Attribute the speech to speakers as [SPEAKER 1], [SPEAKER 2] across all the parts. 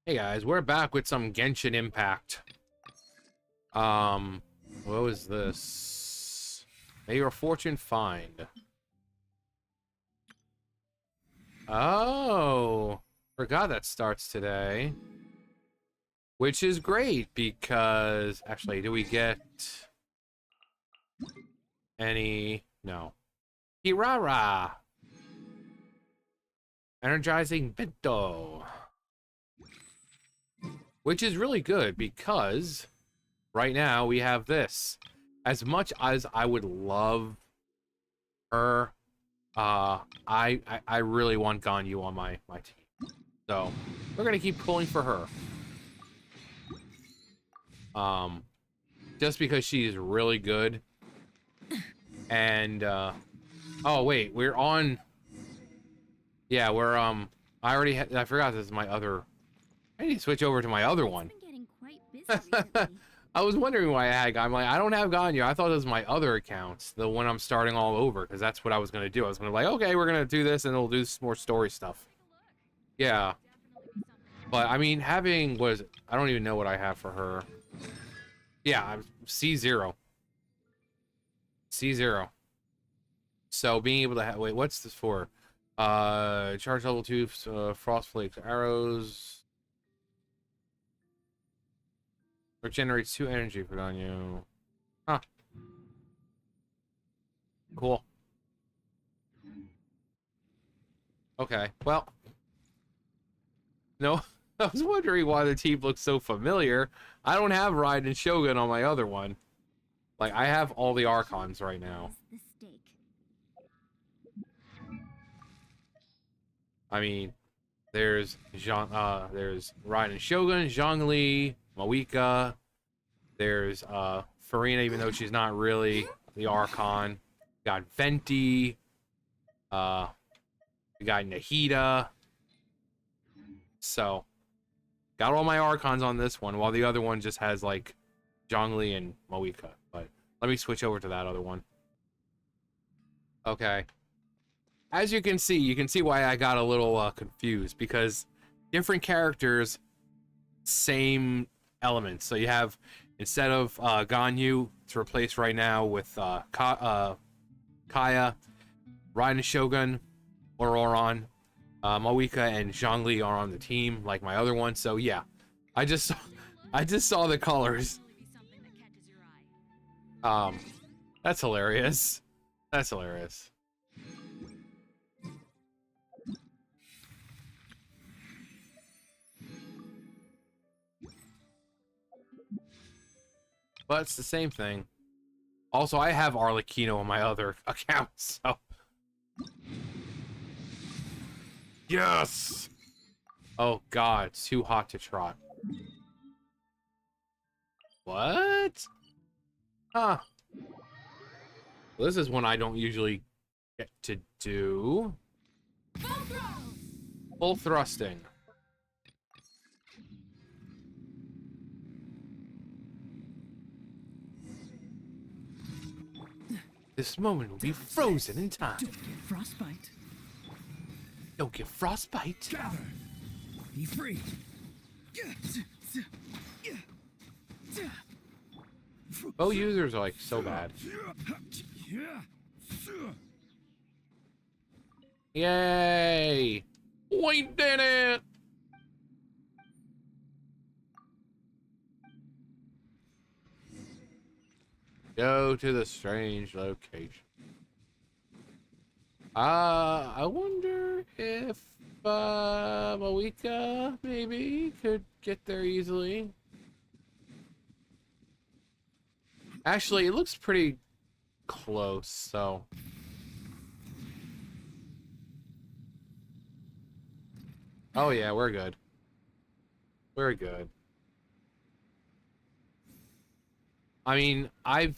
[SPEAKER 1] Hey guys, we're back with some Genshin Impact. What was this? May your fortune find. Oh, forgot that starts today. Which is great because actually, do we get any? No. Kirara. Energizing Bento. Which is really good because right now we have this. As much as I would love her, I really want Ganyu on my team. So we're gonna keep pulling for her. Just because she's really good. And oh wait, we're on. Yeah, we're I already I forgot this is my other. I need to switch over to my other one. I was wondering why I had. I'm like, I don't have Ganyu. I thought it was my other accounts, the one I'm starting all over, because that's what I was gonna do. I was gonna be like, okay, we're gonna do this, and we'll do some more story stuff. Yeah, but I mean, having I don't even know what I have for her. Yeah, I'm C0. C0. So being able to have, wait, what's this for? Charge level 2, frost flakes, arrows. Regenerates 2 energy for on you. Huh. Cool. Okay. Well. No. I was wondering why the team looks so familiar. I don't have Raiden Shogun on my other one. Like, I have all the Archons right now. I mean, there's Raiden Shogun, Zhongli, Moika. There's Farina, even though she's not really the Archon. Got Venti. We got Nahida. So, got all my Archons on this one, while the other one just has like Zhongli and Moika. But let me switch over to that other one. Okay. As you can see why I got a little confused, because different characters, same elements. So you have, instead of Ganyu, to replace right now with Kaya, Raiden Shogun, Ororon, Moika and Zhongli are on the team, like my other one. So yeah, I just saw the colors. That's hilarious. That's hilarious. But it's the same thing. Also, I have Arlecchino on my other account, so. Yes! Oh god, it's too hot to trot. What? Huh. Well, this is one I don't usually get to do. Full thrusting. This moment will be frozen in time.
[SPEAKER 2] Don't get frostbite.
[SPEAKER 1] Don't get frostbite.
[SPEAKER 2] Gather. Be free.
[SPEAKER 1] Bow users are like so bad. Yay! We did it! Go to the strange location. I wonder if Moika maybe could get there easily. Actually, it looks pretty close, so. Oh yeah, we're good. We're good. I mean, I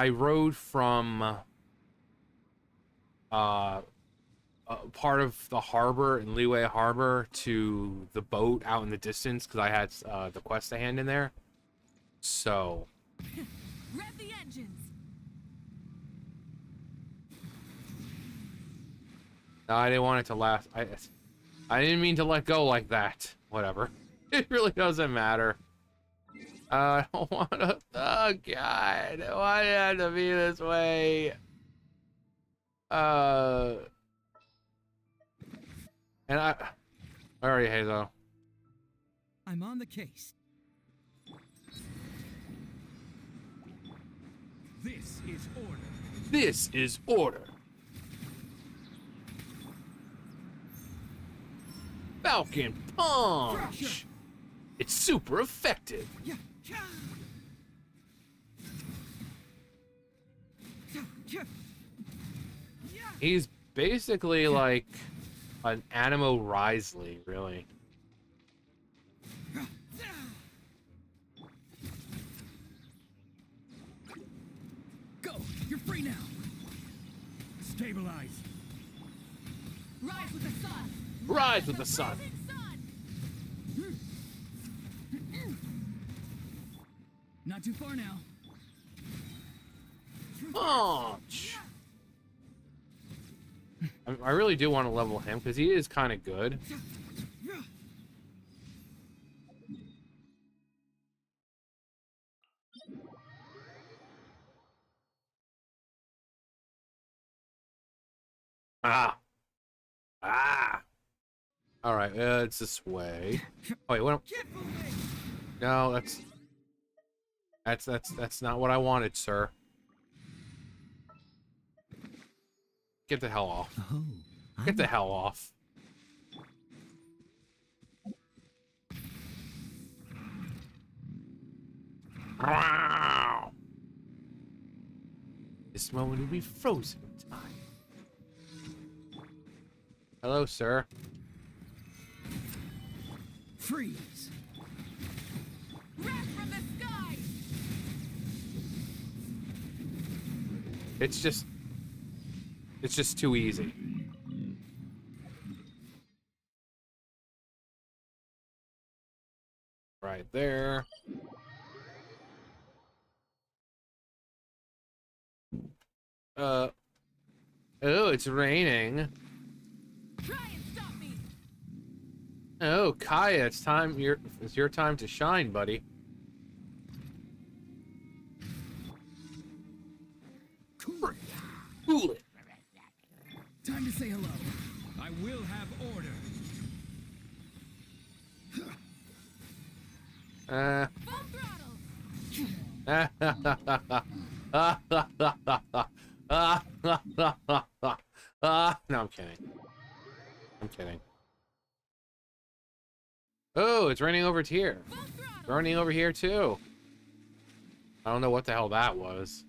[SPEAKER 1] rode from part of the harbor in Liyue Harbor to the boat out in the distance because I had the quest to hand in there. So.
[SPEAKER 3] Rev the engines.
[SPEAKER 1] No, I didn't want it to last. I didn't mean to let go like that. Whatever. It really doesn't matter. I don't want to. Oh, God. Why did it have to be this way? And I already Hazo.
[SPEAKER 2] I'm on the case. This is order.
[SPEAKER 1] This is order. Falcon Punch. It's super effective. He's basically like an Animo Risley, really.
[SPEAKER 2] Go! You're free now! Stabilize!
[SPEAKER 3] Rise with the sun.
[SPEAKER 1] Rise with the sun.
[SPEAKER 3] Rising sun.
[SPEAKER 2] Not too far now.
[SPEAKER 1] Punch. I really do want to level him because he is kind of good. Ah. All right, it's this way. Oh wait, what? No, that's not what I wanted, sir. Get the hell off.
[SPEAKER 2] Oh,
[SPEAKER 1] Get the hell off. This moment will be frozen in time. Hello, sir.
[SPEAKER 2] freeze.
[SPEAKER 3] Wrath from the sky.
[SPEAKER 1] It's just too easy. Right there. Oh, it's raining.
[SPEAKER 3] Try and stop me.
[SPEAKER 1] Oh, Kaya, it's your time to shine, buddy. Cool it.
[SPEAKER 2] Time to say hello. I will have order.
[SPEAKER 1] No, I'm kidding. I'm kidding. Oh, it's raining over here. It's raining over here too. I don't know what the hell that was.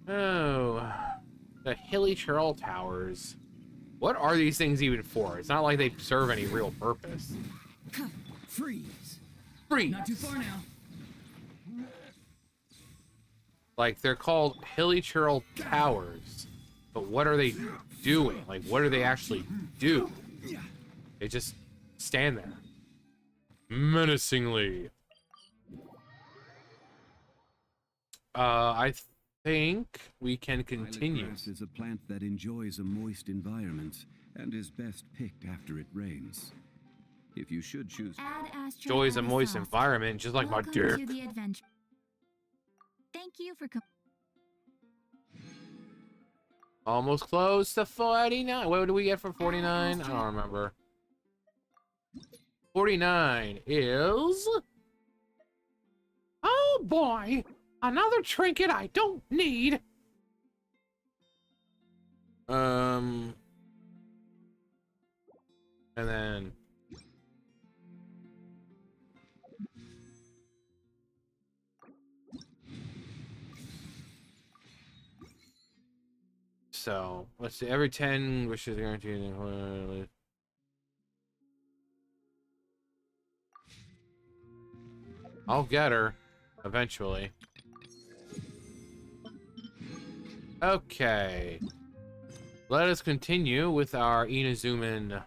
[SPEAKER 1] Oh, the Hilly Churl Towers. What are these things even for? It's not like they serve any real purpose.
[SPEAKER 2] Freeze.
[SPEAKER 1] Freeze.
[SPEAKER 2] Not too far now.
[SPEAKER 1] Like, they're called Hilly Churl Towers. But what are they doing? Like, what do they actually do? They just stand there. Menacingly. I think we can continue.
[SPEAKER 4] Grass is a plant that enjoys a moist environment and is best picked after it rains. If you should choose,
[SPEAKER 1] Enjoys a moist environment, just like my dick.
[SPEAKER 5] To the adventure. Thank you for
[SPEAKER 1] Almost close to 49. What do we get for 49? I don't remember. 49 is... Oh boy! Another trinket I don't need! And then... So, let's see, every 10 wishes guaranteed. I'll get her, eventually. Okay. Let us continue with our Inazuman.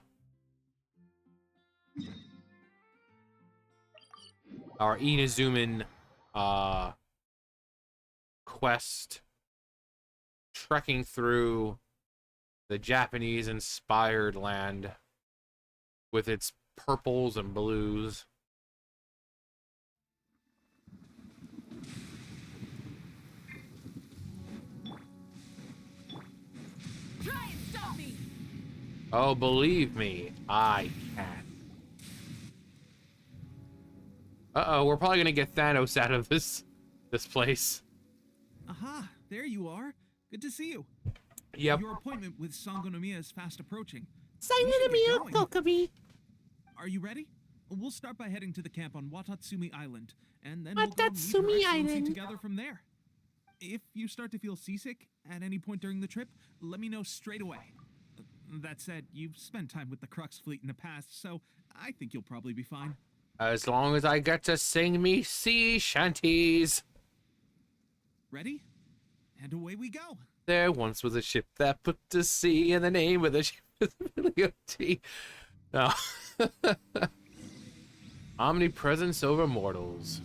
[SPEAKER 1] Our Inazuman quest trekking through the Japanese-inspired land with its purples and blues.
[SPEAKER 3] Try and stop me!
[SPEAKER 1] Oh, believe me, I can. Uh-oh, we're probably gonna get Thanos out of this place.
[SPEAKER 2] Aha, there you are. Good to see you.
[SPEAKER 1] Yep.
[SPEAKER 2] Your appointment with Sangonomiya is fast approaching. Are you ready? We'll start by heading to the camp on Watatsumi Island, and then we'll go meet Her Excellency together from there. If you start to feel seasick at any point during the trip, let me know straight away. That said, you've spent time with the Crux fleet in the past, so I think you'll probably be fine.
[SPEAKER 1] As long as I get to sing me sea shanties.
[SPEAKER 2] Ready? And away we go.
[SPEAKER 1] There once was a ship that put to sea, and the name of the ship is T. No. Omnipresence over mortals.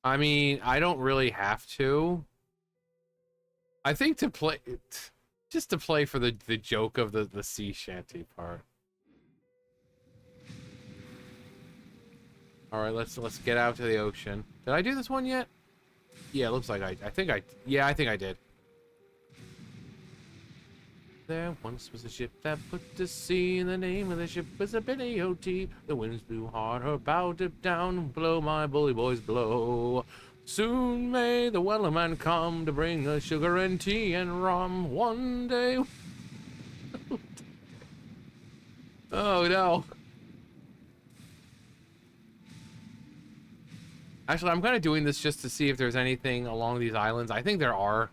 [SPEAKER 1] I mean, I don't really have to. I think to play, just to play for the joke of the sea shanty part. All right, let's get out to the ocean. Did I do this one yet? Yeah, it looks like I think I did. There once was a ship that put to sea, and the name of the ship was a Billy O.T. The winds blew hard, her bow dipped down, blow my bully boys blow. Soon may the wellerman come to bring us sugar and tea and rum. One day. Oh no. Actually, I'm kind of doing this just to see if there's anything along these islands. I think there are.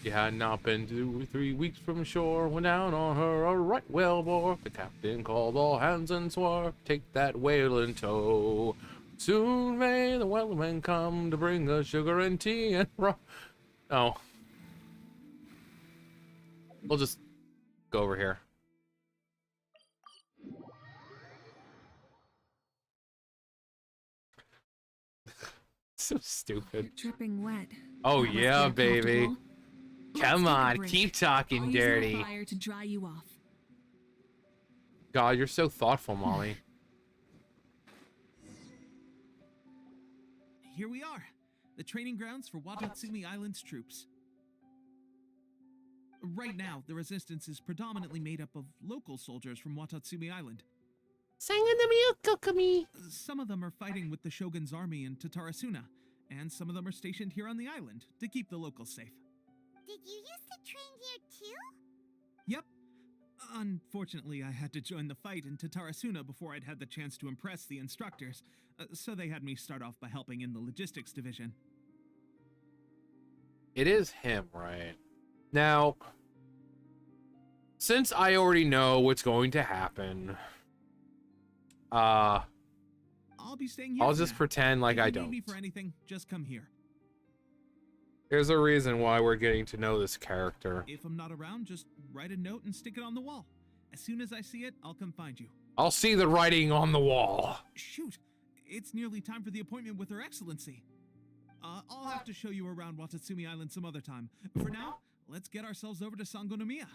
[SPEAKER 1] She had not been 2 or 3 weeks from shore, went down on her a right whale bore. The captain called all hands and swore, take that whale in tow. Soon may the whalemen come to bring us sugar and tea and rum. Oh. We'll just go over here. So stupid.
[SPEAKER 5] You're dripping wet.
[SPEAKER 1] Oh
[SPEAKER 5] That must
[SPEAKER 1] yeah,
[SPEAKER 5] be
[SPEAKER 1] baby.
[SPEAKER 5] uncomfortable.
[SPEAKER 1] Come
[SPEAKER 5] Let's take a
[SPEAKER 1] on,
[SPEAKER 5] break.
[SPEAKER 1] keep talking
[SPEAKER 5] I'll
[SPEAKER 1] dirty.
[SPEAKER 5] use my fire to dry you off.
[SPEAKER 1] God, you're so thoughtful, Molly.
[SPEAKER 2] Here we are, the training grounds for Watatsumi Island's troops. Right now, the resistance is predominantly made up of local soldiers from Watatsumi Island. Some of them are fighting with the Shogun's army in Tatarasuna, and some of them are stationed here on the island to keep the locals safe.
[SPEAKER 5] Did you used to train here too?
[SPEAKER 2] Yep. Unfortunately, I had to join the fight in Tatarasuna before I'd had the chance to impress the instructors, so they had me start off by helping in the logistics division.
[SPEAKER 1] It is him, right? Now, since I already know what's going to happen,
[SPEAKER 2] I'll be staying here.
[SPEAKER 1] I'll
[SPEAKER 2] for
[SPEAKER 1] just
[SPEAKER 2] now.
[SPEAKER 1] pretend like
[SPEAKER 2] If
[SPEAKER 1] I
[SPEAKER 2] you
[SPEAKER 1] don't.
[SPEAKER 2] need me for anything, just come here.
[SPEAKER 1] There's a reason why we're getting to know this character.
[SPEAKER 2] If I'm not around, just write a note and stick it on the wall. As soon as I see it, I'll come find you.
[SPEAKER 1] I'll see the writing on the wall.
[SPEAKER 2] Shoot, it's nearly time for the appointment with Her Excellency. I'll have to show you around Watatsumi Island some other time. For now, let's get ourselves over to Sangonomiya.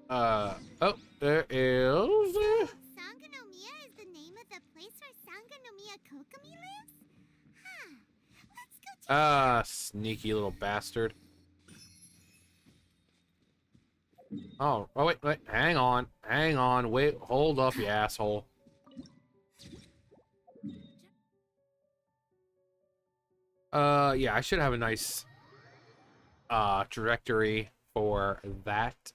[SPEAKER 1] Oh, there is.
[SPEAKER 5] Sangonomiya is the name of the place where Sangonomiya Kokomi lives? Huh. Let's go check
[SPEAKER 1] Ah, sneaky little bastard. Oh, wait, hang on, wait, hold up, you asshole. Yeah, I should have a nice, trajectory for that.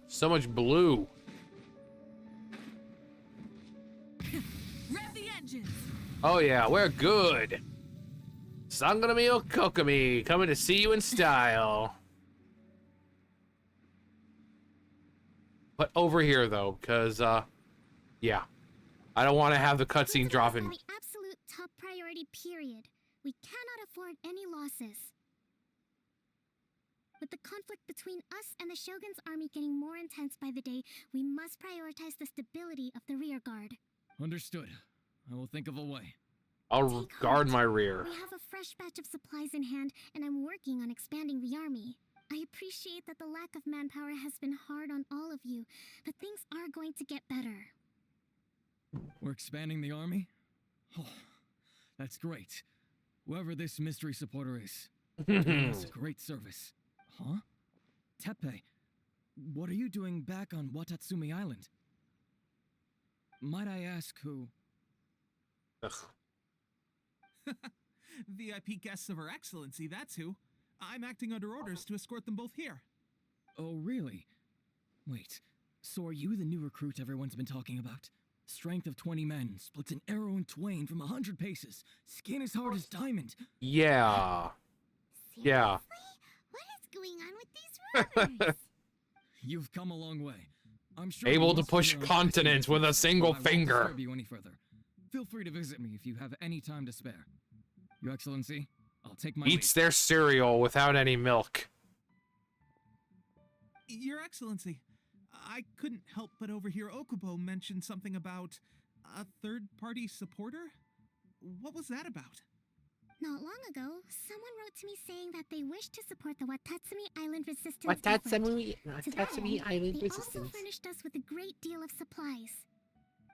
[SPEAKER 1] So much blue.
[SPEAKER 3] Rev the engines!
[SPEAKER 1] Oh yeah, we're good. Sangonomiya Kokomi, coming to see you in style. But over here though, because yeah, I don't want to have the cutscene dropping.
[SPEAKER 5] The absolute top priority period. We cannot afford any losses. With the conflict between us and the Shogun's army getting more intense by the day, we must prioritize the stability of the rear guard.
[SPEAKER 6] Understood. I will think of a way.
[SPEAKER 1] I'll
[SPEAKER 5] Take
[SPEAKER 1] guard
[SPEAKER 5] heart.
[SPEAKER 1] my rear.
[SPEAKER 5] We have a fresh batch of supplies in hand, and I'm working on expanding the army. I appreciate that the lack of manpower has been hard on all of you, but things are going to get better.
[SPEAKER 6] We're expanding the army? Oh, that's great. Whoever this mystery supporter is, doing us a great service. Huh? Teppei, what are you doing back on Watatsumi Island? Might I ask who?
[SPEAKER 1] Ugh.
[SPEAKER 2] VIP guests of Her Excellency, that's who. I'm acting under orders to escort them both here.
[SPEAKER 6] Oh, really? Wait, so are you the new recruit everyone's been talking about? Strength of 20 men, splits an arrow in twain from 100 paces, skin as hard as diamond.
[SPEAKER 1] Yeah. Yeah.
[SPEAKER 5] Seriously? What is going on with these rumors?
[SPEAKER 6] You've come a long way. I'm sure
[SPEAKER 1] Able
[SPEAKER 6] you
[SPEAKER 1] to
[SPEAKER 6] must
[SPEAKER 1] push
[SPEAKER 6] feel
[SPEAKER 1] continents with a single
[SPEAKER 6] I won't
[SPEAKER 1] finger.
[SPEAKER 6] disturb you any further. Feel free to visit me if you have any time to spare. Your Excellency, I'll take my
[SPEAKER 1] Eats
[SPEAKER 6] leave.
[SPEAKER 1] their cereal without any milk.
[SPEAKER 2] Your Excellency, I couldn't help but overhear Okubo mention something about a third-party supporter? What was that about?
[SPEAKER 5] Not long ago, someone wrote to me saying that they wish to support the Watatsumi Island Resistance effort. To that end, they also furnished us with a great deal of supplies.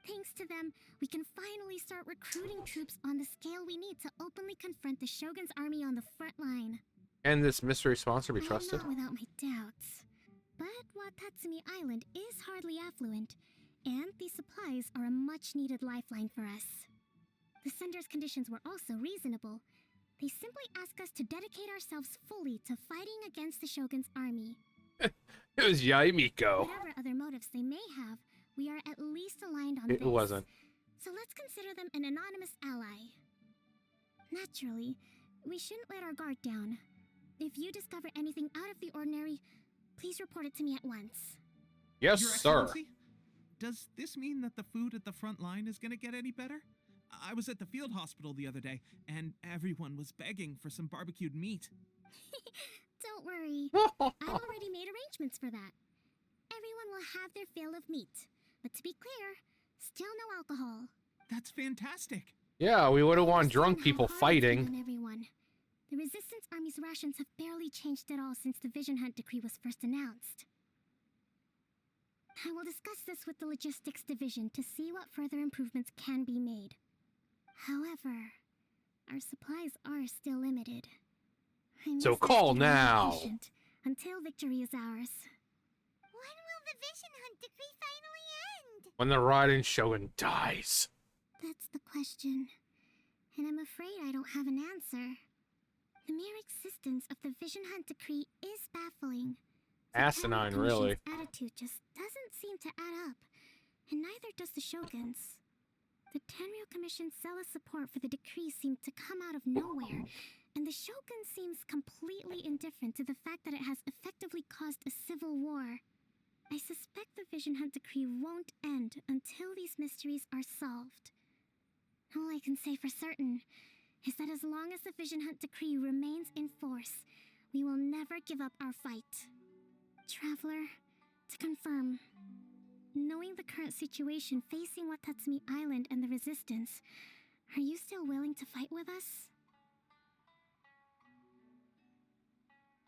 [SPEAKER 5] Thanks to them, we can finally start recruiting troops on the scale we need to openly confront the Shogun's army on the front line.
[SPEAKER 1] Can this mystery sponsor be trusted?
[SPEAKER 5] I'm not without my doubts. But Watatsumi Island is hardly affluent, and these supplies are a much-needed lifeline for us. The sender's conditions were also reasonable. They simply ask us to dedicate ourselves fully to fighting against the Shogun's army.
[SPEAKER 1] It was Yaimiko.
[SPEAKER 5] Whatever other motives they may have, we are at least aligned on
[SPEAKER 1] It
[SPEAKER 5] this.
[SPEAKER 1] wasn't.
[SPEAKER 5] So let's consider them an anonymous ally. Naturally, we shouldn't let our guard down. If you discover anything out of the ordinary, please report it to me at once.
[SPEAKER 1] Yes,
[SPEAKER 2] Your
[SPEAKER 1] sir.
[SPEAKER 2] Excellency, does this mean that the food at the front line is gonna get any better? I was at the field hospital the other day, and everyone was begging for some barbecued meat.
[SPEAKER 5] Don't worry. I've already made arrangements for that. Everyone will have their fill of meat. But to be clear, still no alcohol.
[SPEAKER 2] That's fantastic.
[SPEAKER 1] Yeah, we would have wanted drunk
[SPEAKER 5] Understand
[SPEAKER 1] people
[SPEAKER 5] how hard it's
[SPEAKER 1] fighting.
[SPEAKER 5] been on everyone. The Resistance Army's rations have barely changed at all since the Vision Hunt decree was first announced. I will discuss this with the Logistics Division to see what further improvements can be made. However, our supplies are still limited. I
[SPEAKER 1] So
[SPEAKER 5] must
[SPEAKER 1] call
[SPEAKER 5] have to remain
[SPEAKER 1] now.
[SPEAKER 5] patient until victory is ours. When will the Vision Hunt decree finally end?
[SPEAKER 1] When the Raiden Shogun dies.
[SPEAKER 5] That's the question. And I'm afraid I don't have an answer. The mere existence of the Vision Hunt decree is baffling. The
[SPEAKER 1] Asinine,
[SPEAKER 5] Tenryou
[SPEAKER 1] really.
[SPEAKER 5] Commission's attitude just doesn't seem to add up. And neither does the Shogun's. The Tenryou Commission's zealous support for the decree seemed to come out of nowhere, and the Shogun seems completely indifferent to the fact that it has effectively caused a civil war. I suspect the Vision Hunt decree won't end until these mysteries are solved. All I can say for certain is that as long as the Vision Hunt decree remains in force, we will never give up our fight. Traveler, to confirm, knowing the current situation facing Watatsumi Island and the Resistance, are you still willing to fight with us?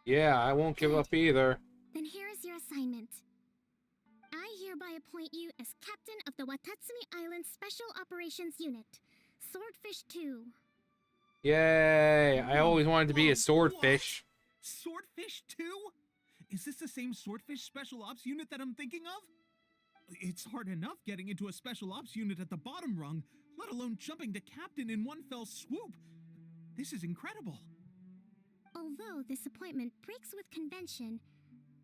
[SPEAKER 1] Yeah, I won't give up either.
[SPEAKER 5] Then here is your assignment. I hereby appoint you as captain of the Watatsumi Island Special Operations Unit, Swordfish 2.
[SPEAKER 1] Yay! I always wanted to be a swordfish.
[SPEAKER 2] Swordfish 2? Is this the same Swordfish Special Ops unit that I'm thinking of? It's hard enough getting into a Special Ops unit at the bottom rung, let alone jumping to captain in one fell swoop. This is incredible.
[SPEAKER 5] Although this appointment breaks with convention,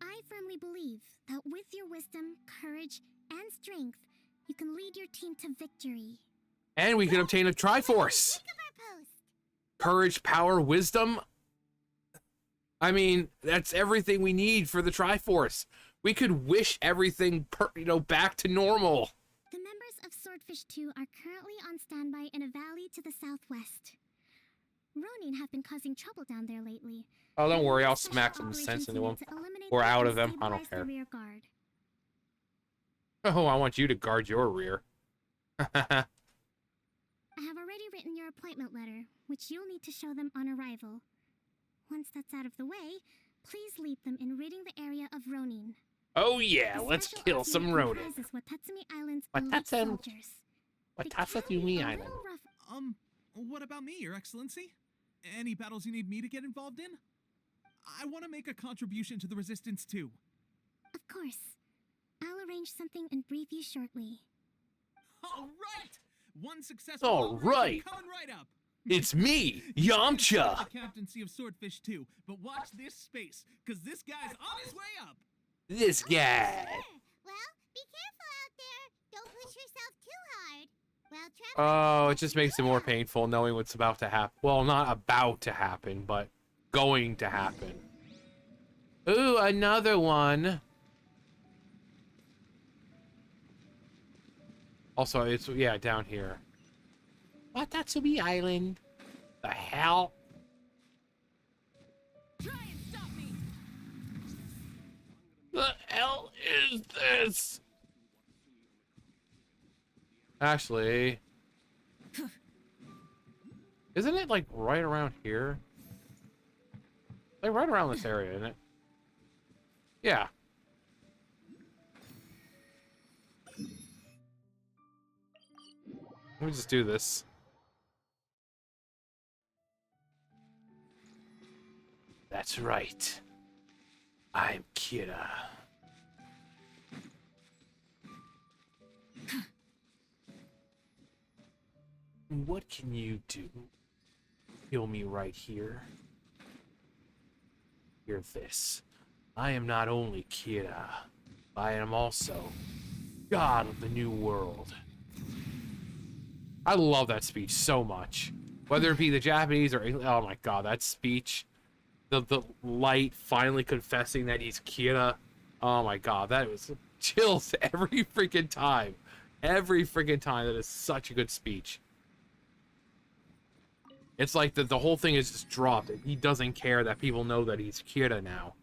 [SPEAKER 5] I firmly believe that with your wisdom, courage, and strength, you can lead your team to victory.
[SPEAKER 1] And we could obtain a Triforce.
[SPEAKER 5] Think of our post.
[SPEAKER 1] Courage, power, wisdom. I mean, that's everything we need for the Triforce. We could wish everything, back to normal.
[SPEAKER 5] The members of Swordfish 2 are currently on standby in a valley to the southwest. Ronin have been causing trouble down there lately.
[SPEAKER 1] Oh, don't worry, I'll
[SPEAKER 5] Special
[SPEAKER 1] smack some
[SPEAKER 5] operations
[SPEAKER 1] sense into
[SPEAKER 5] unit
[SPEAKER 1] him.
[SPEAKER 5] to eliminate
[SPEAKER 1] Or
[SPEAKER 5] them
[SPEAKER 1] out
[SPEAKER 5] and
[SPEAKER 1] of him, I don't
[SPEAKER 5] stabilize the
[SPEAKER 1] care.
[SPEAKER 5] rear guard.
[SPEAKER 1] Oh, I want you to guard your rear.
[SPEAKER 5] I have already written your appointment letter, which you'll need to show them on arrival. Once that's out of the way, please lead them in ridding the area of Ronin.
[SPEAKER 1] Oh yeah,
[SPEAKER 5] The
[SPEAKER 1] let's
[SPEAKER 5] special
[SPEAKER 1] kill
[SPEAKER 5] ops
[SPEAKER 1] some
[SPEAKER 5] unit
[SPEAKER 1] Ronin.
[SPEAKER 5] comprises Watatsumi Island's elite
[SPEAKER 1] Watatsumi-
[SPEAKER 5] soldiers. They can be
[SPEAKER 1] Watatsumi
[SPEAKER 5] a
[SPEAKER 1] Island.
[SPEAKER 5] little rough.
[SPEAKER 2] What about me, Your Excellency? Any battles you need me to get involved in? I want to make a contribution to the Resistance too.
[SPEAKER 5] Of course. I'll arrange something and brief you shortly.
[SPEAKER 2] All right! One successful
[SPEAKER 1] All
[SPEAKER 2] operation
[SPEAKER 1] right.
[SPEAKER 2] coming right up.
[SPEAKER 1] It's me,
[SPEAKER 2] You can
[SPEAKER 1] Yamcha.
[SPEAKER 2] start the captaincy of Swordfish too, but watch this space, because this guy's on his way up.
[SPEAKER 1] This guy.
[SPEAKER 5] Well, be careful out there. Don't push yourself too hard. Well,
[SPEAKER 1] Oh, it just makes it more painful knowing what's about to happen. Well, not about to happen, but going to happen. Ooh, another one. Also, it's, yeah, down here. Watatsumi Island. The hell?
[SPEAKER 3] Try and stop me.
[SPEAKER 1] The hell is this? Actually, isn't it like right around here? Like right around this area, isn't it? Yeah. Let me just do this. That's right. I'm Kira. What can you do? Kill me right here. Hear this. I am not only Kira, I am also God of the New World. I love that speech so much. Whether it be the Japanese or English, oh my god, that speech. The light finally confessing that he's Kira. Oh my god, that was chills every freaking time. Every freaking time. That is such a good speech. It's like the whole thing is just dropped. He doesn't care that people know that he's Kira now.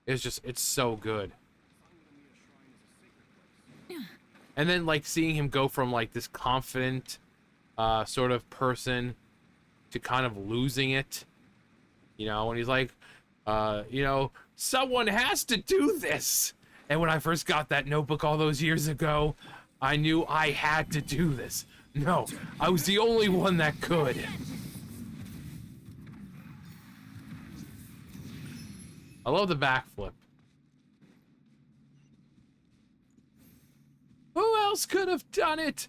[SPEAKER 1] It's just, it's so good. And then like seeing him go from like this confident sort of person to kind of losing it. You know, when he's like, you know, someone has to do this. And when I first got that notebook all those years ago, I knew I had to do this. No, I was the only one that could. I love the backflip. Who else could have done it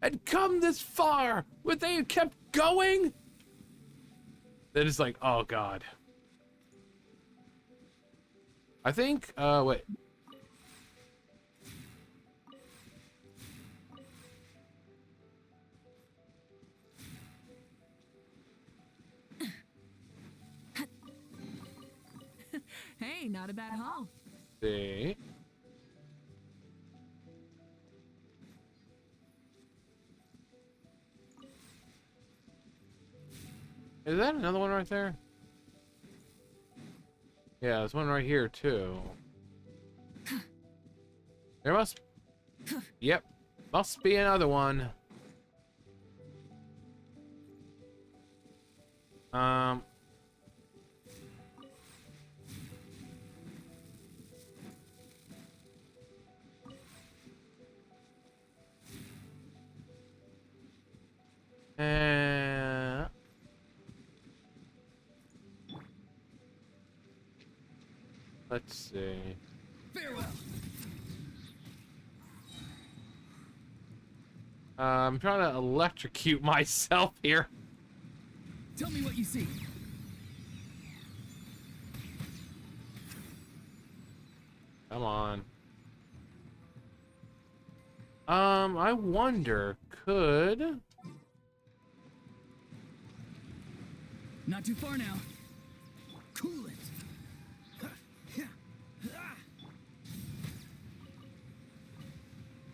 [SPEAKER 1] and come this far? Would they have kept going? Then it's like, oh god. I think, wait.
[SPEAKER 3] Hey, not a bad haul.
[SPEAKER 1] See. Is that another one right there? Yeah, there's one right here too. There must... Yep. Must be another one. Let's see.
[SPEAKER 6] Farewell.
[SPEAKER 1] I'm trying to electrocute myself here.
[SPEAKER 6] Tell me what you see.
[SPEAKER 1] Come on. I wonder, could...
[SPEAKER 6] Not too far now. Cool it.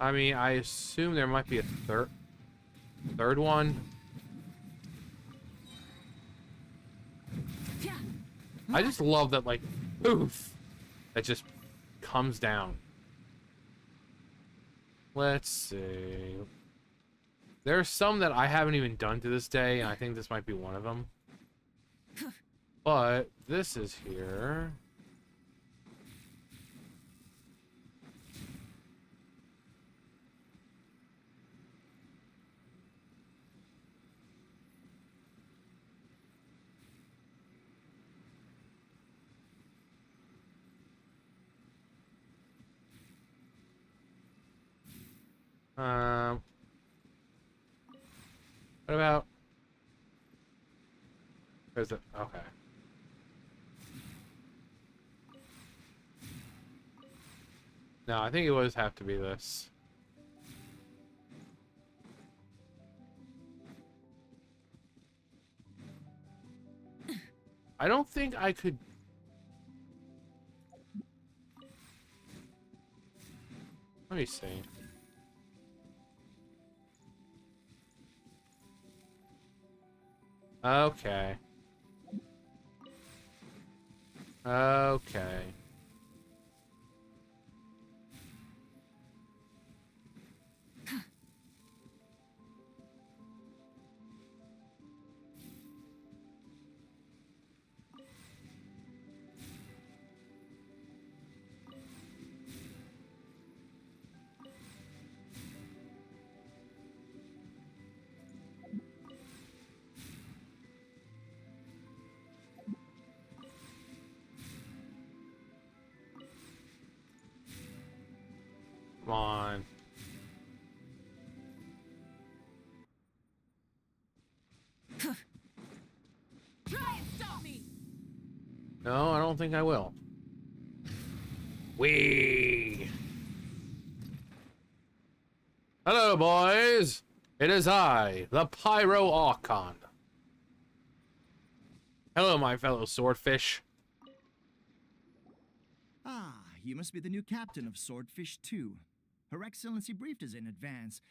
[SPEAKER 1] I mean, I assume there might be a third one. I just love that, like, poof, that just comes down. Let's see. There's some that I haven't even done to this day, and I think this might be one of them. But this is here. What about? Where's it? Okay. No, I think it would have to be this. I don't think I could. Let me see. Okay. Okay. Come on.
[SPEAKER 3] Try and stop me.
[SPEAKER 1] No, I don't think I will. Wee. Hello, boys. It is I, the Pyro Archon. Hello, my fellow swordfish.
[SPEAKER 7] Ah, you must be the new captain of Swordfish 2. Her Excellency briefed us in advance.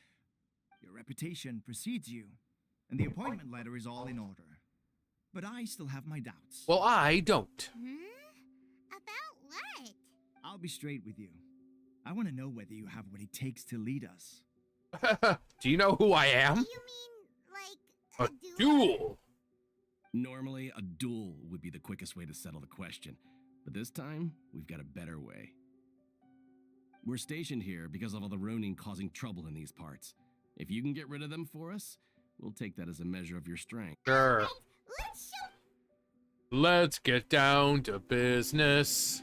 [SPEAKER 7] Your reputation precedes you, and the appointment letter is all in order. But I still have my doubts.
[SPEAKER 1] Well, I don't.
[SPEAKER 5] About what?
[SPEAKER 7] I'll be straight with you. I want to know whether you have what it takes to lead us.
[SPEAKER 1] Do you know who I am?
[SPEAKER 5] You mean, like,
[SPEAKER 1] A duel.
[SPEAKER 6] Normally, a duel would be the quickest way to settle the question. But this time, we've got a better way. We're stationed here because of all the Ronin causing trouble in these parts. If you can get rid of them for us, we'll take that as a measure of your strength.
[SPEAKER 1] Sure.
[SPEAKER 5] Let's show.
[SPEAKER 1] Let's get down to business.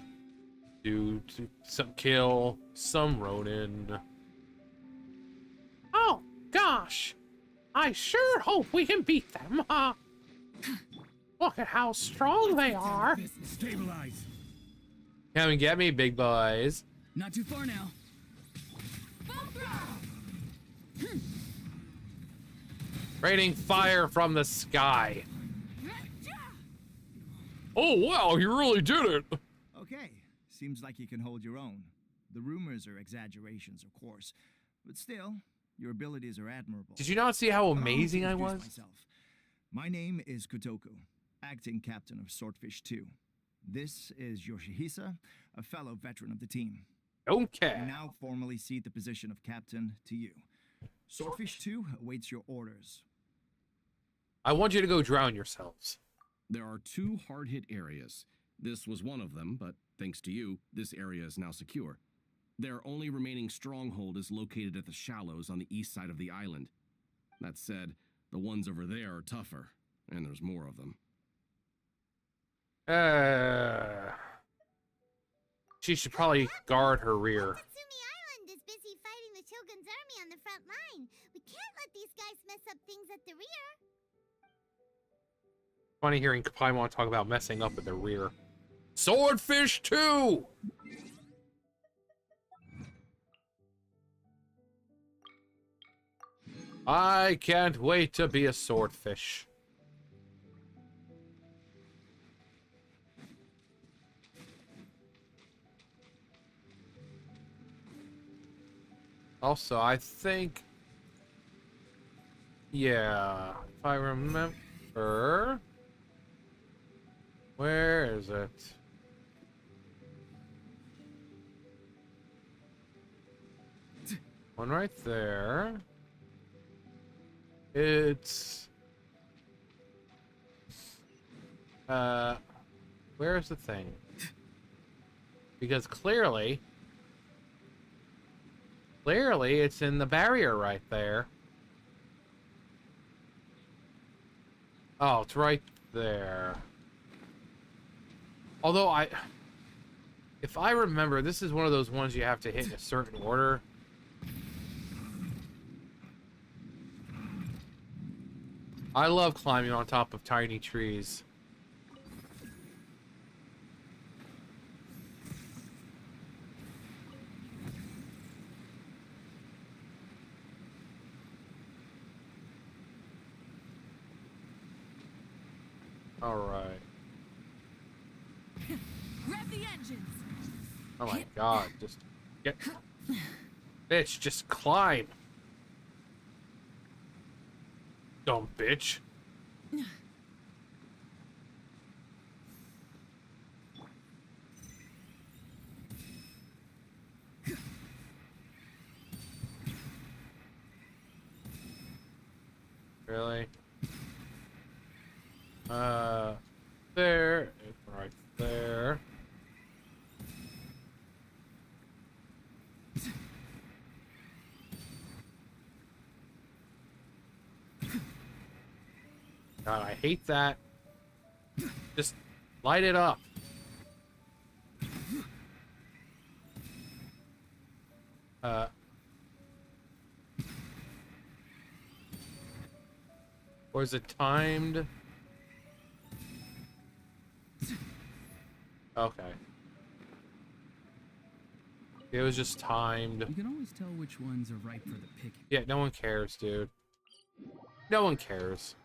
[SPEAKER 1] Kill some Ronin. Oh, gosh. I sure hope we can beat them, huh? Look at how strong they are.
[SPEAKER 6] Stabilize.
[SPEAKER 1] Come and get me, big boys.
[SPEAKER 6] Not too far now.
[SPEAKER 1] Raining fire from the sky. Oh, wow, you really did it.
[SPEAKER 7] Okay, seems like you can hold your own. The rumors are exaggerations, of course, but still, your abilities are admirable.
[SPEAKER 1] Did you not see how
[SPEAKER 7] Allow me to
[SPEAKER 1] amazing I
[SPEAKER 7] introduce
[SPEAKER 1] was?
[SPEAKER 7] Myself. My name is Kotoku, acting captain of Swordfish 2. This is Yoshihisa, a fellow veteran of the team.
[SPEAKER 1] Okay.
[SPEAKER 7] I now formally cede the position of captain to you. Swordfish 2 awaits your orders.
[SPEAKER 1] I want you to go drown yourselves.
[SPEAKER 6] There are 2 hard-hit areas. This was one of them, but thanks to you, this area is now secure. Their only remaining stronghold is located at the shallows on the east side of the island. That said, the ones over there are tougher, and there's more of them.
[SPEAKER 1] She should probably guard her rear.
[SPEAKER 5] Tatsumi Island is busy fighting the Shogun's army on the front line. We can't let these guys mess up things at the rear.
[SPEAKER 1] Funny hearing Paimon talk about messing up at the rear. Swordfish 2! I can't wait to be a swordfish. Also, I think... Yeah, if I remember... Where is it? One right there. It's... where's the thing? Because clearly it's in the barrier right there. Oh, it's right there. Although if I remember, this is one of those ones you have to hit in a certain order. I love climbing on top of tiny trees. All right.
[SPEAKER 3] Grab the engines.
[SPEAKER 1] Oh my god, just get... Bitch, just climb. Dumb bitch. Really? There, right there. God, I hate that. Just light it up. Or is it timed? Okay. It was just timed.
[SPEAKER 6] You can always tell which ones are ripe for the picking.
[SPEAKER 1] Yeah, no one cares, dude. No one cares.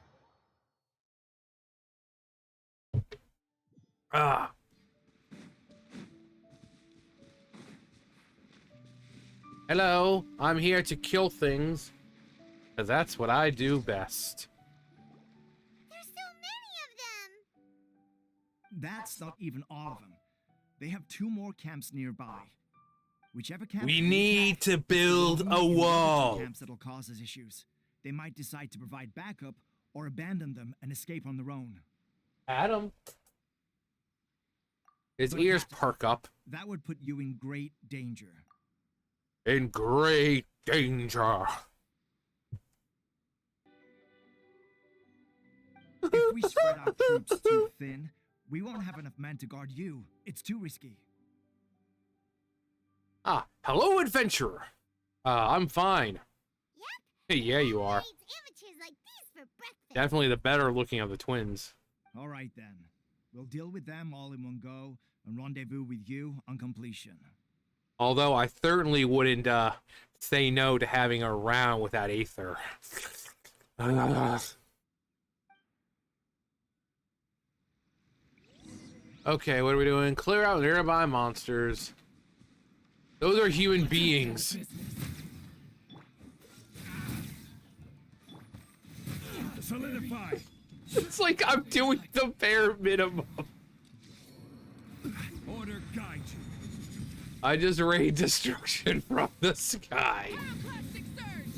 [SPEAKER 1] Ah. Hello, I'm here to kill things. 'Cause that's what I do best.
[SPEAKER 5] There's so many of them!
[SPEAKER 7] That's not even all of them. They have 2 more camps nearby. Whichever camp
[SPEAKER 1] We
[SPEAKER 7] they
[SPEAKER 1] need
[SPEAKER 7] attack,
[SPEAKER 1] to
[SPEAKER 7] it's the
[SPEAKER 1] build
[SPEAKER 7] one
[SPEAKER 1] a
[SPEAKER 7] in the other 2
[SPEAKER 1] wall.
[SPEAKER 7] camps that'll cause us issues. They might decide to provide backup or abandon them and escape on their own.
[SPEAKER 1] Adam. His
[SPEAKER 7] But
[SPEAKER 1] ears
[SPEAKER 7] Captain,
[SPEAKER 1] perk up.
[SPEAKER 7] That would put you in great danger.
[SPEAKER 1] In great danger.
[SPEAKER 7] If we spread our troops too thin, we won't have enough men to guard you. It's too risky.
[SPEAKER 1] Ah, hello, adventurer. I'm fine.
[SPEAKER 5] Yep.
[SPEAKER 1] Yeah, you are.
[SPEAKER 5] Amateurs like these for breakfast.
[SPEAKER 1] Definitely the better looking of the twins.
[SPEAKER 7] All right then. We'll deal with them all in one go and rendezvous with you on completion.
[SPEAKER 1] Although I certainly wouldn't say no to having a round with that Aether. Okay, what are we doing? Clear out nearby monsters. Those are human beings.
[SPEAKER 6] Solidify.
[SPEAKER 1] It's like I'm doing the bare minimum.
[SPEAKER 6] Order guide you.
[SPEAKER 1] I just raid destruction from the sky.
[SPEAKER 3] Plastic surge.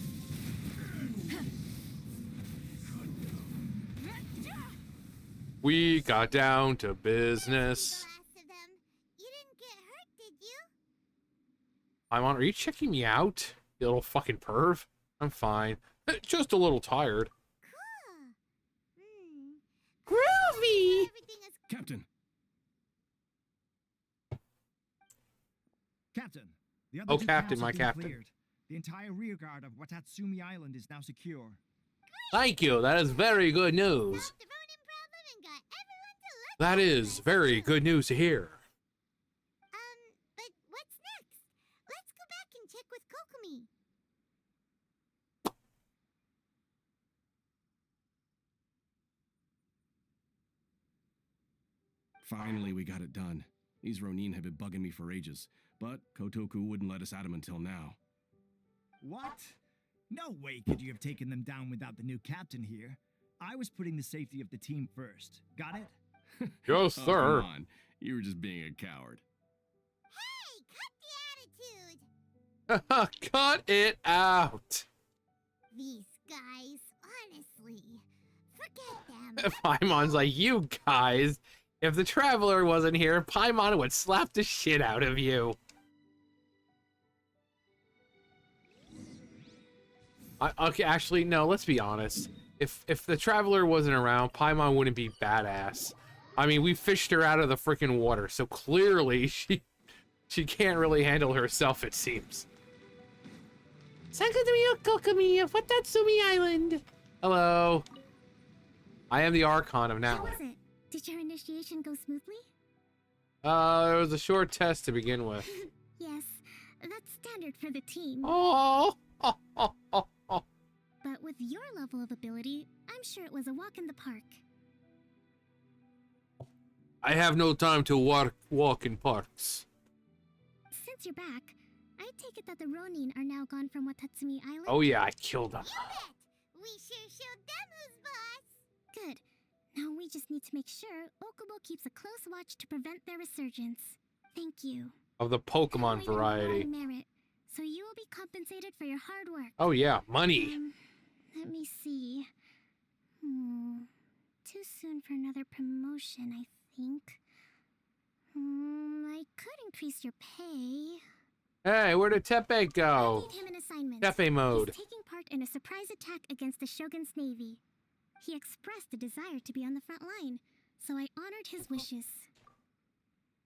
[SPEAKER 1] We got down to business.
[SPEAKER 5] Last of them. You didn't get hurt, did you?
[SPEAKER 1] Are you checking me out, you little fucking perv? I'm fine. Just a little tired.
[SPEAKER 5] Cool.
[SPEAKER 1] Groovy!
[SPEAKER 5] Everything is
[SPEAKER 6] Captain,
[SPEAKER 7] Captain, the other
[SPEAKER 1] Oh,
[SPEAKER 7] 2
[SPEAKER 1] Captain,
[SPEAKER 7] camps
[SPEAKER 1] my
[SPEAKER 7] have been
[SPEAKER 1] captain.
[SPEAKER 7] cleared. The entire rear guard of Watatsumi Island is now secure.
[SPEAKER 1] Thank you. That is very good news.
[SPEAKER 5] solved the voting problem and got everyone to like
[SPEAKER 1] That
[SPEAKER 5] us.
[SPEAKER 1] is very good news to hear.
[SPEAKER 5] But what's next? Let's go back and check with Kokumi.
[SPEAKER 8] Finally, we got it done. These Ronin have been bugging me for ages, but Kotoku wouldn't let us at them until now.
[SPEAKER 7] What? No way could you have taken them down without the new captain here. I was putting the safety of the team first. Got it?
[SPEAKER 1] Yes,
[SPEAKER 8] Oh,
[SPEAKER 1] sir.
[SPEAKER 8] come on. You were just being a coward.
[SPEAKER 3] Hey, cut the attitude!
[SPEAKER 1] Cut it out.
[SPEAKER 3] These guys, honestly, forget them.
[SPEAKER 1] Paimon's like, you guys, if the Traveler wasn't here, Paimon would slap the shit out of you. Okay, actually, no, let's be honest. If the Traveler wasn't around, Paimon wouldn't be badass. I mean, we fished her out of the freaking water, so clearly she can't really handle herself, it seems. Watatsumi Island. Hello. I am the Archon of
[SPEAKER 5] How
[SPEAKER 1] now.
[SPEAKER 5] was it? Did your initiation go smoothly?
[SPEAKER 1] It was a short test to begin with.
[SPEAKER 5] Yes, that's standard for the team.
[SPEAKER 1] Oh.
[SPEAKER 5] But with your level of ability, I'm sure it was a walk in the park.
[SPEAKER 1] I have no time to walk in parks.
[SPEAKER 5] Since you're back, I take it that the Ronin are now gone from Watatsumi Island?
[SPEAKER 1] Oh yeah, I killed them.
[SPEAKER 3] You bet! We sure showed them who's boss!
[SPEAKER 5] Good. Now we just need to make sure Okubo keeps a close watch to prevent their resurgence. Thank you.
[SPEAKER 1] Of the Pokemon variety.
[SPEAKER 5] Merit, so you will be compensated for your hard work.
[SPEAKER 1] Oh yeah, money.
[SPEAKER 5] Let me see. Too soon for another promotion, I think. I could increase your pay.
[SPEAKER 1] Hey, where did Tepe
[SPEAKER 5] I
[SPEAKER 1] go?
[SPEAKER 5] gave him an assignment.
[SPEAKER 1] Tepe mode.
[SPEAKER 5] He's taking part in a surprise attack against the Shogun's navy. He expressed a desire to be on the front line, so I honored his wishes.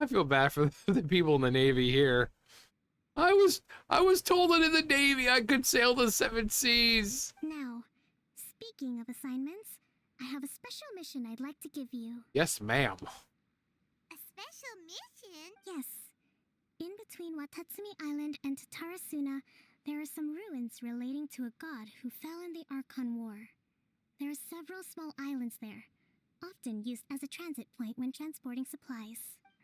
[SPEAKER 1] I feel bad for the people in the Navy here. I was told that in the Navy I could sail the 7 seas.
[SPEAKER 5] Now, speaking of assignments, I have a special mission I'd like to give you.
[SPEAKER 1] Yes, ma'am.
[SPEAKER 3] A special mission?
[SPEAKER 5] Yes. In between Watatsumi Island and Tatarasuna, there are some ruins relating to a god who fell in the Archon War. There are several small islands there, often used as a transit point when transporting supplies.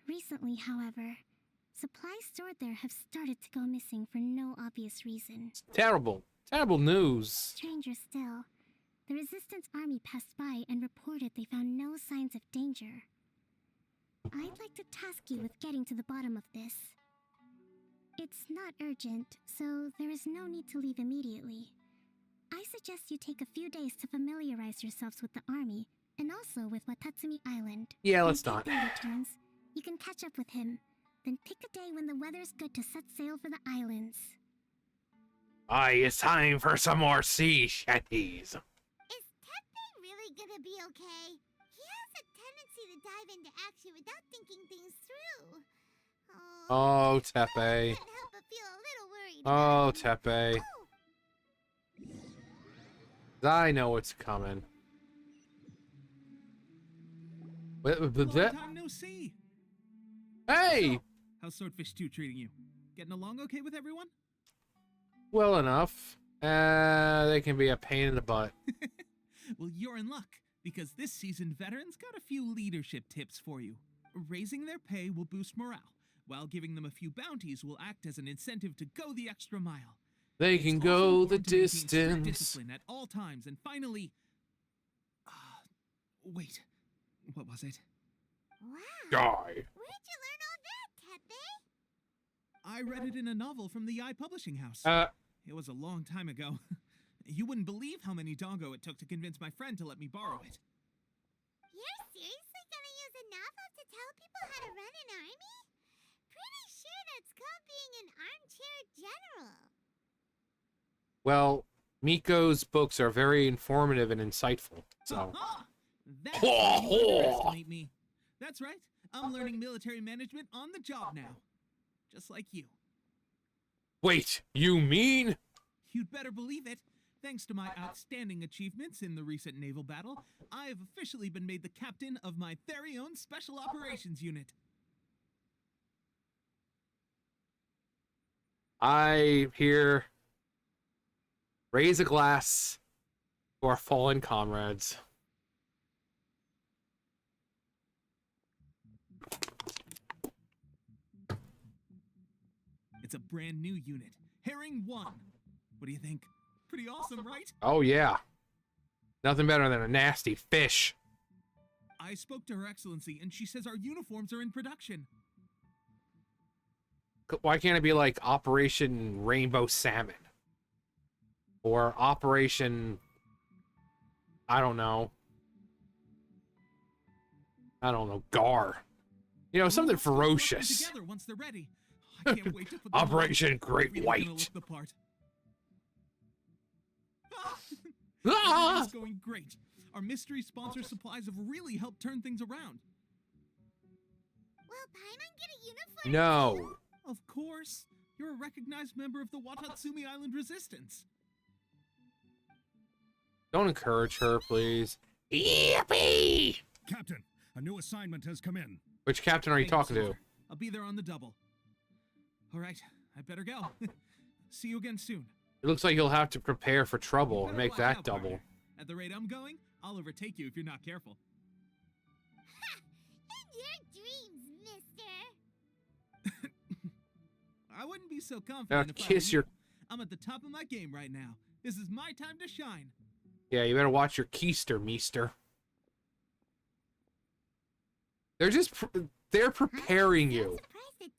[SPEAKER 5] Recently, however, supplies stored there have started to go missing for no obvious reason.
[SPEAKER 1] It's terrible. Terrible news.
[SPEAKER 5] Stranger still, the Resistance Army passed by and reported they found no signs of danger. I'd like to task you with getting to the bottom of this. It's not urgent, so there is no need to leave immediately. I suggest you take a few days to familiarize yourselves with the army, and also with Watatsumi Island.
[SPEAKER 1] Yeah, let's
[SPEAKER 5] When
[SPEAKER 1] not.
[SPEAKER 5] Tepe returns, you can catch up with him. Then pick a day when the weather's good to set sail for the islands.
[SPEAKER 1] Aye, it's time for some more sea shanties.
[SPEAKER 3] Is Tepe really gonna be okay? He has a tendency to dive into action without thinking things through.
[SPEAKER 1] Oh,
[SPEAKER 3] I
[SPEAKER 1] Tepe.
[SPEAKER 3] can't help but feel a little worried
[SPEAKER 1] Oh,
[SPEAKER 3] about him.
[SPEAKER 1] Tepe. I know what's coming.
[SPEAKER 2] Long time no see.
[SPEAKER 1] Hey!
[SPEAKER 2] How's Swordfish 2 treating you? Getting along okay with everyone?
[SPEAKER 1] Well enough. They can be a pain in the butt.
[SPEAKER 2] Well, you're in luck, because this seasoned veterans got a few leadership tips for you. Raising their pay will boost morale, while giving them a few bounties will act as an incentive to go the extra mile.
[SPEAKER 1] They
[SPEAKER 2] It's
[SPEAKER 1] can
[SPEAKER 2] also
[SPEAKER 1] go the
[SPEAKER 2] important to maintain strict
[SPEAKER 1] distance.
[SPEAKER 2] discipline at all times, and finally... wait. What was it?
[SPEAKER 3] Wow.
[SPEAKER 1] Die.
[SPEAKER 3] Where'd you learn all that, Tepe?
[SPEAKER 2] I read it in a novel from the I Publishing House. It was a long time ago. You wouldn't believe how many doggo it took to convince my friend to let me borrow it.
[SPEAKER 3] You're seriously gonna use a novel to tell people how to run an army? Pretty sure that's called being an armchair general.
[SPEAKER 1] Well, Miko's books are very informative and insightful, so...
[SPEAKER 2] Aha! That's how you underestimate me. That's right. I'm learning military management on the job now. Just like you.
[SPEAKER 1] Wait, you mean?
[SPEAKER 2] You'd better believe it. Thanks to my outstanding achievements in the recent naval battle, I have officially been made the captain of my very own Special Operations Unit.
[SPEAKER 1] I here raise a glass to our fallen comrades.
[SPEAKER 2] It's a brand new unit, Herring 1. What do you think? Pretty awesome, right?
[SPEAKER 1] Oh yeah. Nothing better than a nasty fish.
[SPEAKER 2] I spoke to Her Excellency, and she says our uniforms are in production.
[SPEAKER 1] Why can't it be like Operation Rainbow Salmon? Or Operation... I don't know, Gar. You know, something ferocious.
[SPEAKER 2] Together once they're ready. I can't wait to put them
[SPEAKER 1] Operation
[SPEAKER 2] on.
[SPEAKER 1] Great
[SPEAKER 2] Really
[SPEAKER 1] White.
[SPEAKER 2] gonna look the part.
[SPEAKER 1] Ah!
[SPEAKER 2] It's going great. Our mystery sponsor supplies have really helped turn things around.
[SPEAKER 3] Will Paimon get a uniform?
[SPEAKER 1] No.
[SPEAKER 2] Of course. You're a recognized member of the Watatsumi Island Resistance.
[SPEAKER 1] Don't encourage her, please. Yippee!
[SPEAKER 8] Captain, a new assignment has come in.
[SPEAKER 1] Which captain are you talking to?
[SPEAKER 2] I'll be there on the double. All right, I better go. See you again soon.
[SPEAKER 1] It looks like you'll have to prepare for trouble and
[SPEAKER 2] Better
[SPEAKER 1] make
[SPEAKER 2] watch
[SPEAKER 1] that
[SPEAKER 2] out,
[SPEAKER 1] double.
[SPEAKER 2] partner. At the rate I'm going, I'll overtake you if you're not careful.
[SPEAKER 3] In your dreams, mister.
[SPEAKER 2] I wouldn't be so
[SPEAKER 1] Now
[SPEAKER 2] confident if I were
[SPEAKER 1] kiss
[SPEAKER 2] you.
[SPEAKER 1] your...
[SPEAKER 2] I'm at the top of my game right now. This is my time to shine.
[SPEAKER 1] Yeah, you better watch your keister, meester. They're just... They're preparing you.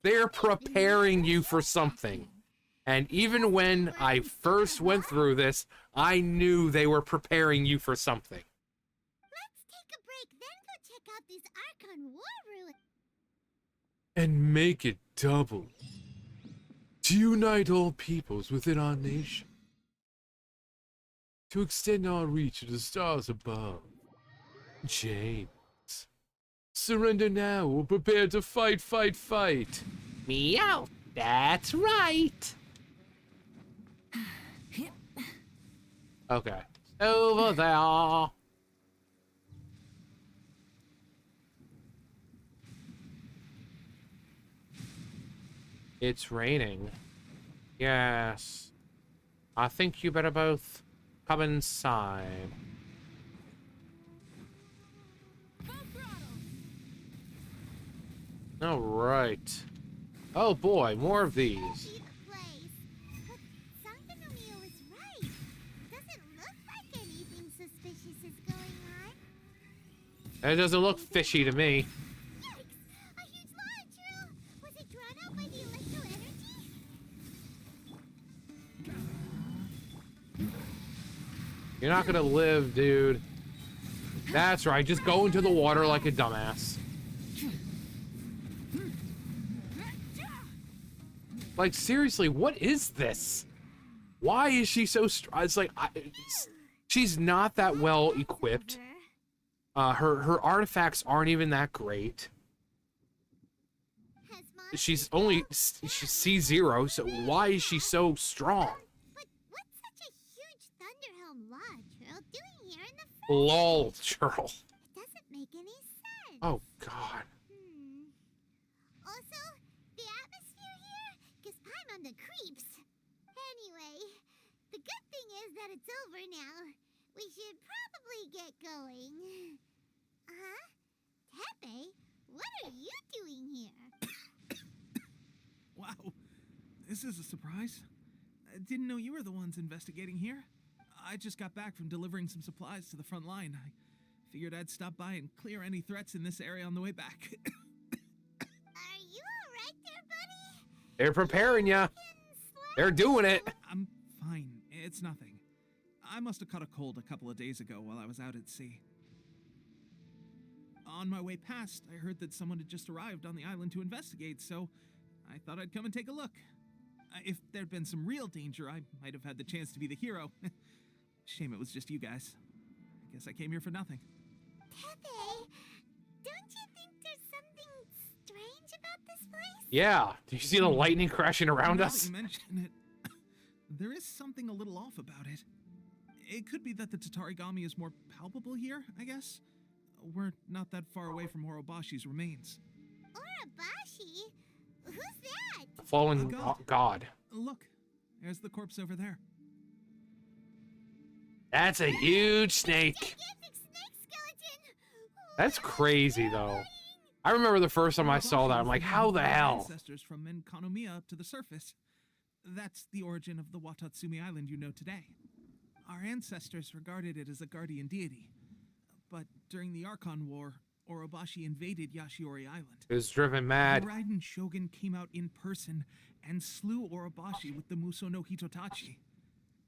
[SPEAKER 1] They're preparing you for something. And even when I first went through this, I knew they were preparing you for something.
[SPEAKER 3] Let's take a break, then go check out these Archon war ruins.
[SPEAKER 1] And make it double. To unite all peoples within our nation. To extend our reach to the stars above. James. Surrender now or prepare to fight, fight, fight. Meow. That's right. Okay. Over there. It's raining. Yes. I think you better both come inside. All right. Oh boy, more of these.
[SPEAKER 3] Sankanomiya was right. Doesn't look like anything suspicious is going on.
[SPEAKER 1] It doesn't look fishy to me.
[SPEAKER 3] Yikes! A huge launch! Was it drawn out by the electro energy?
[SPEAKER 1] You're not gonna live, dude. That's right, just go into the water like a dumbass. Like, seriously, what is this? Why is she so strong? It's like, she's not that well equipped. Her artifacts aren't even that great. She's C0, so why is she so strong?
[SPEAKER 3] But what's such a huge Thunderhelm Lodge Churl doing here in the
[SPEAKER 1] Lol, Churl.
[SPEAKER 3] It doesn't make any sense.
[SPEAKER 1] Oh, God.
[SPEAKER 3] Also, the atmosphere here gives Paimon the creeps. Anyway, the good thing is that it's over now. We should probably get going. Tepe, what are you doing here?
[SPEAKER 2] Wow, this is a surprise. I didn't know you were the ones investigating here. I just got back from delivering some supplies to the front line. I figured I'd stop by and clear any threats in this area on the way back.
[SPEAKER 3] Are you alright there, buddy?
[SPEAKER 1] They're preparing ya. They're doing it.
[SPEAKER 2] I'm fine. It's nothing. I must have caught a cold a couple of days ago while I was out at sea. On my way past, I heard that someone had just arrived on the island to investigate, so I thought I'd come and take a look. If there'd been some real danger, I might have had the chance to be the hero. Shame it was just you guys. I guess I came here for nothing.
[SPEAKER 3] Tepe, don't you think there's something strange about this place?
[SPEAKER 1] Yeah. Do you see the lightning crashing around
[SPEAKER 2] Now
[SPEAKER 1] us?
[SPEAKER 2] that you mention it, there is something a little off about it. It could be that the Tatarigami is more palpable here, I guess. We're not that far away from Horobashi's remains.
[SPEAKER 3] Urabashi? Who's that?
[SPEAKER 1] Fallen
[SPEAKER 2] God.
[SPEAKER 1] God.
[SPEAKER 2] Look, there's the corpse over there.
[SPEAKER 1] That's a huge snake.
[SPEAKER 3] Gigantic snake skeleton!
[SPEAKER 1] That's crazy, though. I remember the first time I saw that, I'm like, how the hell?
[SPEAKER 2] Ancestors from Menkanomiya up to the surface. That's the origin of the Watatsumi Island you know today. Our ancestors regarded it as a guardian deity. But during the Archon War, Orobashi invaded Yashiori Island.
[SPEAKER 1] It was driven mad.
[SPEAKER 2] The Raiden Shogun came out in person and slew Orobashi with the Muso no Hitotachi.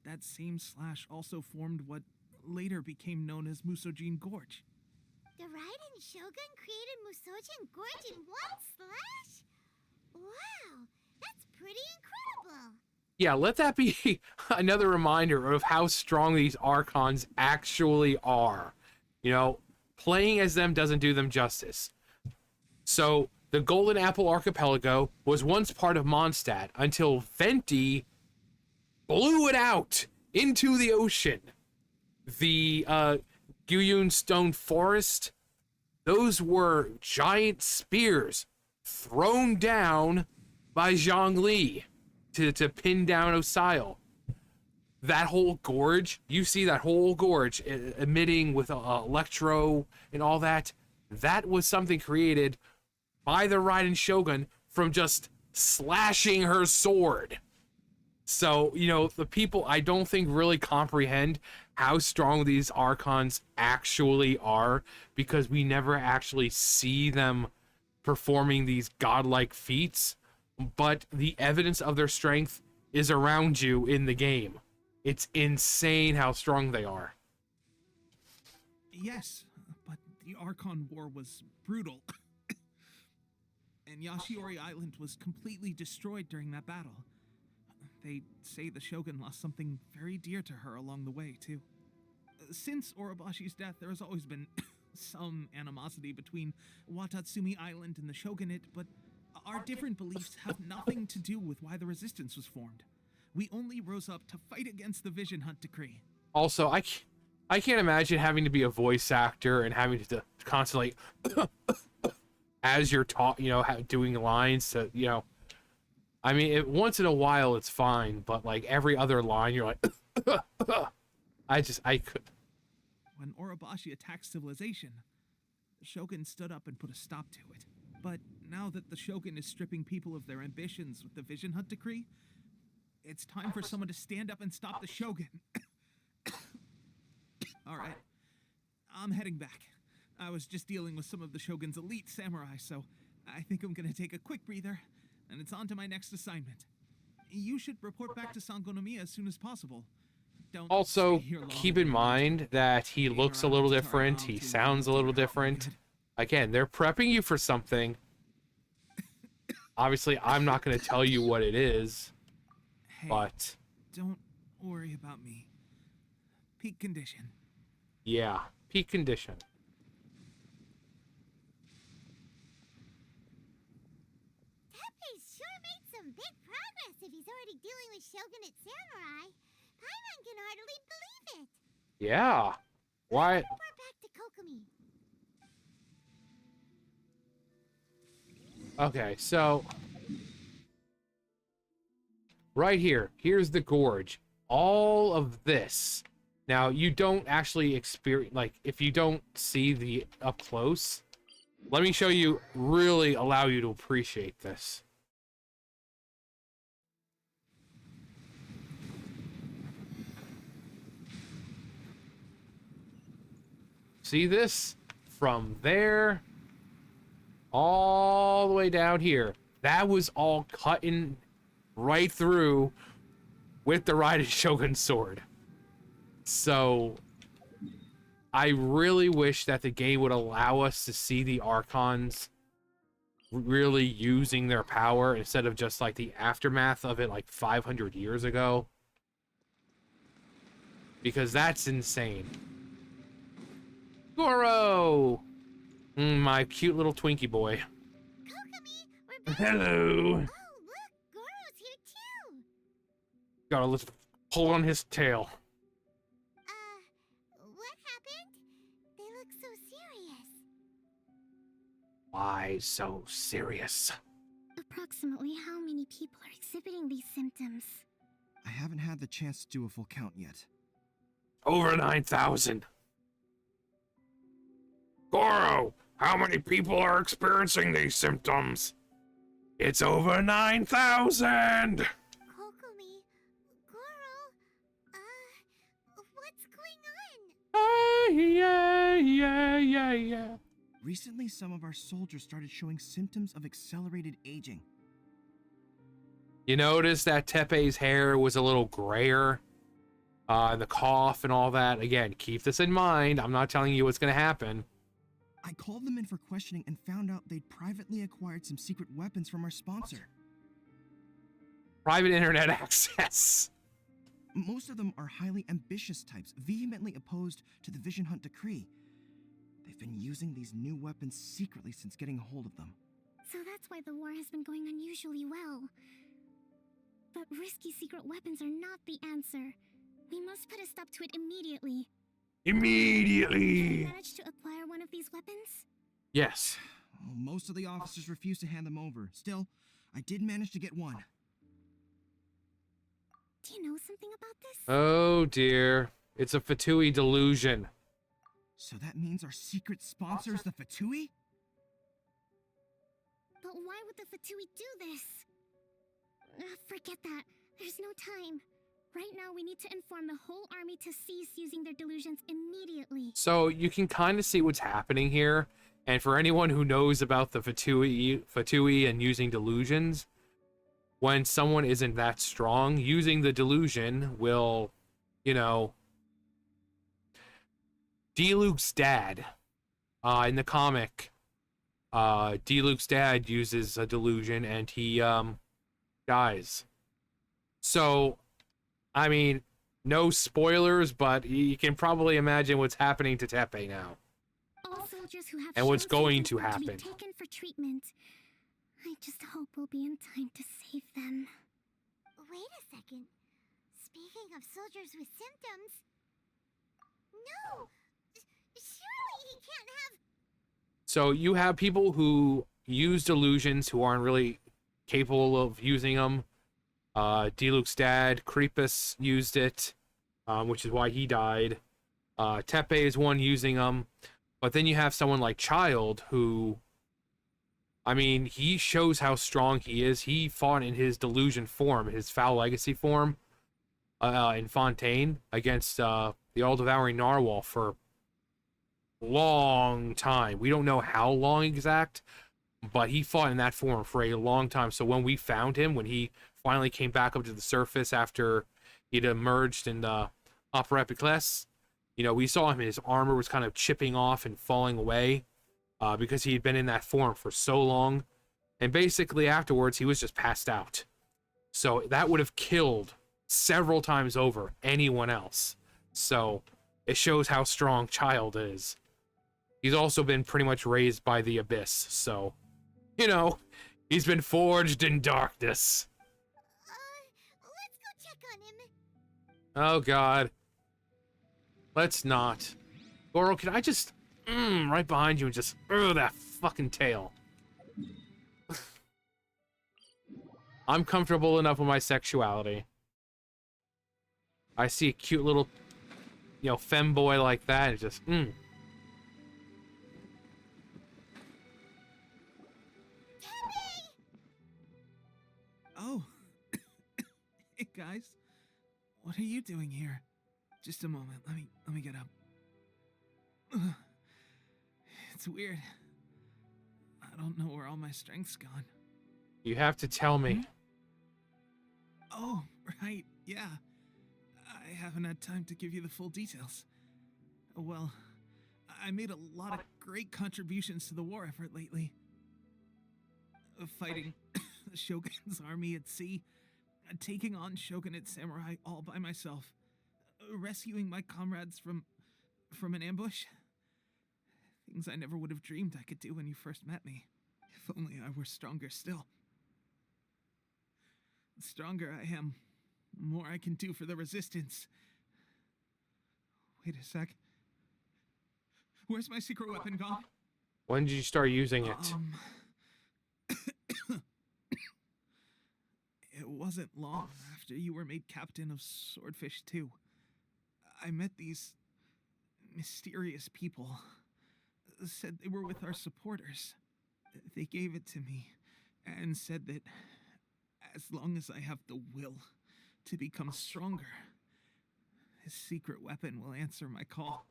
[SPEAKER 2] That same slash also formed what later became known as Musojin Gorge.
[SPEAKER 3] The Raiden Shogun created Musojin Gorge in one slash? Wow, that's pretty incredible.
[SPEAKER 1] Yeah, let that be another reminder of how strong these Archons actually are. You know, playing as them doesn't do them justice. So, the Golden Apple Archipelago was once part of Mondstadt until Venti blew it out into the ocean. The Guyun Stone Forest, those were giant spears thrown down by Zhongli to pin down Osile. That whole gorge, you see that whole gorge emitting with electro and all that, that was something created by the Raiden Shogun from just slashing her sword. So, you know, the people, I don't think, really comprehend how strong these Archons actually are, because we never actually see them performing these godlike feats, but the evidence of their strength is around you in the game. It's insane how strong they are.
[SPEAKER 2] Yes, but the Archon War was brutal. And Yashiori Island was completely destroyed during that battle. They say the Shogun lost something very dear to her along the way, too. Since Orobashi's death, there has always been some animosity between Watatsumi Island and the Shogunate, but our different beliefs have nothing to do with why the resistance was formed. We only rose up to fight against the Vision Hunt Decree.
[SPEAKER 1] Also, I can't imagine having to be a voice actor and having to constantly, as you're doing lines to, you know, I mean, once in a while it's fine, but like every other line you're like, I could.
[SPEAKER 2] When Orobashi attacked civilization, the Shogun stood up and put a stop to it. But now that the Shogun is stripping people of their ambitions with the Vision Hunt Decree, it's time for someone to stand up and stop the Shogun. All right, I'm heading back. I was just dealing with some of the Shogun's elite samurai, so I think I'm gonna take a quick breather, and it's on to my next assignment. You should report back to Sangonomiya as soon as possible. Don't
[SPEAKER 1] Also,
[SPEAKER 2] stay here long.
[SPEAKER 1] keep in mind that he looks a little different, he sounds a little different. Again, they're prepping you for something. Obviously, I'm not going to tell you what it is,
[SPEAKER 2] Hey,
[SPEAKER 1] but
[SPEAKER 2] don't worry about me. Peak condition.
[SPEAKER 1] yeah, peak condition.
[SPEAKER 3] Teppei's sure made some big progress if he's already dealing with Shogunate samurai. Paimon can hardly believe it.
[SPEAKER 1] Yeah. Why?
[SPEAKER 3] Report back to Kokomi.
[SPEAKER 1] Okay, so right here, here's the gorge. All of this. Now, you don't actually experience, like, if you don't see the up close, let me show you, really allow you to appreciate this. See this? From there all the way down here. That was all cutting right through with the Raiden Shogun sword. So I really wish that the game would allow us to see the Archons really using their power instead of just like the aftermath of it like 500 years ago. Because that's insane. Goro! My cute little Twinkie boy.
[SPEAKER 3] Kokomi, we're back.
[SPEAKER 1] Hello!
[SPEAKER 3] Oh, look, Goro's here too.
[SPEAKER 1] Gotta let's pull on his tail.
[SPEAKER 3] What happened? They look so serious.
[SPEAKER 1] Why so serious?
[SPEAKER 5] Approximately how many people are exhibiting these symptoms?
[SPEAKER 7] I haven't had the chance to do a full count yet.
[SPEAKER 1] Over 9,000. Goro, how many people are experiencing these symptoms? It's over 9,000!
[SPEAKER 3] Kokomi, Goro, what's going on?
[SPEAKER 1] Yeah.
[SPEAKER 7] Recently, some of our soldiers started showing symptoms of accelerated aging.
[SPEAKER 1] You notice that Tepe's hair was a little grayer, and the cough and all that. Again, keep this in mind. I'm not telling you what's going to happen.
[SPEAKER 7] I called them in for questioning and found out they'd privately acquired some secret weapons from our sponsor.
[SPEAKER 1] Private internet access.
[SPEAKER 7] Most of them are highly ambitious types, vehemently opposed to the Vision Hunt decree. They've been using these new weapons secretly since getting a hold of them.
[SPEAKER 5] So that's why the war has been going unusually well. But risky secret weapons are not the answer. We must put a stop to it immediately. Have
[SPEAKER 1] Immediately.
[SPEAKER 5] you managed to acquire one of these weapons?
[SPEAKER 1] Yes.
[SPEAKER 7] Well, most of the officers refused to hand them over. Still, I did manage to get one.
[SPEAKER 5] Do you know something about this?
[SPEAKER 1] Oh dear. It's a Fatui delusion.
[SPEAKER 7] So that means our secret sponsor is the Fatui?
[SPEAKER 5] But why would the Fatui do this? Forget that. There's no time. Right now, we need to inform the whole army to cease using their delusions immediately.
[SPEAKER 1] So you can kind of see what's happening here. And for anyone who knows about the Fatui and using delusions, when someone isn't that strong, using the delusion will, you know, D-Luke's dad, in the comic, D-Luke's dad uses a delusion and he, dies. So, I mean, no spoilers, but you can probably imagine what's happening to Tepe now.
[SPEAKER 5] All soldiers who have
[SPEAKER 1] And what's
[SPEAKER 5] shown
[SPEAKER 1] going to
[SPEAKER 5] symptoms
[SPEAKER 1] happen.
[SPEAKER 5] be taken for treatment. I just hope we'll be in time to save them.
[SPEAKER 3] Wait a second. Speaking of soldiers with symptoms... No! Surely he can't have...
[SPEAKER 1] So you have people who use delusions who aren't really capable of using them. D-Luke's dad, Creepus, used it, which is why he died. Tepe is one using them. But then you have someone like Child who... I mean, he shows how strong he is. He fought in his delusion form, his foul legacy form, in Fontaine against the all-devouring narwhal for a long time. We don't know how long exact, but he fought in that form for a long time. So when we found him, when he finally came back up to the surface after he'd emerged in the Upper Epiclese, you know, we saw him, his armor was kind of chipping off and falling away. Because he had been in that form for so long. And basically afterwards, he was just passed out. So that would have killed several times over anyone else. So it shows how strong Child is. He's also been pretty much raised by the Abyss. So, you know, he's been forged in darkness.
[SPEAKER 3] Let's go check on him.
[SPEAKER 1] Oh, God. Let's not. Goro, can I just... right behind you and just that fucking tail. I'm comfortable enough with my sexuality. I see a cute little, you know, femboy like that and just
[SPEAKER 2] Oh. Hey, guys. What are you doing here? Just a moment. Let me get up. Ugh. It's weird. I don't know where all my strength's gone.
[SPEAKER 1] You have to tell me.
[SPEAKER 2] Oh, right. Yeah. I haven't had time to give you the full details. Well, I made a lot of great contributions to the war effort lately. Fighting the Shogun's army at sea, taking on Shogunate samurai all by myself, rescuing my comrades from an ambush. Things I never would have dreamed I could do when you first met me. If only I were stronger still. The stronger I am, the more I can do for the Resistance. Wait a sec. Where's my secret weapon gone?
[SPEAKER 1] When did you start using it?
[SPEAKER 2] It wasn't long after you were made captain of Swordfish 2. I met these mysterious people. Said they were with our supporters. They gave it to me and said that as long as I have the will to become stronger, this secret weapon will answer my call.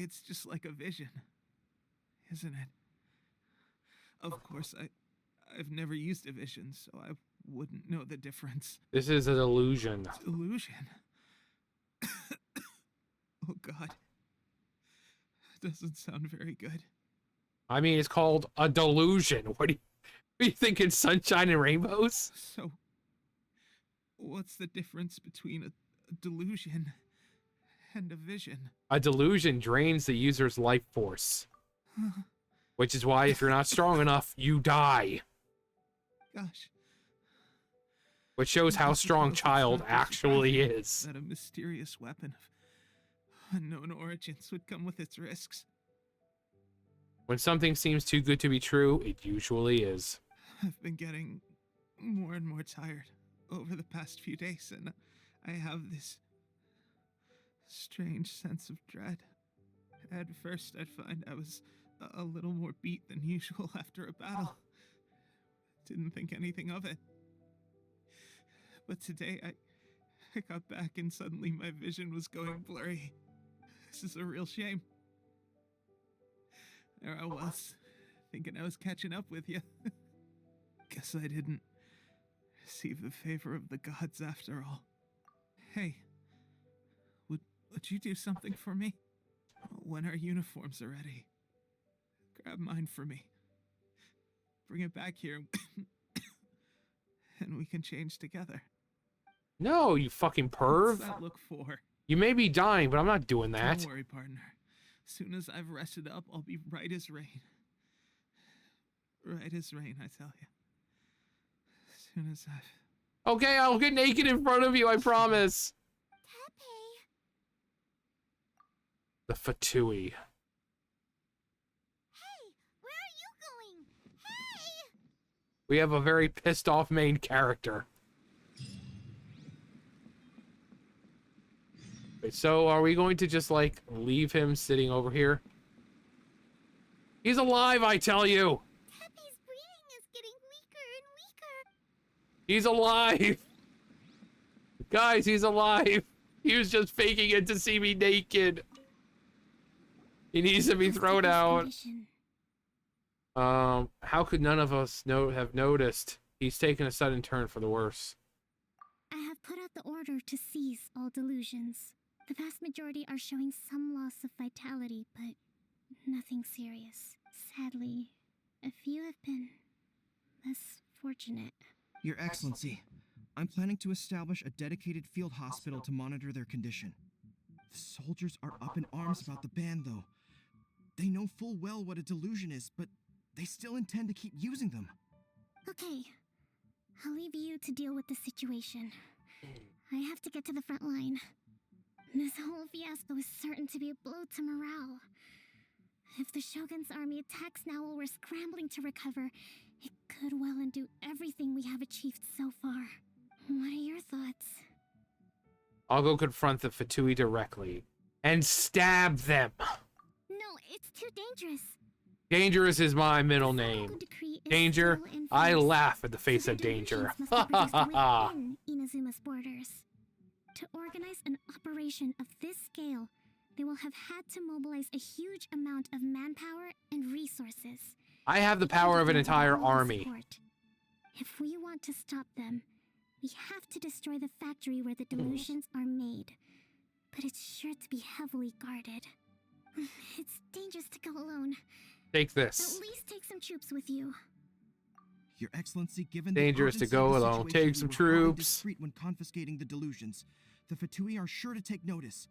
[SPEAKER 2] It's just like a vision, isn't it? Of course, I've never used a vision, so I wouldn't know the difference.
[SPEAKER 1] This is a delusion.
[SPEAKER 2] Delusion? Oh God. Doesn't sound very good.
[SPEAKER 1] I mean, it's called a delusion. What do you think it's sunshine and rainbows?
[SPEAKER 2] So, what's the difference between a delusion and a vision?
[SPEAKER 1] A delusion drains the user's life force. Which is why if you're not strong enough, you die.
[SPEAKER 2] Gosh.
[SPEAKER 1] Which shows how strong Child actually is.
[SPEAKER 2] That a mysterious weapon of unknown origins would come with its risks.
[SPEAKER 1] When something seems too good to be true, it usually is.
[SPEAKER 2] I've been getting more and more tired over the past few days, and I have this strange sense of dread. At first, I'd find I was a little more beat than usual after a battle. Didn't think anything of it. But today, I got back and suddenly my vision was going blurry. This is a real shame. There I was, thinking I was catching up with you. Guess I didn't receive the favor of the gods after all. Hey, would you do something for me? When our uniforms are ready, grab mine for me. Bring it back here, and we can change together.
[SPEAKER 1] No, you fucking perv.
[SPEAKER 2] What's that look for?
[SPEAKER 1] You may be dying, but I'm not doing that.
[SPEAKER 2] Don't worry, partner. As soon as I've rested up, I'll be right as rain. Right as rain, I tell you. As soon as I've...
[SPEAKER 1] Okay, I'll get naked in front of you, I promise.
[SPEAKER 3] Tepe.
[SPEAKER 1] The Fatui.
[SPEAKER 3] Hey, where are you going? Hey!
[SPEAKER 1] We have a very pissed off main character. Wait, so are we going to just, like, leave him sitting over here? He's alive, I tell you!
[SPEAKER 3] Tepe's breathing is getting weaker and weaker.
[SPEAKER 1] He's alive! Guys, he's alive! He was just faking it to see me naked. He needs to be thrown out. How could none of us have noticed? He's taken a sudden turn for the worse.
[SPEAKER 5] I have put out the order to cease all delusions. The vast majority are showing some loss of vitality, but nothing serious. Sadly, a few have been less fortunate.
[SPEAKER 7] Your Excellency, I'm planning to establish a dedicated field hospital to monitor their condition. The soldiers are up in arms about the ban, though. They know full well what a delusion is, but they still intend to keep using them.
[SPEAKER 5] Okay, I'll leave you to deal with the situation. I have to get to the front line. This whole fiasco is certain to be a blow to morale. If the Shogun's army attacks now while we're scrambling to recover, it could well undo everything we have achieved so far. What are your thoughts?
[SPEAKER 1] I'll go confront the Fatui directly and stab them.
[SPEAKER 5] No, it's too dangerous.
[SPEAKER 1] Dangerous is my middle name. Danger, I laugh at the face of danger. Ha ha ha ha.
[SPEAKER 5] Inazuma's borders. To organize an operation of this scale, they will have had to mobilize a huge amount of manpower and resources.
[SPEAKER 1] I have the power of an entire army.
[SPEAKER 5] If we want to stop them, we have to destroy the factory where the delusions are made. But it's sure to be heavily guarded. It's dangerous to go alone.
[SPEAKER 1] Take this.
[SPEAKER 5] At least take some troops with you.
[SPEAKER 7] Your Excellency, given
[SPEAKER 1] Dangerous
[SPEAKER 7] the
[SPEAKER 1] to go
[SPEAKER 7] urgency of the
[SPEAKER 1] alone.
[SPEAKER 7] situation,
[SPEAKER 1] Take some
[SPEAKER 7] we were hardly
[SPEAKER 1] troops.
[SPEAKER 7] discreet when confiscating the delusions. The Fatui are sure to take notice.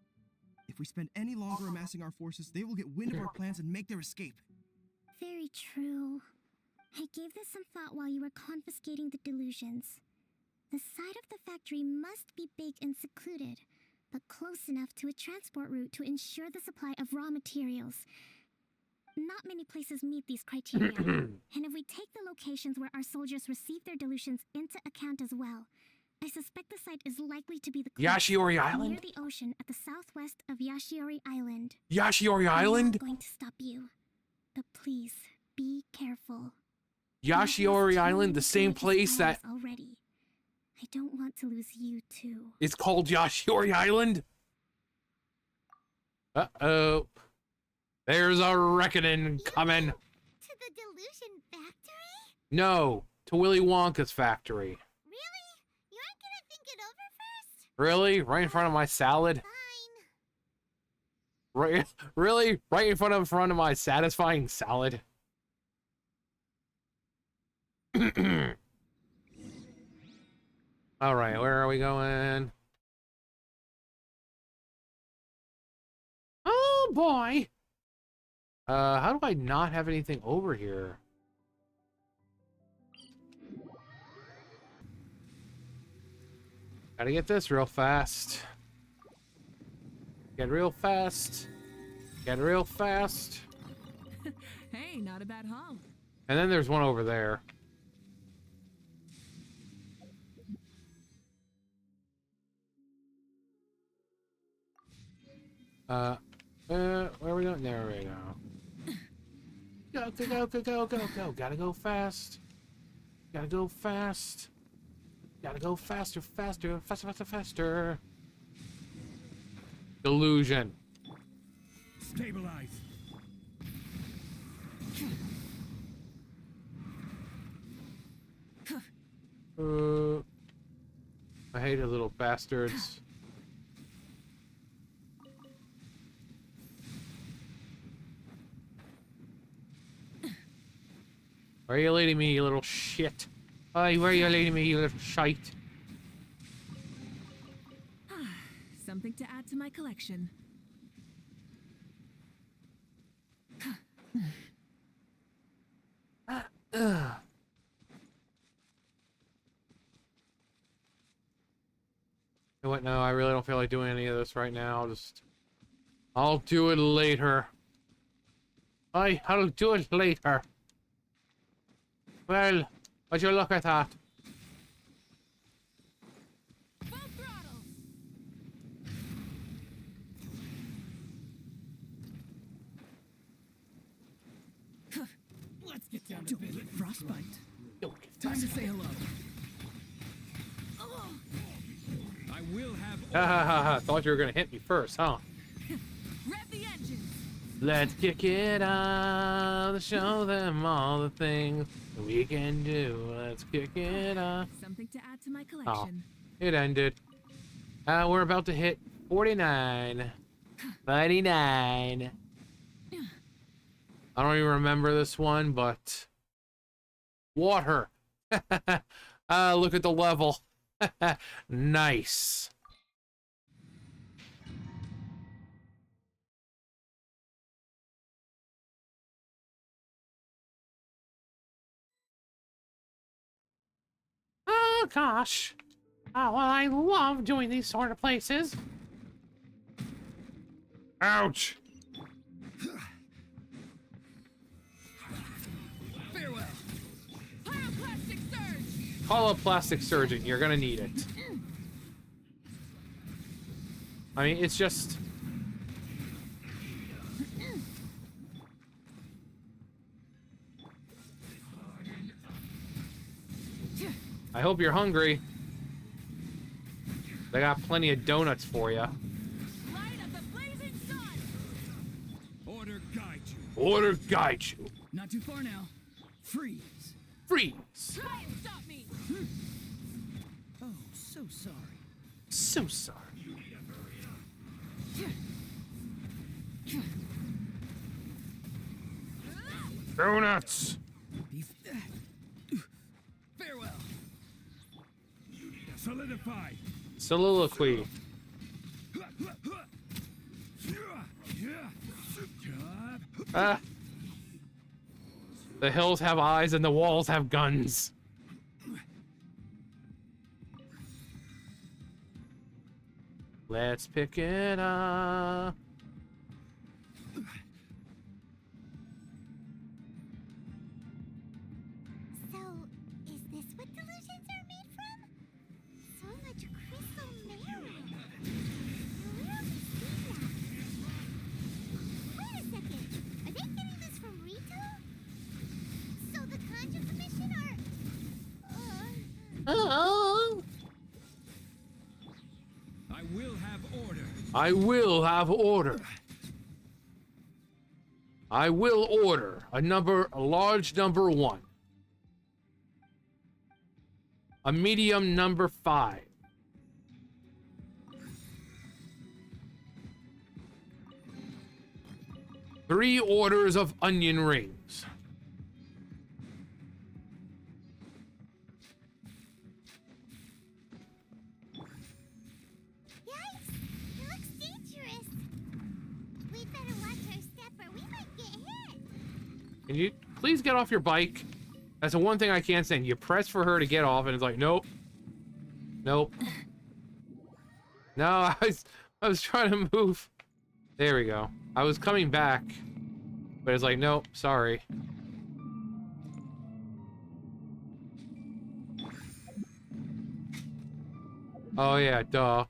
[SPEAKER 7] If we spend any longer amassing our forces, they will get wind of our plans and make their escape.
[SPEAKER 5] Very true. I gave this some thought while you were confiscating the delusions. The side of the factory must be big and secluded, but close enough to a transport route to ensure the supply of raw materials. Not many places meet these criteria, and if we take the locations where our soldiers receive their delusions into account as well, I suspect the site is likely to be the
[SPEAKER 1] Yashiori
[SPEAKER 5] near
[SPEAKER 1] Island?
[SPEAKER 5] the ocean at the southwest of Yashiori Island.
[SPEAKER 1] Yashiori
[SPEAKER 5] I'm
[SPEAKER 1] Island?
[SPEAKER 5] not going to stop you, but please be careful.
[SPEAKER 1] Yashiori Island, the same place that
[SPEAKER 5] Already. I don't want to lose you too.
[SPEAKER 1] is called Yashiori Island? Uh-oh. There's a reckoning coming.
[SPEAKER 3] To the Delusion Factory?
[SPEAKER 1] No, to Willy Wonka's factory.
[SPEAKER 3] Really? You aren't gonna think it over first?
[SPEAKER 1] Really? Right in front of my salad?
[SPEAKER 3] Fine.
[SPEAKER 1] Right? Really? Right in front of my satisfying salad? All right, where are we going? Oh boy. How do I not have anything over here? Gotta get this real fast. Get real fast. Get real fast.
[SPEAKER 9] Hey, not a bad haul.
[SPEAKER 1] And then there's one over there. Where are we going? There we go. Go, go, go, go, go, go, go. Gotta go fast. Gotta go fast. Gotta go faster, faster, faster, faster, faster. Delusion.
[SPEAKER 6] Stabilize.
[SPEAKER 1] I hate the little bastards. Where are you leading me, you little shit? Hey, where are you leading me, you little shite?
[SPEAKER 9] Something to add to my collection.
[SPEAKER 1] You know what? No, I really don't feel like doing any of this right now. I'll do it later. I'll do it later. Well, would you look at that?
[SPEAKER 9] Full throttle.
[SPEAKER 6] Let's get down to business. Frostbite. Time to say hello. I will have.
[SPEAKER 1] Ha ha ha ha! Thought you were gonna hit me first, huh?
[SPEAKER 9] Rev the engines.
[SPEAKER 1] Let's kick it up, show them all the things we can do. Let's kick it up.
[SPEAKER 9] Something to add to my collection.
[SPEAKER 1] It ended. We're about to hit 49. 99. I don't even remember this one, but water. Look at the level. Nice. Oh gosh. Oh, well, I love doing these sort of places. Ouch.
[SPEAKER 6] Farewell.
[SPEAKER 9] Pyroclastic surge.
[SPEAKER 1] Call a plastic surgeon. You're gonna need it. I mean, it's just... I hope you're hungry. They got plenty of donuts for you.
[SPEAKER 9] Light of the blazing sun.
[SPEAKER 6] Order guide you.
[SPEAKER 1] Order guide you.
[SPEAKER 6] Not too far now. Freeze.
[SPEAKER 1] Freeze.
[SPEAKER 9] Try and stop me.
[SPEAKER 6] Oh, so sorry.
[SPEAKER 1] So sorry. Donuts.
[SPEAKER 6] Farewell. Solidify.
[SPEAKER 1] Soliloquy. The hills have eyes and the walls have guns. Let's pick it up.
[SPEAKER 3] So, is this what delusions are made from? So much crystal marrow. I rarely see that. Wait a second. Are they getting this from Rito? So the Conjure Commission are...
[SPEAKER 1] Oh.
[SPEAKER 6] I will have order.
[SPEAKER 1] I will have order. I will order a large number 1. A medium number 5. Three orders of onion rings.
[SPEAKER 3] Yikes! It looks dangerous. We'd better watch our step or we might get hit.
[SPEAKER 1] Can you please get off your bike? That's the one thing I can't stand. You press for her to get off and it's like, nope. Nope. No, I was trying to move. There we go. I was coming back, but it's like, nope, sorry. Oh yeah, duh.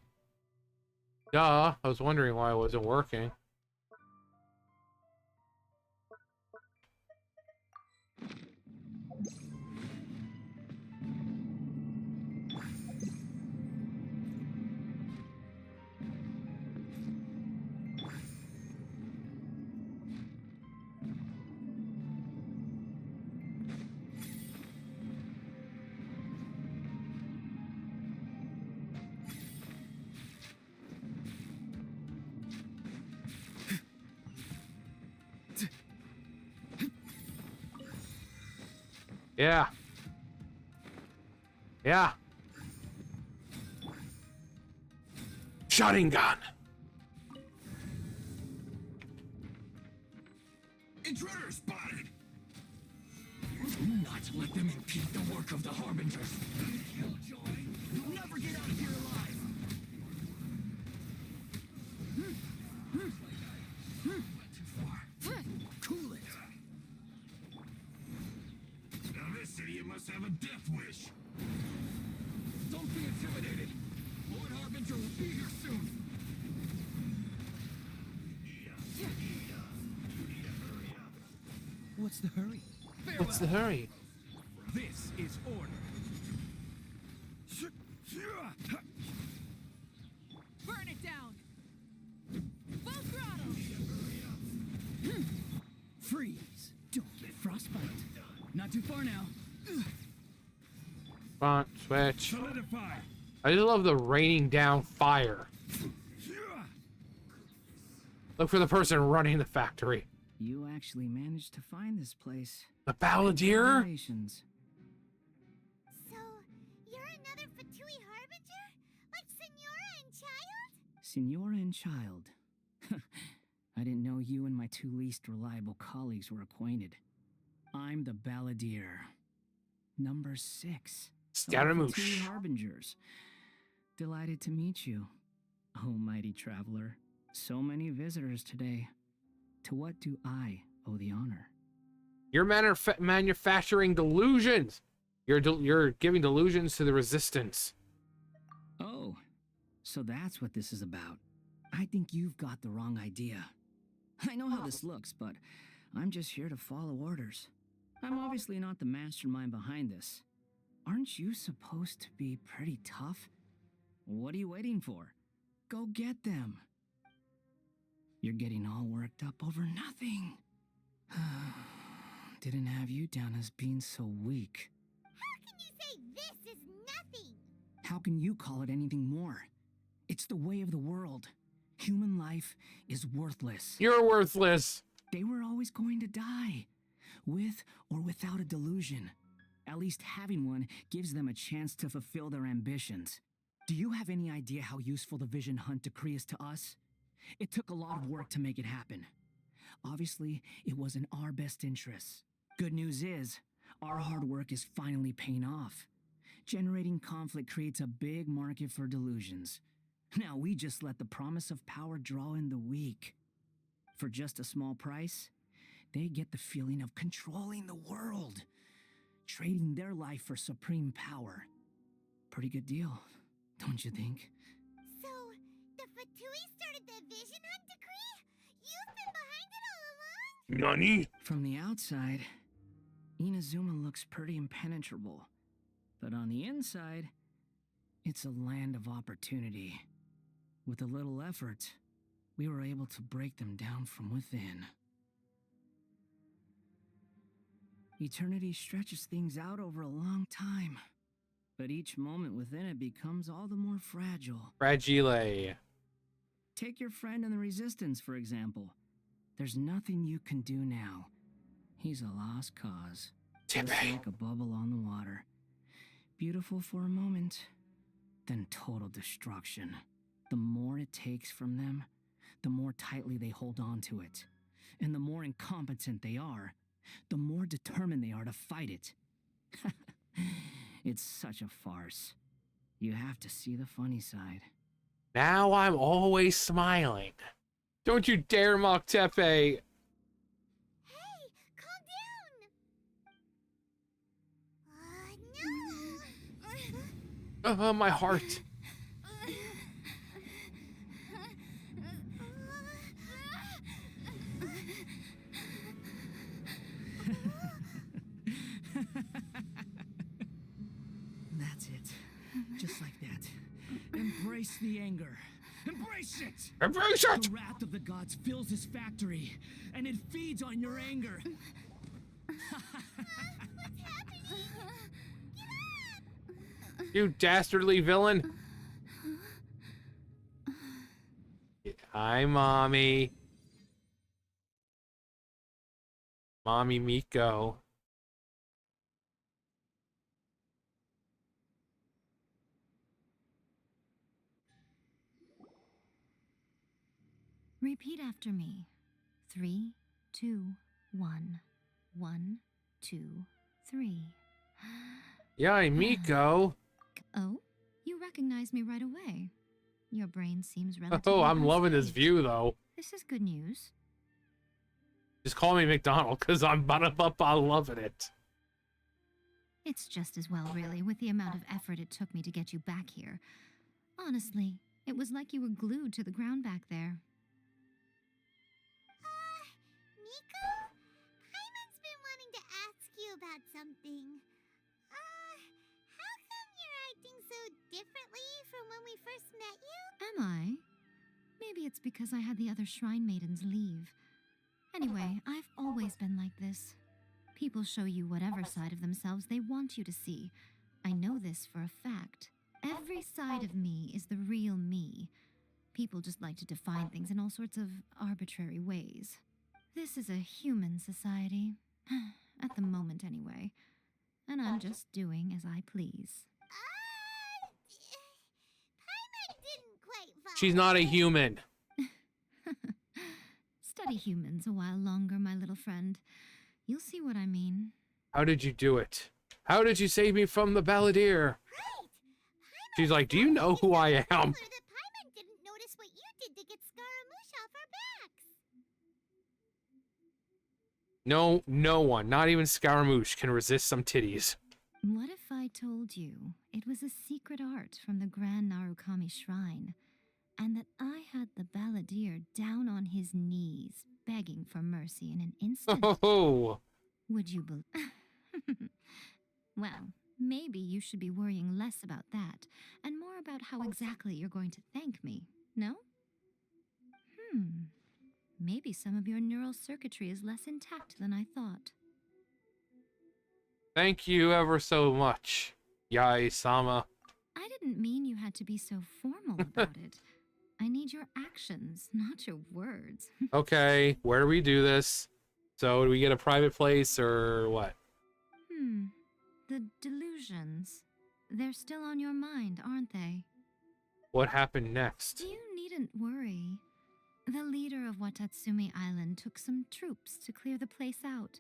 [SPEAKER 1] Duh. I was wondering why it wasn't working. Yeah. Yeah. Shotting gun.
[SPEAKER 6] Intruder spotted! Do not let them impede the work of the Harbingers. Killjoy, you'll never get out of here alive. Too far. Cool it. Now this idiot must have a death wish. Don't be intimidated. Lord Harbinger will be here soon. What's the hurry?
[SPEAKER 1] What's the hurry?
[SPEAKER 6] This is order.
[SPEAKER 9] Burn it down. Full throttle.
[SPEAKER 6] Freeze. Don't get frostbite. Not too far now.
[SPEAKER 1] Front switch.
[SPEAKER 6] Solidify.
[SPEAKER 1] I just love the raining down fire. Look for the person running the factory.
[SPEAKER 10] You actually managed to find this place.
[SPEAKER 1] The Balladeer?
[SPEAKER 10] Congratulations.
[SPEAKER 3] So, you're another Fatui Harbinger? Like Senora and Child?
[SPEAKER 10] Senora and Child. I didn't know you and my two least reliable colleagues were acquainted. I'm the Balladeer. Number 6.
[SPEAKER 1] Scaramouche.
[SPEAKER 10] Fatui Harbingers. Delighted to meet you. Oh, mighty traveler. So many visitors today. To what do I owe the honor?
[SPEAKER 1] You're manufacturing delusions. You're giving delusions to the resistance.
[SPEAKER 10] Oh, so that's what this is about. I think you've got the wrong idea. I know how this looks, but I'm just here to follow orders. I'm obviously not the mastermind behind this. Aren't you supposed to be pretty tough? What are you waiting for? Go get them. You're getting all worked up over nothing. Didn't have you down as being so weak.
[SPEAKER 3] How can you say this is nothing?
[SPEAKER 10] How can you call it anything more? It's the way of the world. Human life is worthless.
[SPEAKER 1] You're worthless.
[SPEAKER 10] They were always going to die, with or without a delusion. At least having one gives them a chance to fulfill their ambitions. Do you have any idea how useful the Vision Hunt decree is to us? It took a lot of work to make it happen. Obviously, it was in our best interests. Good news is, our hard work is finally paying off. Generating conflict creates a big market for delusions. Now we just let the promise of power draw in the weak. For just a small price, they get the feeling of controlling the world, trading their life for supreme power. Pretty good deal, don't you think?
[SPEAKER 3] So, the Fatui started the Vision Hunt decree? You've been behind it all along?
[SPEAKER 1] Nani?
[SPEAKER 10] From the outside, Inazuma looks pretty impenetrable. But on the inside, it's a land of opportunity. With a little effort, we were able to break them down from within. Eternity stretches things out over a long time, but each moment within it becomes all the more fragile.
[SPEAKER 1] Fragile.
[SPEAKER 10] Take your friend in the Resistance, for example. There's nothing you can do now. He's a lost cause. Just like a bubble on the water. Beautiful for a moment, then total destruction. The more it takes from them, the more tightly they hold on to it. And the more incompetent they are, the more determined they are to fight it. It's such a farce. You have to see the funny side.
[SPEAKER 1] Now I'm always smiling. Don't you dare mock Tepe.
[SPEAKER 3] Hey, calm down! No!
[SPEAKER 1] My heart.
[SPEAKER 10] That's it. Just like that. Embrace the anger. Embrace it!
[SPEAKER 1] Embrace it!
[SPEAKER 10] The wrath of the gods fills this factory, and it feeds on your anger.
[SPEAKER 3] What's happening?
[SPEAKER 1] You dastardly villain. Hi, Mommy. Mommy Miko.
[SPEAKER 11] Repeat after me. 3, 2, 1. 1, 2, 3.
[SPEAKER 1] Yeah, Miko.
[SPEAKER 11] Oh, you recognize me right away. Your brain seems relatively
[SPEAKER 1] Oh, I'm loving this
[SPEAKER 11] unscathed.
[SPEAKER 1] view, though.
[SPEAKER 11] This is good news.
[SPEAKER 1] Just call me McDonald, because I'm loving it.
[SPEAKER 11] It's just as well, really, with the amount of effort it took me to get you back here. Honestly, it was like you were glued to the ground back there.
[SPEAKER 3] Nico? Paimon's been wanting to ask you about something. How come you're acting so differently from when we first met you?
[SPEAKER 11] Am I? Maybe it's because I had the other shrine maidens leave. Anyway, I've always been like this. People show you whatever side of themselves they want you to see. I know this for a fact. Every side of me is the real me. People just like to define things in all sorts of arbitrary ways. This is a human society. At the moment, anyway. And I'm just doing as I please.
[SPEAKER 3] Paimon didn't quite follow.
[SPEAKER 1] She's not a human.
[SPEAKER 11] Study humans a while longer, my little friend. You'll see what I mean.
[SPEAKER 1] How did you do it? How did you save me from the balladeer?
[SPEAKER 3] Right.
[SPEAKER 1] She's like, do you know who I am?
[SPEAKER 3] That Paimon didn't notice what you did to get Scaramouche off our backs.
[SPEAKER 1] No, no one, not even Scaramouche, can resist some titties.
[SPEAKER 11] What if I told you it was a secret art from the Grand Narukami Shrine, and that I had the balladeer down on his knees, begging for mercy in an instant?
[SPEAKER 1] Oh,
[SPEAKER 11] Would you believe? Well, maybe you should be worrying less about that, and more about how exactly you're going to thank me, no? Maybe some of your neural circuitry is less intact than I thought.
[SPEAKER 1] thank you ever so much, Yai-sama.
[SPEAKER 11] I didn't mean you had to be so formal about it. I need your actions, not your words.
[SPEAKER 1] Okay, where do we do this? So, do we get a private place or what?
[SPEAKER 11] The delusions. They're still on your mind, aren't they?
[SPEAKER 1] What happened next?
[SPEAKER 11] You needn't worry. The leader of Watatsumi Island took some troops to clear the place out.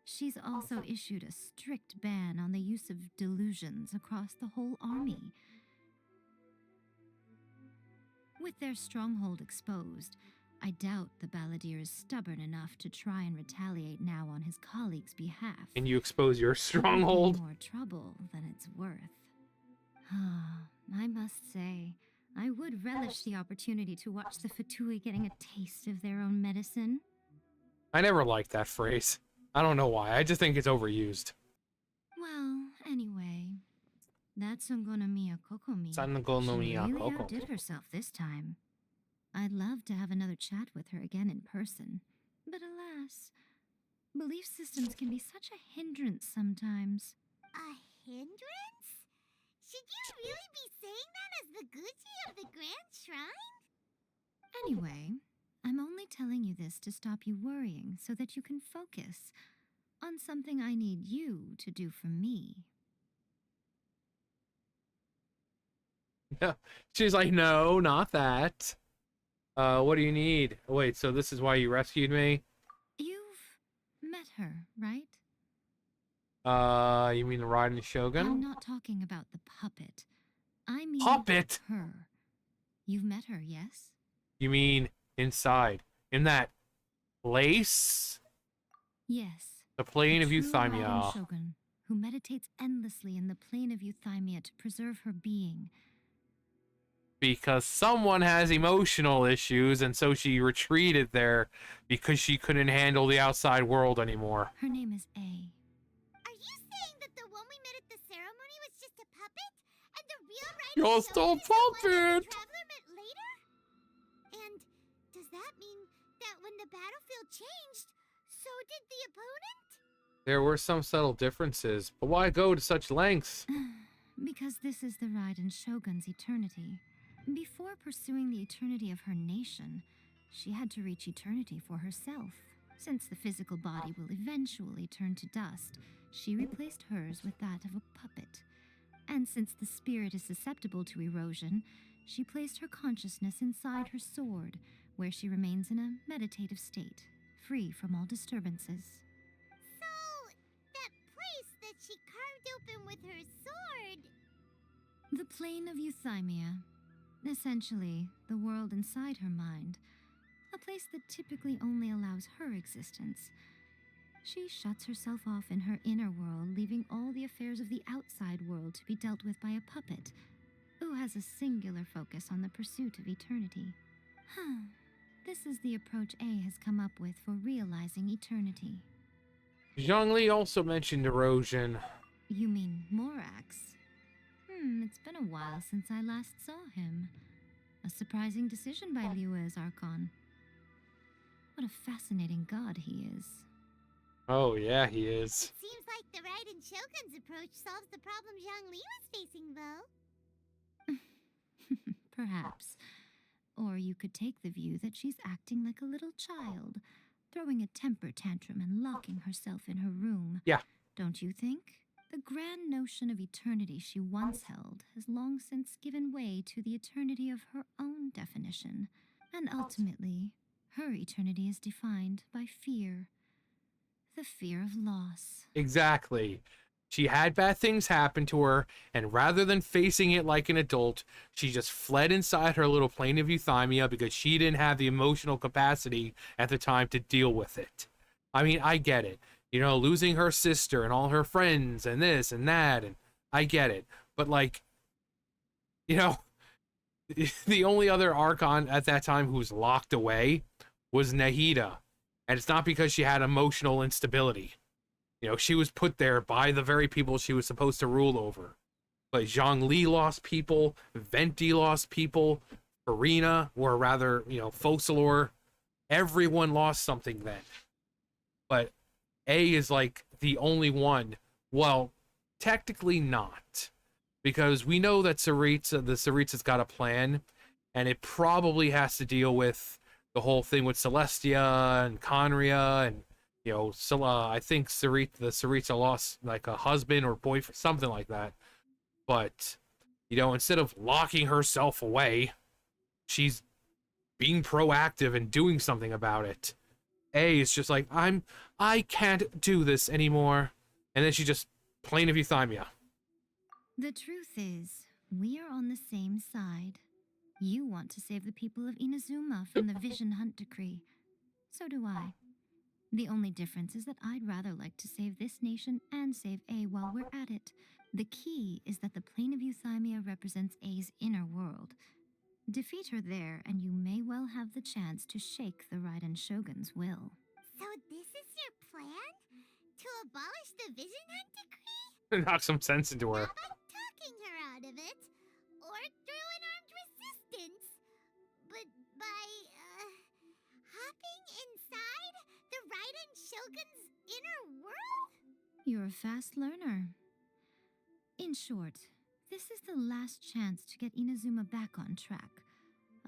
[SPEAKER 11] She's also issued a strict ban on the use of delusions across the whole army. With their stronghold exposed, I doubt the balladeer is stubborn enough to try and retaliate now on his colleagues' behalf.
[SPEAKER 1] Can you expose your stronghold?
[SPEAKER 11] More trouble than it's worth. I must say, I would relish the opportunity to watch the Fatui getting a taste of their own medicine.
[SPEAKER 1] I never liked that phrase. I don't know why. I just think it's overused.
[SPEAKER 11] Well, anyway, that Sangonomiya Kokomi.
[SPEAKER 1] Sangonomiya
[SPEAKER 11] She really
[SPEAKER 1] Kokomi.
[SPEAKER 11] outdid herself this time. I'd love to have another chat with her again in person, but alas, Belief systems can be such a hindrance sometimes.
[SPEAKER 3] A hindrance? Should you really be saying that as the Gucci of the Grand Shrine?
[SPEAKER 11] Anyway, I'm only telling you this to stop you worrying so that you can focus on something I need you to do for me.
[SPEAKER 1] Yeah. She's like, no, not that. What do you need? Wait, so this is why you rescued me?
[SPEAKER 11] You've met her, right?
[SPEAKER 1] You mean the Raiden Shogun?
[SPEAKER 11] I'm not talking about the puppet. I mean
[SPEAKER 1] Puppet?
[SPEAKER 11] her. You've met her, yes?
[SPEAKER 1] You mean inside? In that place?
[SPEAKER 11] Yes.
[SPEAKER 1] The plane of
[SPEAKER 11] true
[SPEAKER 1] Euthymia.
[SPEAKER 11] Raiden Shogun, who meditates endlessly in the plane of Euthymia to preserve her being.
[SPEAKER 1] Because someone has emotional issues, and so she retreated there because she couldn't handle the outside world anymore.
[SPEAKER 11] Her name is A.
[SPEAKER 3] Are you saying that the one we met at the ceremony was just a puppet? And the real Raiden
[SPEAKER 1] You're
[SPEAKER 3] Shogun
[SPEAKER 1] still
[SPEAKER 3] is the one that
[SPEAKER 1] puppet!
[SPEAKER 3] the Traveler met later? And does that mean that when the battlefield changed, so did the opponent?
[SPEAKER 1] There were some subtle differences, but why go to such lengths?
[SPEAKER 11] Because this is the Raiden Shogun's eternity. Before pursuing the eternity of her nation, she had to reach eternity for herself. Since the physical body will eventually turn to dust, she replaced hers with that of a puppet. And since the spirit is susceptible to erosion, she placed her consciousness inside her sword, where she remains in a meditative state, free from all disturbances.
[SPEAKER 3] So, that place that she carved open with her sword...
[SPEAKER 11] The plane of Euthymia. Essentially, the world inside her mind. A place that typically only allows her existence. She shuts herself off in her inner world, leaving all the affairs of the outside world to be dealt with by a puppet, who has a singular focus on the pursuit of eternity. This is the approach A has come up with for realizing eternity.
[SPEAKER 1] Zhongli also mentioned erosion.
[SPEAKER 11] You mean Morax? It's been a while since I last saw him. A surprising decision by Liu's Archon. What a fascinating god he is.
[SPEAKER 1] Oh, yeah, he is.
[SPEAKER 3] It seems like the Raiden Shogun's approach solves the problem Zhongli was facing, though.
[SPEAKER 11] Perhaps. Or you could take the view that she's acting like a little child, throwing a temper tantrum and locking herself in her room.
[SPEAKER 1] Yeah.
[SPEAKER 11] Don't you think? The grand notion of eternity she once held has long since given way to the eternity of her own definition. And ultimately, her eternity is defined by fear. The fear of loss.
[SPEAKER 1] Exactly. She had bad things happen to her, and rather than facing it like an adult, she just fled inside her little plane of Euthymia because she didn't have the emotional capacity at the time to deal with it. I mean, I get it. You know, losing her sister and all her friends and this and that, and I get it. But, like, you know, the only other Archon at that time who was locked away was Nahida. And it's not because she had emotional instability. You know, she was put there by the very people she was supposed to rule over. But Zhongli lost people, Venti lost people, Farina, or rather, you know, Focalor. Everyone lost something then. But A is like the only one. Well, technically not. Because we know that the Tsaritsa's got a plan, and it probably has to deal with the whole thing with Celestia and Conria, and, you know, I think the Tsaritsa lost like a husband or boyfriend, something like that. But, you know, instead of locking herself away, she's being proactive and doing something about it. A is just like, I can't do this anymore. And then she just, plane of Euthymia.
[SPEAKER 11] The truth is, we are on the same side. You want to save the people of Inazuma from the Vision Hunt decree. So do I. The only difference is that I'd rather like to save this nation and save A while we're at it. The key is that the plane of Euthymia represents A's inner world. Defeat her there, and you may well have the chance to shake the Raiden Shogun's will.
[SPEAKER 3] So this is your plan? To abolish the Vision Hunt decree?
[SPEAKER 1] Knock some sense into her.
[SPEAKER 3] Not by talking her out of it, or through an armed resistance, but by, hopping inside the Raiden Shogun's
[SPEAKER 11] You're a fast learner. In short, this is the last chance to get Inazuma back on track.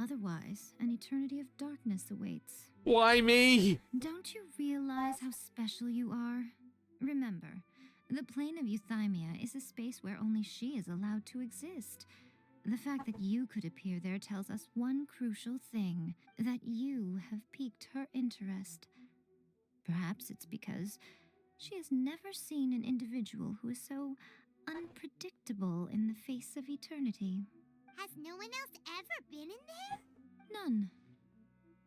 [SPEAKER 11] Otherwise, an eternity of darkness awaits.
[SPEAKER 1] Why me?
[SPEAKER 11] Don't you realize how special you are? Remember, the plane of Euthymia is a space where only she is allowed to exist. The fact that you could appear there tells us one crucial thing, that you have piqued her interest. Perhaps it's because she has never seen an individual who is so unpredictable in the face of eternity.
[SPEAKER 3] Has no one else ever been in there?
[SPEAKER 11] None.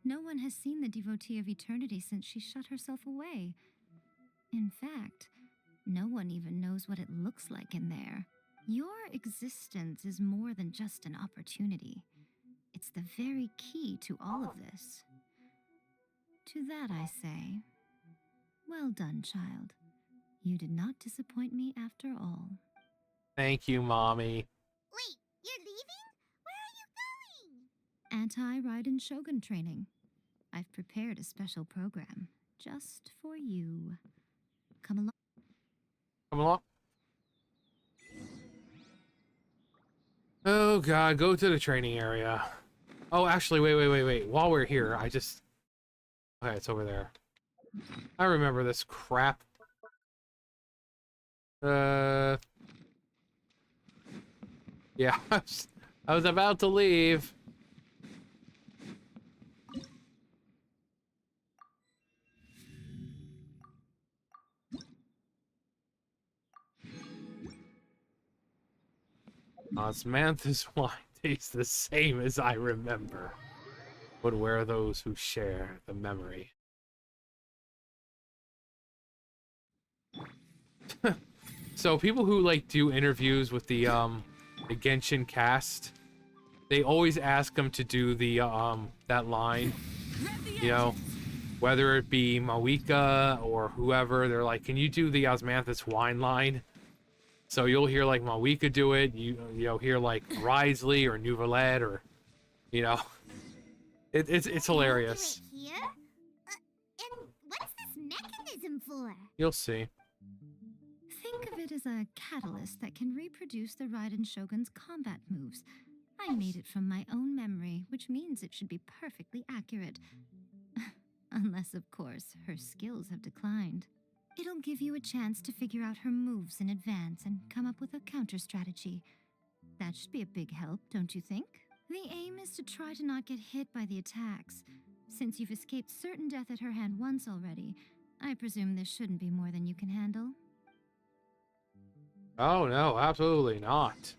[SPEAKER 11] No one has seen the devotee of eternity since she shut herself away. In fact, no one even knows what it looks like in there. Your existence is more than just an opportunity. It's the very key to all of this. To that I say, well done, child. You did not disappoint me after all.
[SPEAKER 1] Thank you, Mommy.
[SPEAKER 3] Wait, you're leaving? Where are you going?
[SPEAKER 11] Anti-Raiden Shogun training. I've prepared a special program just for you. Come along.
[SPEAKER 1] Come along. Oh god, go to the training area. Oh, actually, wait. While we're here, okay, it's over there. I remember this crap. Yeah, I was about to leave. Osmanthus wine tastes the same as I remember. But where are those who share the memory? So people who like do interviews with the Genshin cast, they always ask them to do the that line, you know, whether it be Mawika or whoever. They're like, can you do the Osmanthus wine line? So you'll hear like Mawika do it. You'll hear like Risley or Nouvelette or, you know, it's hilarious.
[SPEAKER 3] Do it here? And what's this mechanism for?
[SPEAKER 1] You'll see.
[SPEAKER 11] Think of it as a catalyst that can reproduce the Raiden Shogun's combat moves. I made it from my own memory, which means it should be perfectly accurate. Unless, of course, her skills have declined. It'll give you a chance to figure out her moves in advance and come up with a counter strategy. That should be a big help, don't you think? The aim is to try to not get hit by the attacks. Since you've escaped certain death at her hand once already, I presume this shouldn't be more than you can handle.
[SPEAKER 1] Oh no, absolutely not.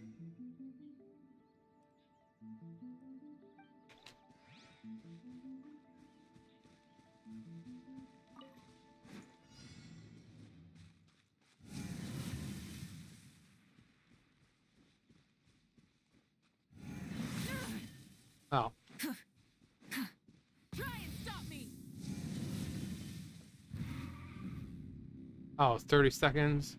[SPEAKER 1] Oh.
[SPEAKER 9] Try and stop me.
[SPEAKER 1] Oh, it's 30 seconds.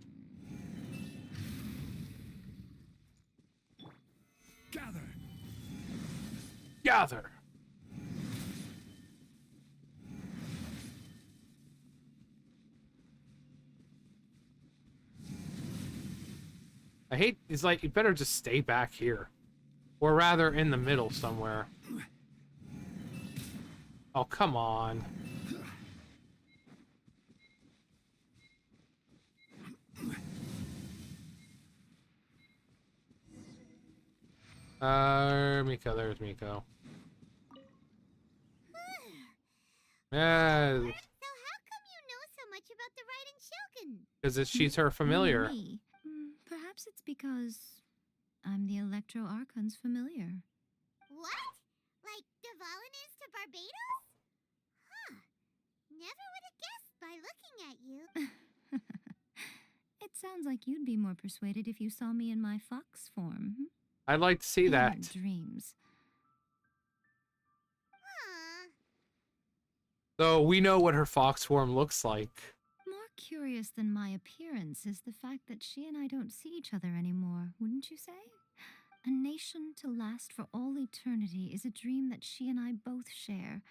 [SPEAKER 1] Gather. It's like, you better just stay back here. Or rather, in the middle somewhere. Oh, come on. Miko, there's Miko. Yeah.
[SPEAKER 3] So how come you know so much about the Raiden Shogun?
[SPEAKER 1] Because she's her familiar.
[SPEAKER 11] Me? Perhaps it's because I'm the Electro Archon's familiar.
[SPEAKER 3] What? Like Dvalin is to Barbados? Huh. Never would have guessed by looking at you.
[SPEAKER 11] It sounds like you'd be more persuaded if you saw me in my fox form.
[SPEAKER 1] I'd like to see that.
[SPEAKER 11] Dreams.
[SPEAKER 1] So we know what her fox form looks like.
[SPEAKER 11] More curious than my appearance is the fact that she and I don't see each other anymore, wouldn't you say? A nation to last for all eternity is a dream that she and I both share.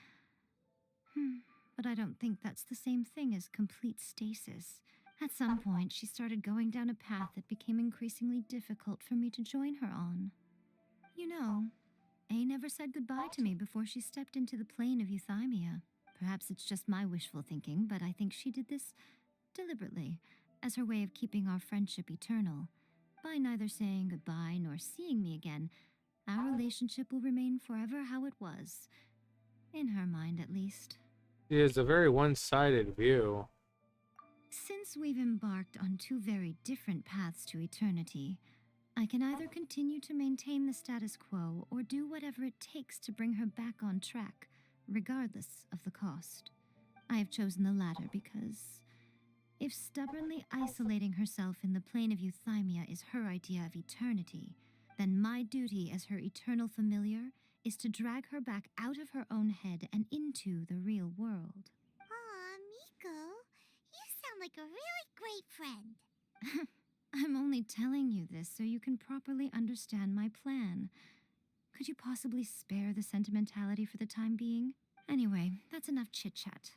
[SPEAKER 11] But I don't think that's the same thing as complete stasis. At some point, she started going down a path that became increasingly difficult for me to join her on. You know, A never said goodbye to me before she stepped into the plane of euthymia. Perhaps it's just my wishful thinking, but I think she did this deliberately, as her way of keeping our friendship eternal. By neither saying goodbye nor seeing me again, our relationship will remain forever how it was. In her mind, at least.
[SPEAKER 1] It is a very one-sided view.
[SPEAKER 11] Since we've embarked on two very different paths to eternity, I can either continue to maintain the status quo or do whatever it takes to bring her back on track, regardless of the cost. I have chosen the latter because if stubbornly isolating herself in the plane of euthymia is her idea of eternity, then my duty as her eternal familiar is to drag her back out of her own head and into the real world.
[SPEAKER 3] Aw, Miko, you sound like a really great friend.
[SPEAKER 11] I'm only telling you this so you can properly understand my plan. Could you possibly spare the sentimentality for the time being? Anyway, that's enough chit-chat.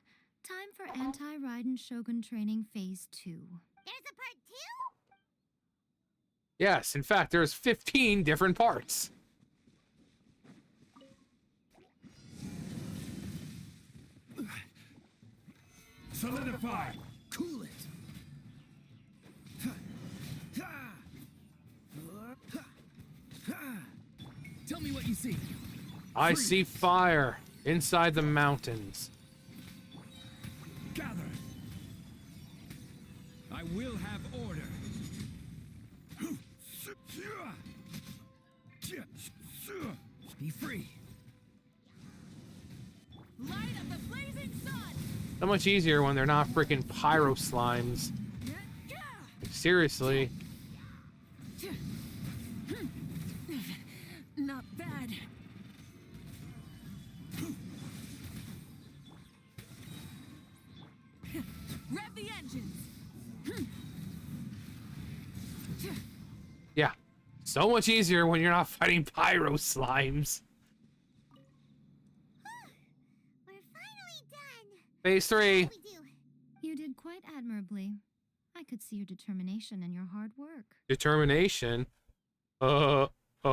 [SPEAKER 11] Time for Anti-Raiden Shogun Training Phase 2.
[SPEAKER 3] There's a part 2?
[SPEAKER 1] Yes, in fact, there's 15 different parts.
[SPEAKER 6] Solidify! Cool it! Tell me what you see.
[SPEAKER 1] I see fire inside the mountains.
[SPEAKER 6] Gather. I will have order. Be free.
[SPEAKER 9] Light of the blazing sun!
[SPEAKER 1] So much easier when they're not freaking pyro slimes. Seriously.
[SPEAKER 9] Not bad. Rev the engines.
[SPEAKER 1] Yeah. So much easier when you're not fighting pyro slimes.
[SPEAKER 3] We're finally done.
[SPEAKER 1] Phase 3.
[SPEAKER 3] What do we do?
[SPEAKER 11] You did quite admirably. I could see your determination and your hard work.
[SPEAKER 1] Determination.
[SPEAKER 3] So, do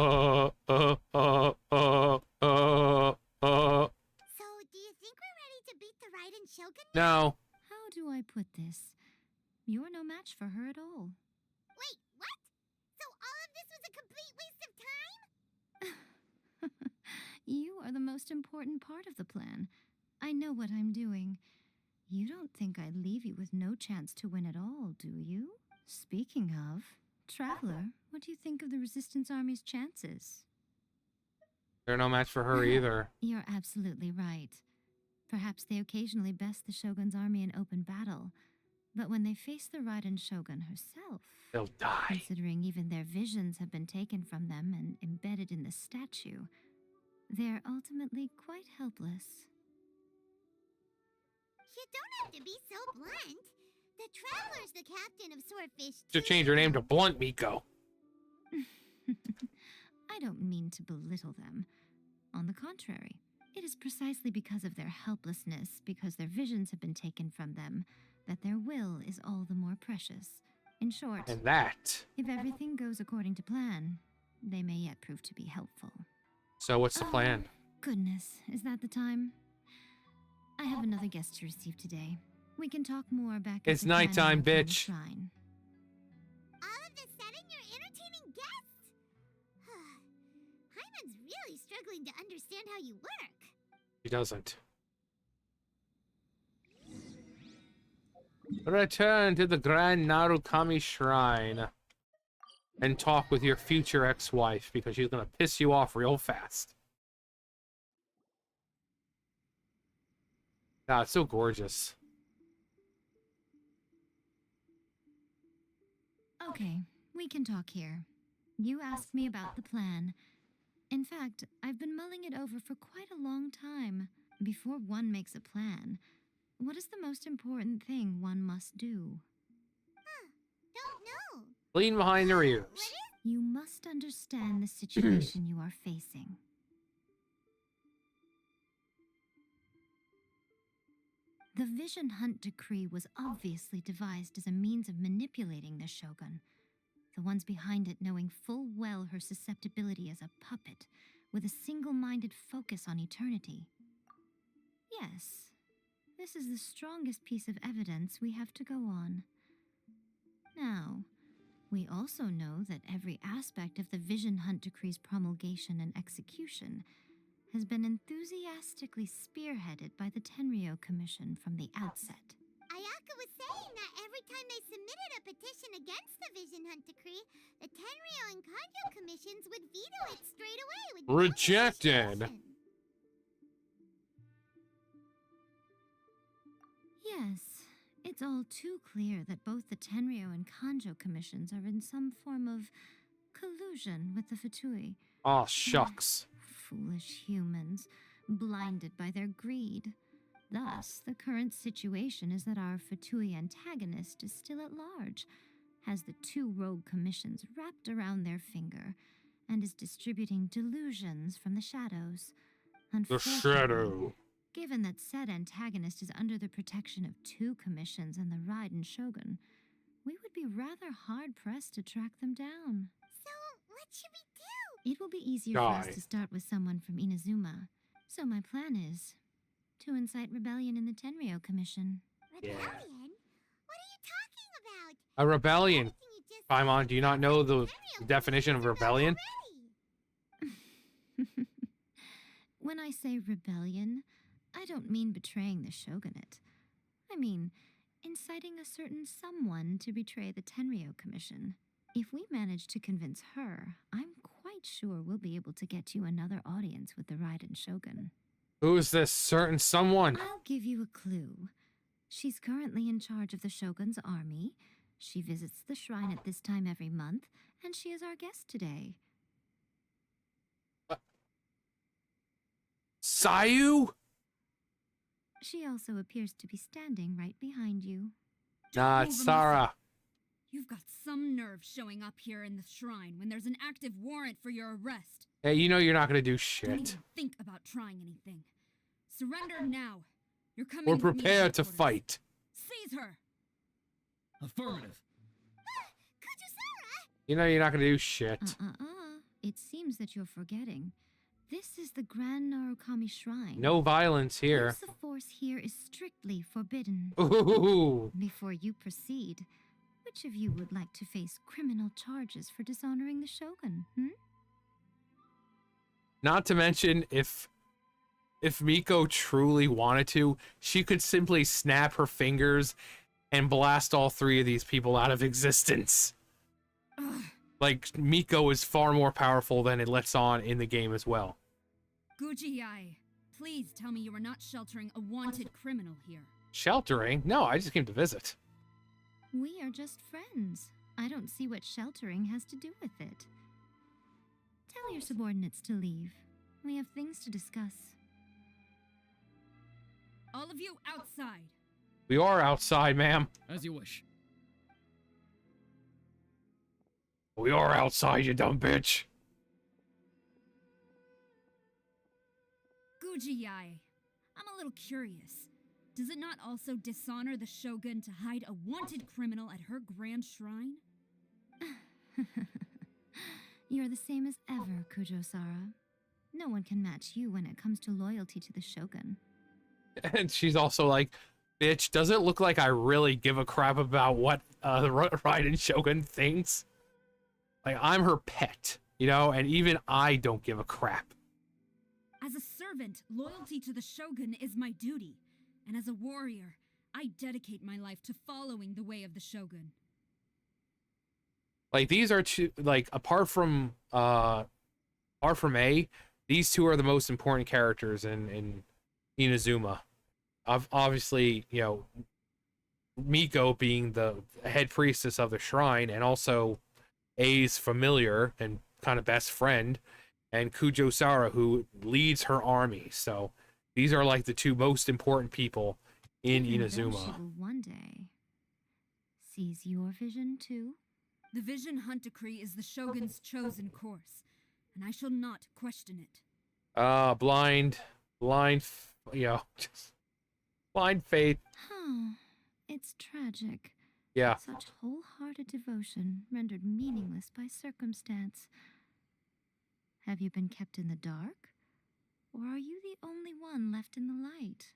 [SPEAKER 3] you think we're ready to beat the Raiden Shogun?
[SPEAKER 1] No.
[SPEAKER 11] How do I put this? You're no match for her at all.
[SPEAKER 3] Wait, what? So all of this was a complete waste of time?
[SPEAKER 11] You are the most important part of the plan. I know what I'm doing. You don't think I'd leave you with no chance to win at all, do you? Speaking of, Traveler, what do you think of the Resistance Army's chances?
[SPEAKER 1] They're no match for her either.
[SPEAKER 11] You're absolutely right. Perhaps they occasionally best the Shogun's army in open battle, but when they face the Raiden Shogun herself,
[SPEAKER 1] They'll die.
[SPEAKER 11] considering even their visions have been taken from them and embedded in the statue, they're ultimately quite helpless.
[SPEAKER 3] You don't have to be so blunt. The Traveler's the captain of Swordfish
[SPEAKER 1] Should change her name to Blunt Miko.
[SPEAKER 11] I don't mean to belittle them. On the contrary, it is precisely because of their helplessness, because their visions have been taken from them, that their will is all the more precious. In short,
[SPEAKER 1] And that.
[SPEAKER 11] if everything goes according to plan, they may yet prove to be helpful.
[SPEAKER 1] So what's the plan?
[SPEAKER 11] Goodness, is that the time? I have another guest to receive today. We can talk more back at
[SPEAKER 1] It's
[SPEAKER 11] the
[SPEAKER 1] nighttime,
[SPEAKER 11] Canyon
[SPEAKER 1] bitch.
[SPEAKER 11] Shrine.
[SPEAKER 3] All of a sudden, you're entertaining guests? Hyman's really struggling to understand how you work.
[SPEAKER 1] She doesn't. Return to the Grand Narukami Shrine and talk with your future ex-wife because she's gonna piss you off real fast. Ah, it's so gorgeous.
[SPEAKER 11] Okay, we can talk here. You asked me about the plan. In fact, I've been mulling it over for quite a long time. Before one makes a plan, what is the most important thing one must do?
[SPEAKER 3] Don't know.
[SPEAKER 1] Lean behind their ears.
[SPEAKER 11] You must understand the situation you are facing. The Vision Hunt Decree was obviously devised as a means of manipulating the Shogun, the ones behind it knowing full well her susceptibility as a puppet, with a single-minded focus on eternity. Yes, this is the strongest piece of evidence we have to go on. Now, we also know that every aspect of the Vision Hunt Decree's promulgation and execution has been enthusiastically spearheaded by the Tenryou Commission from the outset.
[SPEAKER 3] Ayaka was saying that every time they submitted a petition against the Vision Hunt Decree, the Tenryou and Kanjo commissions would veto it straight away with no
[SPEAKER 1] Rejected.
[SPEAKER 3] hesitation.
[SPEAKER 11] Yes, it's all too clear that both the Tenryou and Kanjo commissions are in some form of collusion with the Fatui.
[SPEAKER 1] Oh, shucks.
[SPEAKER 11] Foolish humans, blinded by their greed. Thus, the current situation is that our Fatui antagonist is still at large, has the two rogue commissions wrapped around their finger, and is distributing delusions from the shadows.
[SPEAKER 1] The shadow.
[SPEAKER 11] Given that said antagonist is under the protection of two commissions and the Raiden Shogun, we would be rather hard-pressed to track them down.
[SPEAKER 3] So, what should we do?
[SPEAKER 11] It will be easier for us to start with someone from Inazuma. So my plan is to incite rebellion in the Tenryou Commission.
[SPEAKER 3] Rebellion? What are you talking about?
[SPEAKER 1] A rebellion.
[SPEAKER 3] Everything you just
[SPEAKER 1] Paimon,
[SPEAKER 3] said
[SPEAKER 1] do you not know the
[SPEAKER 3] Tenryou
[SPEAKER 1] definition of rebellion?
[SPEAKER 3] already.
[SPEAKER 11] When I say rebellion, I don't mean betraying the shogunate. I mean inciting a certain someone to betray the Tenryou Commission. If we manage to convince her, I'm quite sure we'll be able to get you another audience with the Raiden Shogun.
[SPEAKER 1] Who is this certain someone?
[SPEAKER 11] I'll give you a clue. She's currently in charge of the Shogun's army. She visits the shrine at this time every month, and she is our guest today.
[SPEAKER 1] Sayu?
[SPEAKER 11] She also appears to be standing right behind you.
[SPEAKER 1] Nah, it's Sarah.
[SPEAKER 9] You've got some nerve showing up here in the shrine when there's an active warrant for your arrest.
[SPEAKER 1] Hey, you know you're not gonna do
[SPEAKER 9] Don't
[SPEAKER 1] shit.
[SPEAKER 9] even think about trying anything. Surrender now. You're coming
[SPEAKER 1] We're
[SPEAKER 9] with me to
[SPEAKER 1] prepared to
[SPEAKER 9] headquarters.
[SPEAKER 1] fight.
[SPEAKER 9] Seize her.
[SPEAKER 6] Affirmative.
[SPEAKER 3] Kujusara!
[SPEAKER 1] You know you're not gonna do shit.
[SPEAKER 11] It seems that you're forgetting. This is the Grand Narukami Shrine.
[SPEAKER 1] No violence here.
[SPEAKER 11] Use of force here is strictly forbidden.
[SPEAKER 1] Ooh.
[SPEAKER 11] Before you proceed, which of you would like to face criminal charges for dishonoring the Shogun,
[SPEAKER 1] Not to mention, if Miko truly wanted to, she could simply snap her fingers and blast all three of these people out of existence.
[SPEAKER 9] Ugh.
[SPEAKER 1] Like, Miko is far more powerful than it lets on in the game as well.
[SPEAKER 9] Gujiai, please tell me you are not sheltering a wanted criminal here.
[SPEAKER 1] Sheltering? No, I just came to visit.
[SPEAKER 11] We are just friends. I don't see what sheltering has to do with it. Tell your subordinates to leave. We have things to discuss.
[SPEAKER 9] All of you outside.
[SPEAKER 1] We are outside, ma'am.
[SPEAKER 6] As you wish.
[SPEAKER 1] We are outside, you dumb bitch.
[SPEAKER 9] Gujiai, I'm a little curious. Does it not also dishonor the Shogun to hide a wanted criminal at her grand shrine?
[SPEAKER 11] You're the same as ever, Kujo-Sara. No one can match you when it comes to loyalty to the Shogun.
[SPEAKER 1] And she's also like, bitch, does it look like I really give a crap about what the Raiden Shogun thinks? Like, I'm her pet, you know, and even I don't give a crap.
[SPEAKER 9] As a servant, loyalty to the Shogun is my duty. And as a warrior, I dedicate my life to following the way of the Shogun.
[SPEAKER 1] Like, these are two, like, apart from A, these two are the most important characters in Inazuma. Obviously, you know, Miko being the head priestess of the shrine, and also A's familiar and kind of best friend, and Kujo-Sara, who leads her army. So these are like the two most important people in
[SPEAKER 11] Even though
[SPEAKER 1] Inazuma.
[SPEAKER 11] She will one day seize your vision too.
[SPEAKER 9] The Vision Hunt Decree is the Shogun's chosen course, and I shall not question it.
[SPEAKER 1] Blind, you know, just Blind faith.
[SPEAKER 11] Oh, it's tragic.
[SPEAKER 1] Yeah.
[SPEAKER 11] Such wholehearted devotion rendered meaningless by circumstance. Have you been kept in the dark? Or are you the only one left in the light?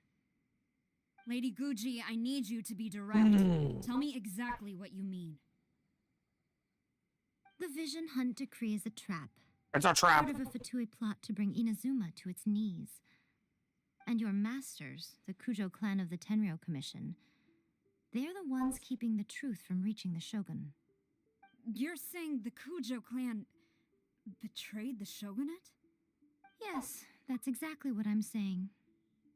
[SPEAKER 9] Lady Guji, I need you to be direct. Tell me exactly what you mean.
[SPEAKER 11] The Vision Hunt decree is a trap.
[SPEAKER 1] It's a trap.
[SPEAKER 11] Part of a Fatui plot to bring Inazuma to its knees. And your masters, the Kujo clan of the Tenryou Commission, they're the ones keeping the truth from reaching the Shogun.
[SPEAKER 9] You're saying the Kujo clan betrayed the shogunate?
[SPEAKER 11] Yes, that's exactly what I'm saying.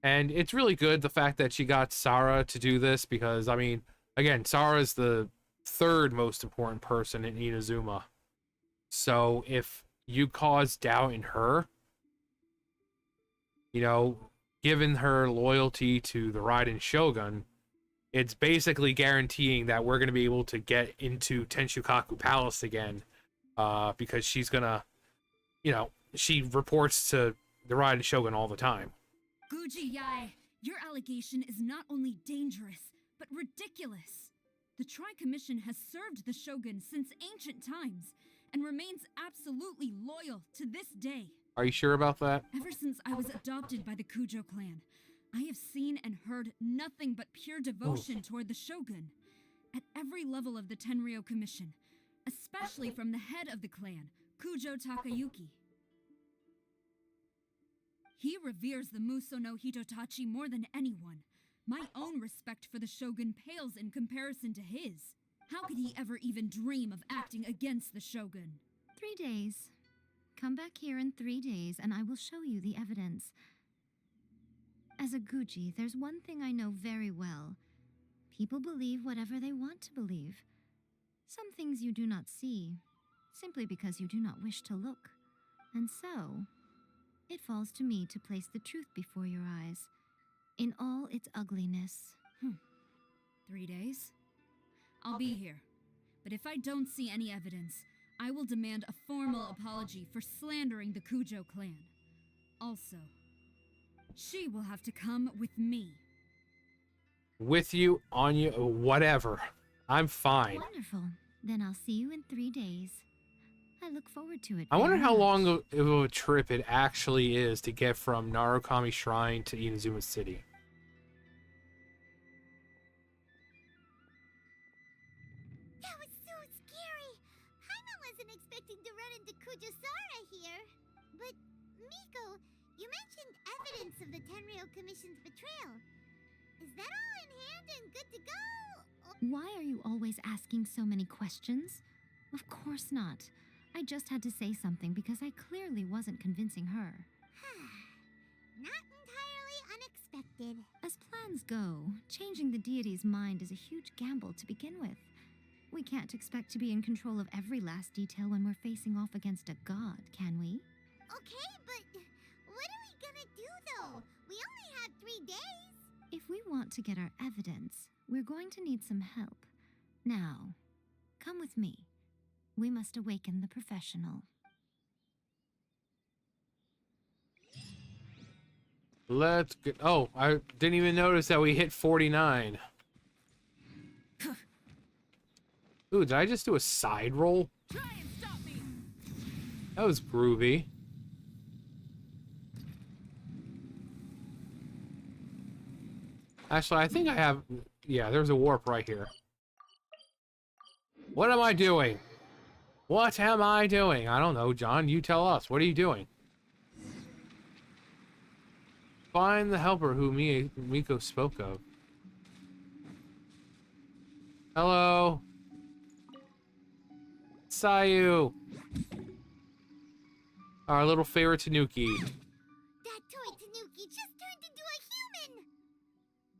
[SPEAKER 1] And it's really good, the fact that she got Sarah to do this, because, I mean, again, Sarah's the third most important person in Inazuma. So if you cause doubt in her, you know, given her loyalty to the Raiden Shogun, it's basically guaranteeing that we're going to be able to get into Tenshukaku Palace again, because she's going to, you know, she reports to the Raiden Shogun all the time.
[SPEAKER 9] Guji Yae, your allegation is not only dangerous, but ridiculous. The Tri-Commission has served the Shogun since ancient times, and remains absolutely loyal to this day.
[SPEAKER 1] Are you sure about that?
[SPEAKER 9] Ever since I was adopted by the Kujo clan, I have seen and heard nothing but pure devotion toward the Shogun. At every level of the Tenryou Commission, especially from the head of the clan, Kujo Takayuki. He reveres the Muso no Hitotachi more than anyone. My own respect for the Shogun pales in comparison to his. How could he ever even dream of acting against the Shogun?
[SPEAKER 11] 3 days. Come back here in 3 days and I will show you the evidence. As a Guji, there's one thing I know very well. People believe whatever they want to believe. Some things you do not see, simply because you do not wish to look. And so, it falls to me to place the truth before your eyes, in all its ugliness.
[SPEAKER 9] 3 days? I'll be here. But if I don't see any evidence, I will demand a formal apology for slandering the Kujo clan. Also, she will have to come with me.
[SPEAKER 1] With you, on you, whatever. I'm fine.
[SPEAKER 11] Wonderful. Then I'll see you in 3 days. I look forward to it.
[SPEAKER 1] I wonder
[SPEAKER 11] very
[SPEAKER 1] how
[SPEAKER 11] much.
[SPEAKER 1] long of a trip it actually is to get from Narukami Shrine to Inazuma City.
[SPEAKER 3] That was so scary. Jaime wasn't expecting to run into Kujisara here. But, Miko, you mentioned evidence of the Tenryou Commission's betrayal. Is that all in hand and good to go?
[SPEAKER 11] Why are you always asking so many questions? Of course not. I just had to say something because I clearly wasn't convincing her.
[SPEAKER 3] Not entirely unexpected.
[SPEAKER 11] As plans go, changing the deity's mind is a huge gamble to begin with. We can't expect to be in control of every last detail when we're facing off against a god, can we?
[SPEAKER 3] Okay, but what are we gonna do though? We only have 3 days.
[SPEAKER 11] If we want to get our evidence, we're going to need some help. Now, come with me. We must awaken the professional.
[SPEAKER 1] Let's get... Oh, I didn't even notice that we hit 49. Ooh, did I just do a side roll?
[SPEAKER 9] Try and stop me!
[SPEAKER 1] That was groovy. Actually, I think I have... Yeah, there's a warp right here. What am I doing? What am I doing? I don't know, John. You tell us. What are you doing? Find the helper who Miko spoke of. Hello? Sayu! Our little favorite Tanuki.
[SPEAKER 3] That toy Tanuki just turned into a human!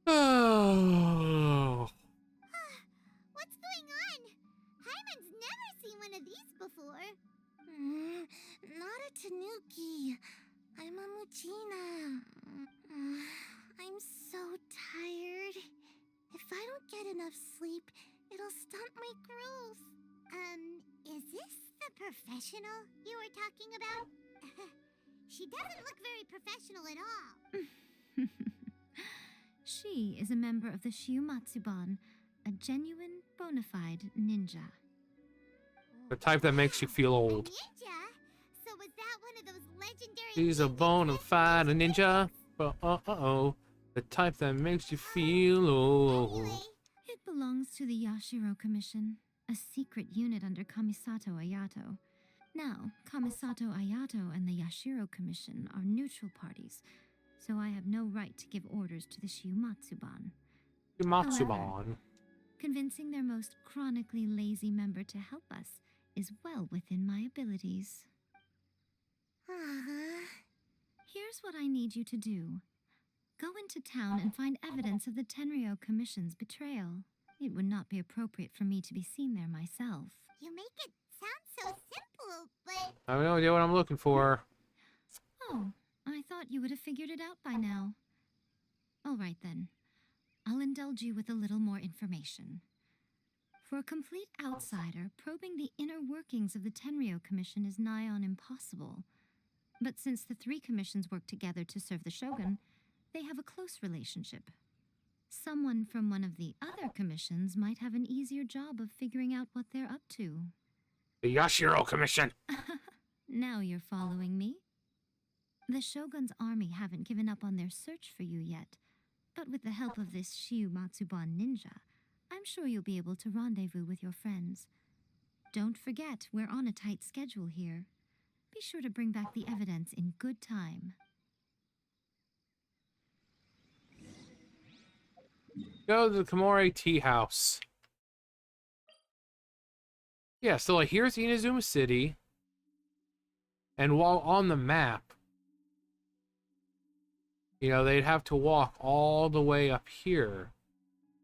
[SPEAKER 1] Oh.
[SPEAKER 3] What's going on? Hyman's never seen one of these before. Not a Tanuki. I'm a Muchina. I'm so tired. If I don't get enough sleep, it'll stunt my growth. Is this the professional you were talking about? She doesn't look very professional at all.
[SPEAKER 11] She
[SPEAKER 5] She is a member of the Shiumatsuban, a genuine, bona fide ninja.
[SPEAKER 1] The type that makes you feel old.
[SPEAKER 3] Ninja? So was that one of those legendary
[SPEAKER 1] She's a bona fide ninja. Uh-oh. The type that makes you feel old.
[SPEAKER 5] It belongs to the Yashiro Commission, a secret unit under Kamisato Ayato. Now, Kamisato Ayato and the Yashiro Commission are neutral parties, so I have no right to give orders to the Shiumatsuban.
[SPEAKER 1] Shiumatsuban.
[SPEAKER 5] Convincing their most chronically lazy member to help us is well within my abilities. Here's what I need you to do. Go into town and find evidence of the Tenryou Commission's betrayal. It would not be appropriate for me to be seen there myself.
[SPEAKER 3] You make it sound so simple, but...
[SPEAKER 1] I have no idea what I'm looking for.
[SPEAKER 5] Oh, I thought you would have figured it out by now. All right then. I'll indulge you with a little more information. For a complete outsider, probing the inner workings of the Tenryou Commission is nigh on impossible. But since the three commissions work together to serve the Shogun, they have a close relationship. Someone from one of the other commissions might have an easier job of figuring out what they're up to.
[SPEAKER 1] The Yashiro Commission.
[SPEAKER 5] Now you're following me. The Shogun's army haven't given up on their search for you yet, but with the help of this Shiumatsuban ninja, I'm sure you'll be able to rendezvous with your friends. Don't forget, we're on a tight schedule here. Be sure to bring back the evidence in good time.
[SPEAKER 1] Go to the Komore Tea House. Yeah, so like here's Inazuma City. And while on the map, you know, they'd have to walk all the way up here.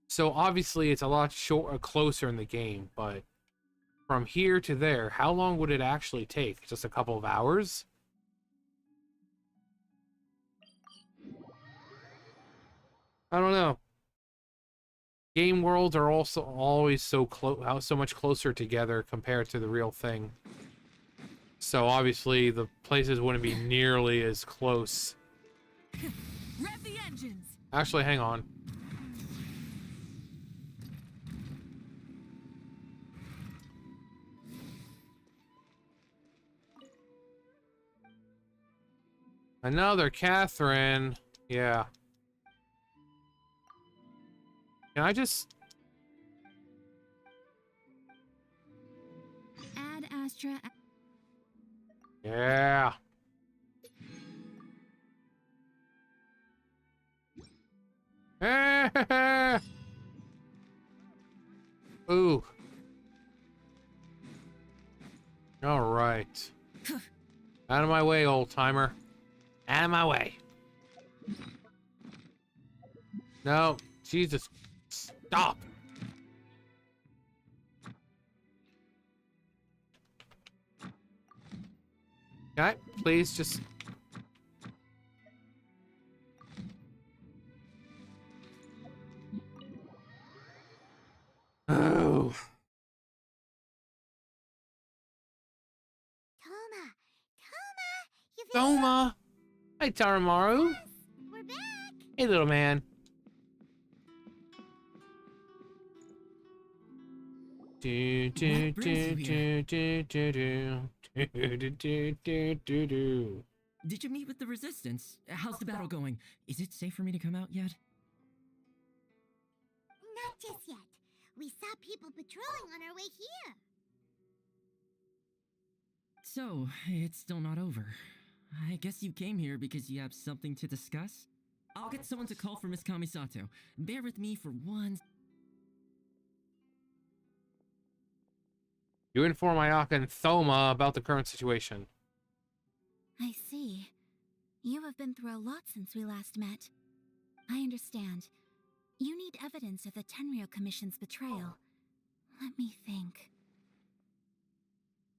[SPEAKER 1] So obviously it's a lot closer in the game, but from here to there, how long would it actually take? Just a couple of hours? I don't know. Game worlds are also always so much closer together compared to the real thing. So obviously the places wouldn't be nearly as close.
[SPEAKER 9] Rev the engines.
[SPEAKER 1] Actually, hang on. Another Catherine. Yeah. Can I just...
[SPEAKER 5] Ad Astra...
[SPEAKER 1] Yeah. Ooh. All right. Out of my way, old timer. Out of my way. No, Jesus. Stop. Okay, please just... Oh. Toma! Hi, Taramaru.
[SPEAKER 3] Yes, we're back.
[SPEAKER 1] Hey, little man. Do do do do do do do.
[SPEAKER 10] Did you meet with the Resistance? How's the battle going? Is it safe for me to come out yet?
[SPEAKER 3] Not just yet. We saw people patrolling on our way here.
[SPEAKER 10] So, it's still not over. I guess you came here because you have something to discuss? I'll get someone to call for Miss Kamisato. Bear with me for one...
[SPEAKER 1] You inform Ayaka and Thoma about the current situation.
[SPEAKER 11] I see. You have been through a lot since we last met. I understand. You need evidence of the Tenryou Commission's betrayal. Let me think.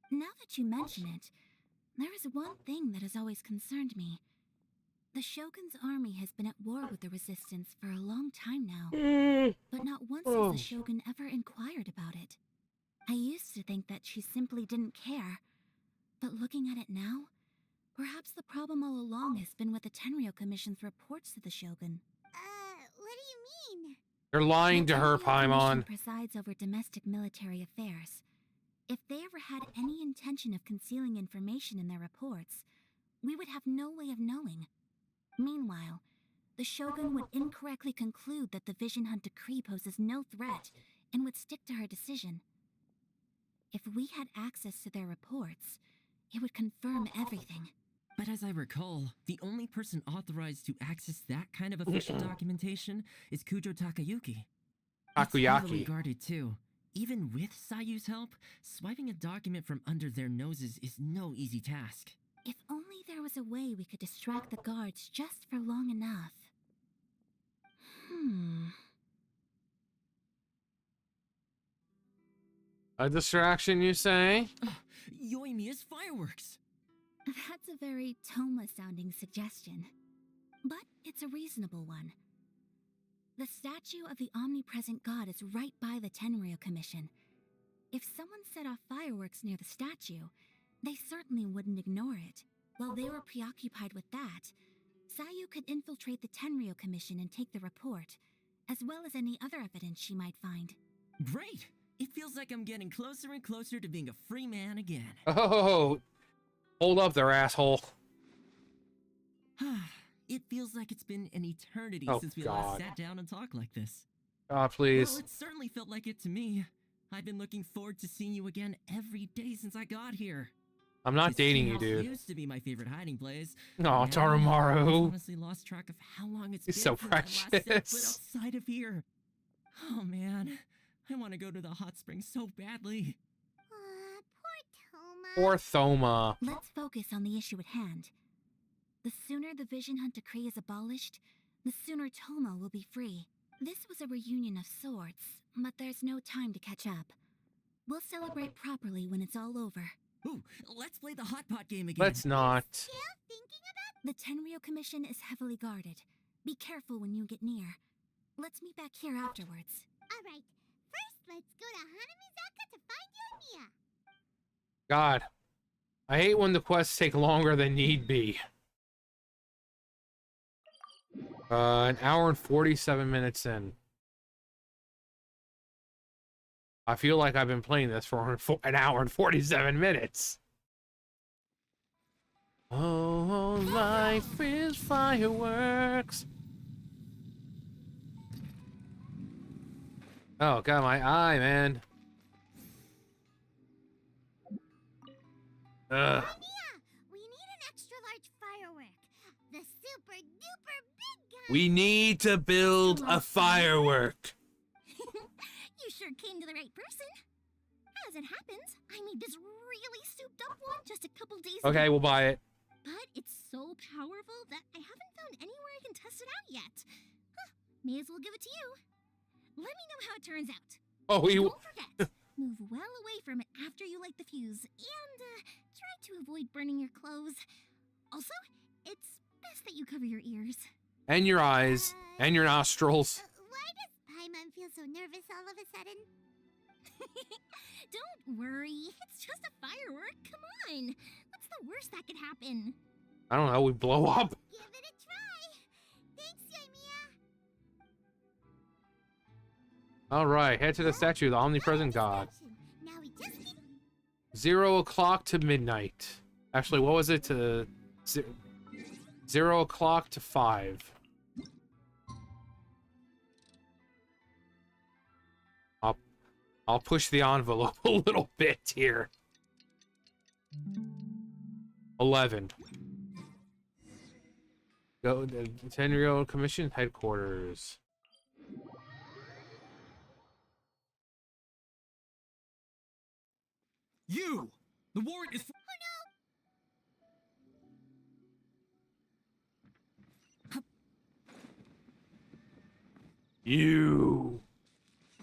[SPEAKER 11] Now that you mention it, there is one thing that has always concerned me. The Shogun's army has been at war with the Resistance for a long time now, but not once has the Shogun ever inquired about it. I used to think that she simply didn't care, but looking at it now, perhaps the problem all along has been with the Tenryou Commission's reports to the Shogun.
[SPEAKER 3] What do you
[SPEAKER 1] You're lying to her,
[SPEAKER 5] The Commission
[SPEAKER 1] Paimon.
[SPEAKER 5] presides over domestic military affairs. If they ever had any intention of concealing information in their reports, we would have no way of knowing. Meanwhile, the Shogun would incorrectly conclude that the Vision Hunt decree poses no threat and would stick to her decision. If we had access to their reports, it would confirm everything.
[SPEAKER 12] But as I recall, the only person authorized to access that kind of official documentation is Kujo Takayuki. It's heavily
[SPEAKER 1] Takayaki.
[SPEAKER 12] guarded too. Even with Sayu's help, swiping a document from under their noses is no easy task.
[SPEAKER 5] If only there was a way we could distract the guards just for long enough.
[SPEAKER 1] A distraction, you say?
[SPEAKER 12] Yoimiya's fireworks!
[SPEAKER 5] That's a very Toma-sounding suggestion. But it's a reasonable one. The statue of the omnipresent god is right by the Tenryou Commission. If someone set off fireworks near the statue, they certainly wouldn't ignore it. While they were preoccupied with that, Sayu could infiltrate the Tenryou Commission and take the report, as well as any other evidence she might find.
[SPEAKER 12] Great! It feels like I'm getting closer and closer to being a free man again.
[SPEAKER 1] Oh, hold up there, asshole.
[SPEAKER 12] It feels like it's been an eternity since we
[SPEAKER 1] God.
[SPEAKER 12] last sat down and talked like this.
[SPEAKER 1] Please.
[SPEAKER 12] Well, it certainly felt like it to me. I've been looking forward to seeing you again every day since I got here.
[SPEAKER 1] I'm not
[SPEAKER 12] This
[SPEAKER 1] dating you,
[SPEAKER 12] treehouse
[SPEAKER 1] dude.
[SPEAKER 12] Used to be my favorite hiding place.
[SPEAKER 1] No,
[SPEAKER 12] Now,
[SPEAKER 1] Tarumaru.
[SPEAKER 12] I've honestly lost track of how long it's
[SPEAKER 1] He's
[SPEAKER 12] been
[SPEAKER 1] so
[SPEAKER 12] since I last set foot
[SPEAKER 1] precious.
[SPEAKER 12] outside of here. Oh man, I want to go to the hot springs so badly.
[SPEAKER 1] Poor Thoma.
[SPEAKER 5] Let's focus on the issue at hand. The sooner the Vision Hunt decree is abolished, the sooner Toma will be free. This was a reunion of sorts, but there's no time to catch up. We'll celebrate properly when it's all over.
[SPEAKER 12] Ooh, let's play the hot pot game again.
[SPEAKER 1] Let's not.
[SPEAKER 5] The Tenryou Commission is heavily guarded. Be careful when you get near. Let's meet back here afterwards.
[SPEAKER 3] Alright, first let's go to Hanamizaka to find Yoimiya.
[SPEAKER 1] God. I hate when the quests take longer than need be. An hour and 47 minutes in. I feel like I've been playing this for an hour and 47 minutes. Oh, life is fireworks. Oh, got my eye, man. Ugh.
[SPEAKER 3] We need an extra large firework. The super duper big kind.
[SPEAKER 1] We need to build a firework.
[SPEAKER 3] You sure came to the right person. As it happens, I made this really souped up one just a couple days
[SPEAKER 1] Okay,
[SPEAKER 3] ago.
[SPEAKER 1] we'll buy it.
[SPEAKER 3] But it's so powerful that I haven't found anywhere I can test it out yet. Huh, may as well give it to you. Let me know how it turns out.
[SPEAKER 1] Oh,
[SPEAKER 3] Don't forget, move well away from it after you light the fuse, and try to avoid burning your clothes. Also, it's best that you cover your ears.
[SPEAKER 1] And your eyes. And your nostrils.
[SPEAKER 3] Why does Paimon feel so nervous all of a sudden? Don't worry, it's just a firework. Come on. What's the worst that could happen?
[SPEAKER 1] I don't know, we blow up.
[SPEAKER 3] Give it a try. Thanks, Yoimiya.
[SPEAKER 1] Alright, head to the statue, the omnipresent god.
[SPEAKER 3] Now we just need
[SPEAKER 1] 0 o'clock to midnight. Actually, what was it? 0 o'clock to 5. I'll push the envelope a little bit here. 11. Go to the Tenryou Commission headquarters.
[SPEAKER 6] You! The warrant is for—
[SPEAKER 1] You.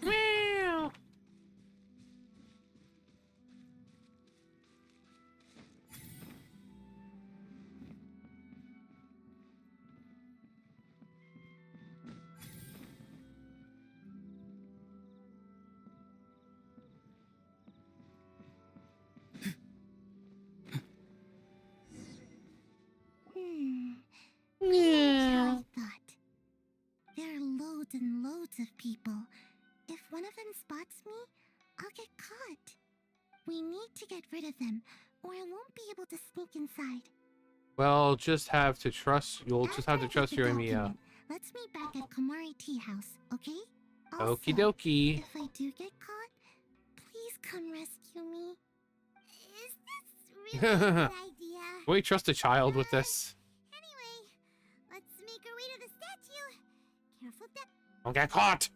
[SPEAKER 1] Meow.
[SPEAKER 3] I thought. There are loads and loads of people. If one of them spots me, I'll get caught. We need to get rid of them, or I won't be able to sneak inside.
[SPEAKER 1] Well, just have to trust. You'll just have to trust your Amiya.
[SPEAKER 3] document, let's meet back at Komari Tea House, okay? Also,
[SPEAKER 1] Okie dokie.
[SPEAKER 3] if I do get caught, please come rescue me. Is this really a good idea?
[SPEAKER 1] Can we trust a child with this?
[SPEAKER 3] Anyway, let's make our way to the statue. Careful that.
[SPEAKER 1] Don't get caught!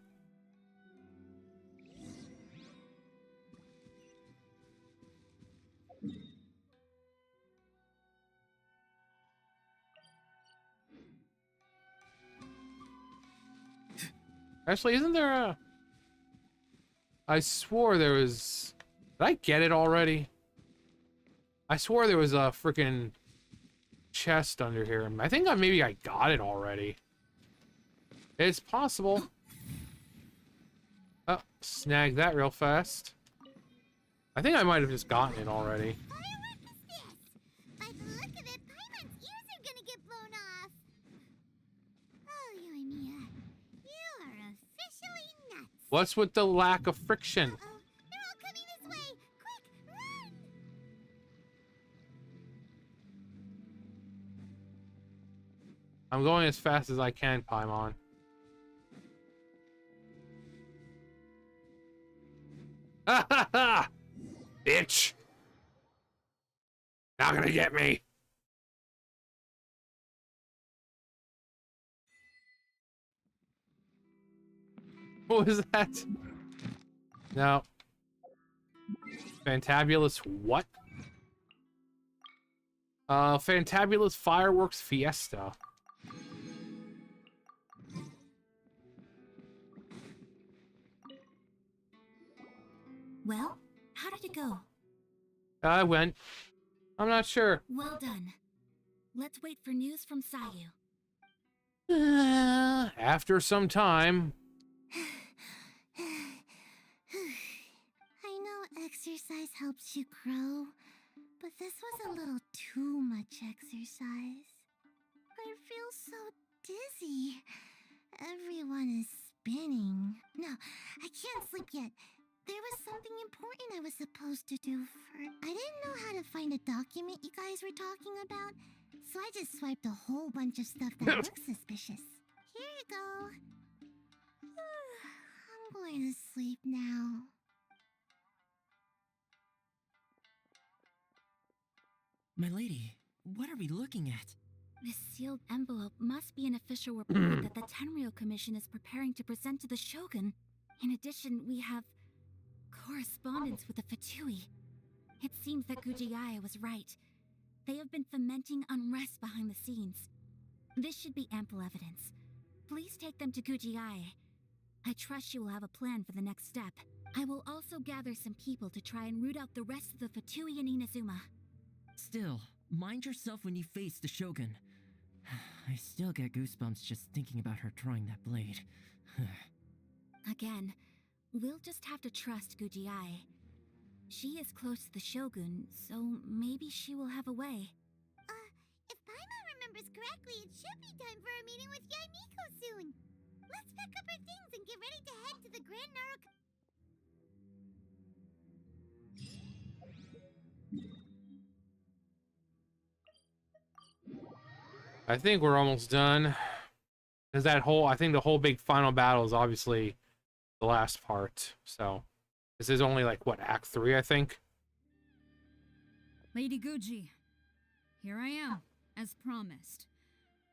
[SPEAKER 1] Actually, isn't there a... I swore there was... Did I get it already? I swore there was a freaking chest under here. I think maybe I got it already. It's possible. Oh, snag that real fast. I think I might have just gotten it already.
[SPEAKER 3] Firework is this? By the look of it, Paimon's ears are gonna get blown off. Oh, you and Mia. You are officially nuts.
[SPEAKER 1] What's with the lack of friction?
[SPEAKER 3] Uh-oh. They're all coming this way. Quick, run!
[SPEAKER 1] I'm going as fast as I can, Paimon. Ha ha ha! Bitch! Not gonna get me! What was that? No. Fantabulous what? Fantabulous Fireworks Fiesta.
[SPEAKER 5] Well, how did it go?
[SPEAKER 1] I went. I'm not sure.
[SPEAKER 5] Well done. Let's wait for news from Sayu.
[SPEAKER 1] After some time.
[SPEAKER 3] I know exercise helps you grow, but this was a little too much exercise. I feel so dizzy. Everyone is spinning. No, I can't sleep yet. There was something important I was supposed to do for... I didn't know how to find a document you guys were talking about, so I just swiped a whole bunch of stuff that looks suspicious. Here you go. I'm going to sleep now.
[SPEAKER 12] My lady, what are we looking at?
[SPEAKER 5] This sealed envelope must be an official report that the Tenryou Commission is preparing to present to the Shogun. In addition, we have correspondence with the Fatui. It seems that Gujiaya was right. They have been fomenting unrest behind the scenes. This should be ample evidence. Please take them to Gujiaya. I trust you will have a plan for the next step. I will also gather some people to try and root out the rest of the Fatui in Inazuma.
[SPEAKER 12] Still, mind yourself when you face the Shogun. I still get goosebumps just thinking about her drawing that blade.
[SPEAKER 5] Again, we'll just have to trust Gujiai. She is close to the Shogun, so maybe she will have a way.
[SPEAKER 3] If Paimon remembers correctly, it should be time for our meeting with Yaimiko soon. Let's pack up our things and get ready to head to the Grand Naro...
[SPEAKER 1] I think we're almost done. Because I think the whole big final battle is obviously the last part. So, this is only like, what, Act 3, I think?
[SPEAKER 9] Lady Guji, here I am, as promised.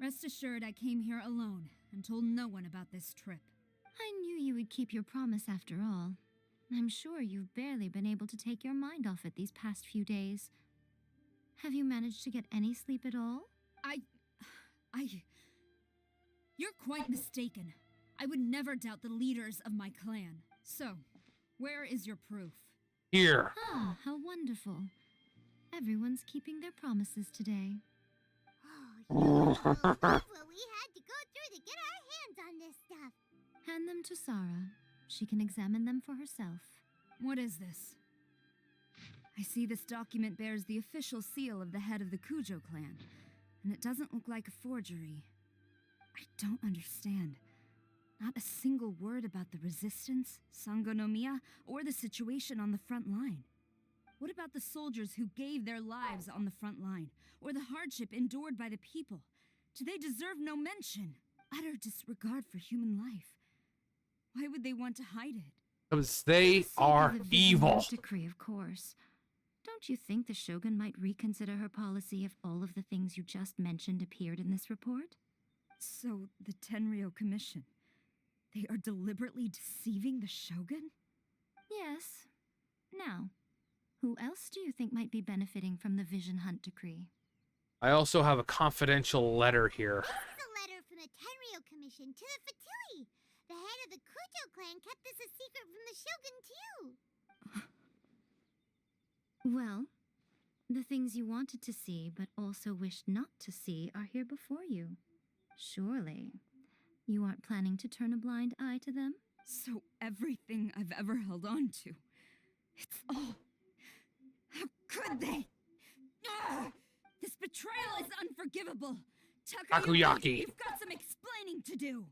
[SPEAKER 9] Rest assured I came here alone and told no one about this trip.
[SPEAKER 11] I knew you would keep your promise after all. I'm sure you've barely been able to take your mind off it these past few days. Have you managed to get any sleep at all?
[SPEAKER 9] You're quite mistaken. I would never doubt the leaders of my clan. So, where is your proof?
[SPEAKER 1] Here.
[SPEAKER 11] Ah, how wonderful. Everyone's keeping their promises today.
[SPEAKER 3] Oh, you know what we had to go through to get our hands on this stuff.
[SPEAKER 11] Hand them to Sarah. She can examine them for herself.
[SPEAKER 9] What is this? I see this document bears the official seal of the head of the Kujo clan, and it doesn't look like a forgery. I don't understand. Not a single word about the resistance, Sangonomiya, or the situation on the front line. What about the soldiers who gave their lives on the front line, or the hardship endured by the people? Do they deserve no mention? Utter disregard for human life. Why would they want to hide it?
[SPEAKER 1] Because they are
[SPEAKER 11] The
[SPEAKER 1] evil.
[SPEAKER 11] Vision decree, of course. Don't you think the Shogun might reconsider her policy if all of the things you just mentioned appeared in this report?
[SPEAKER 9] So, the Tenryou Commission, they are deliberately deceiving the Shogun?
[SPEAKER 11] Yes. Now, who else do you think might be benefiting from the Vision Hunt decree?
[SPEAKER 1] I also have a confidential letter here.
[SPEAKER 3] This is a letter from the Tenryou Commission to the Fatui. The head of the Kujo clan kept this a secret from the Shogun, too.
[SPEAKER 11] Well, the things you wanted to see but also wished not to see are here before you. Surely, you aren't planning to turn a blind eye to them?
[SPEAKER 9] So everything I've ever held on to, it's all... How could they? Ugh! This betrayal is unforgivable.
[SPEAKER 1] Takoyaki.
[SPEAKER 9] You've got some explaining to do.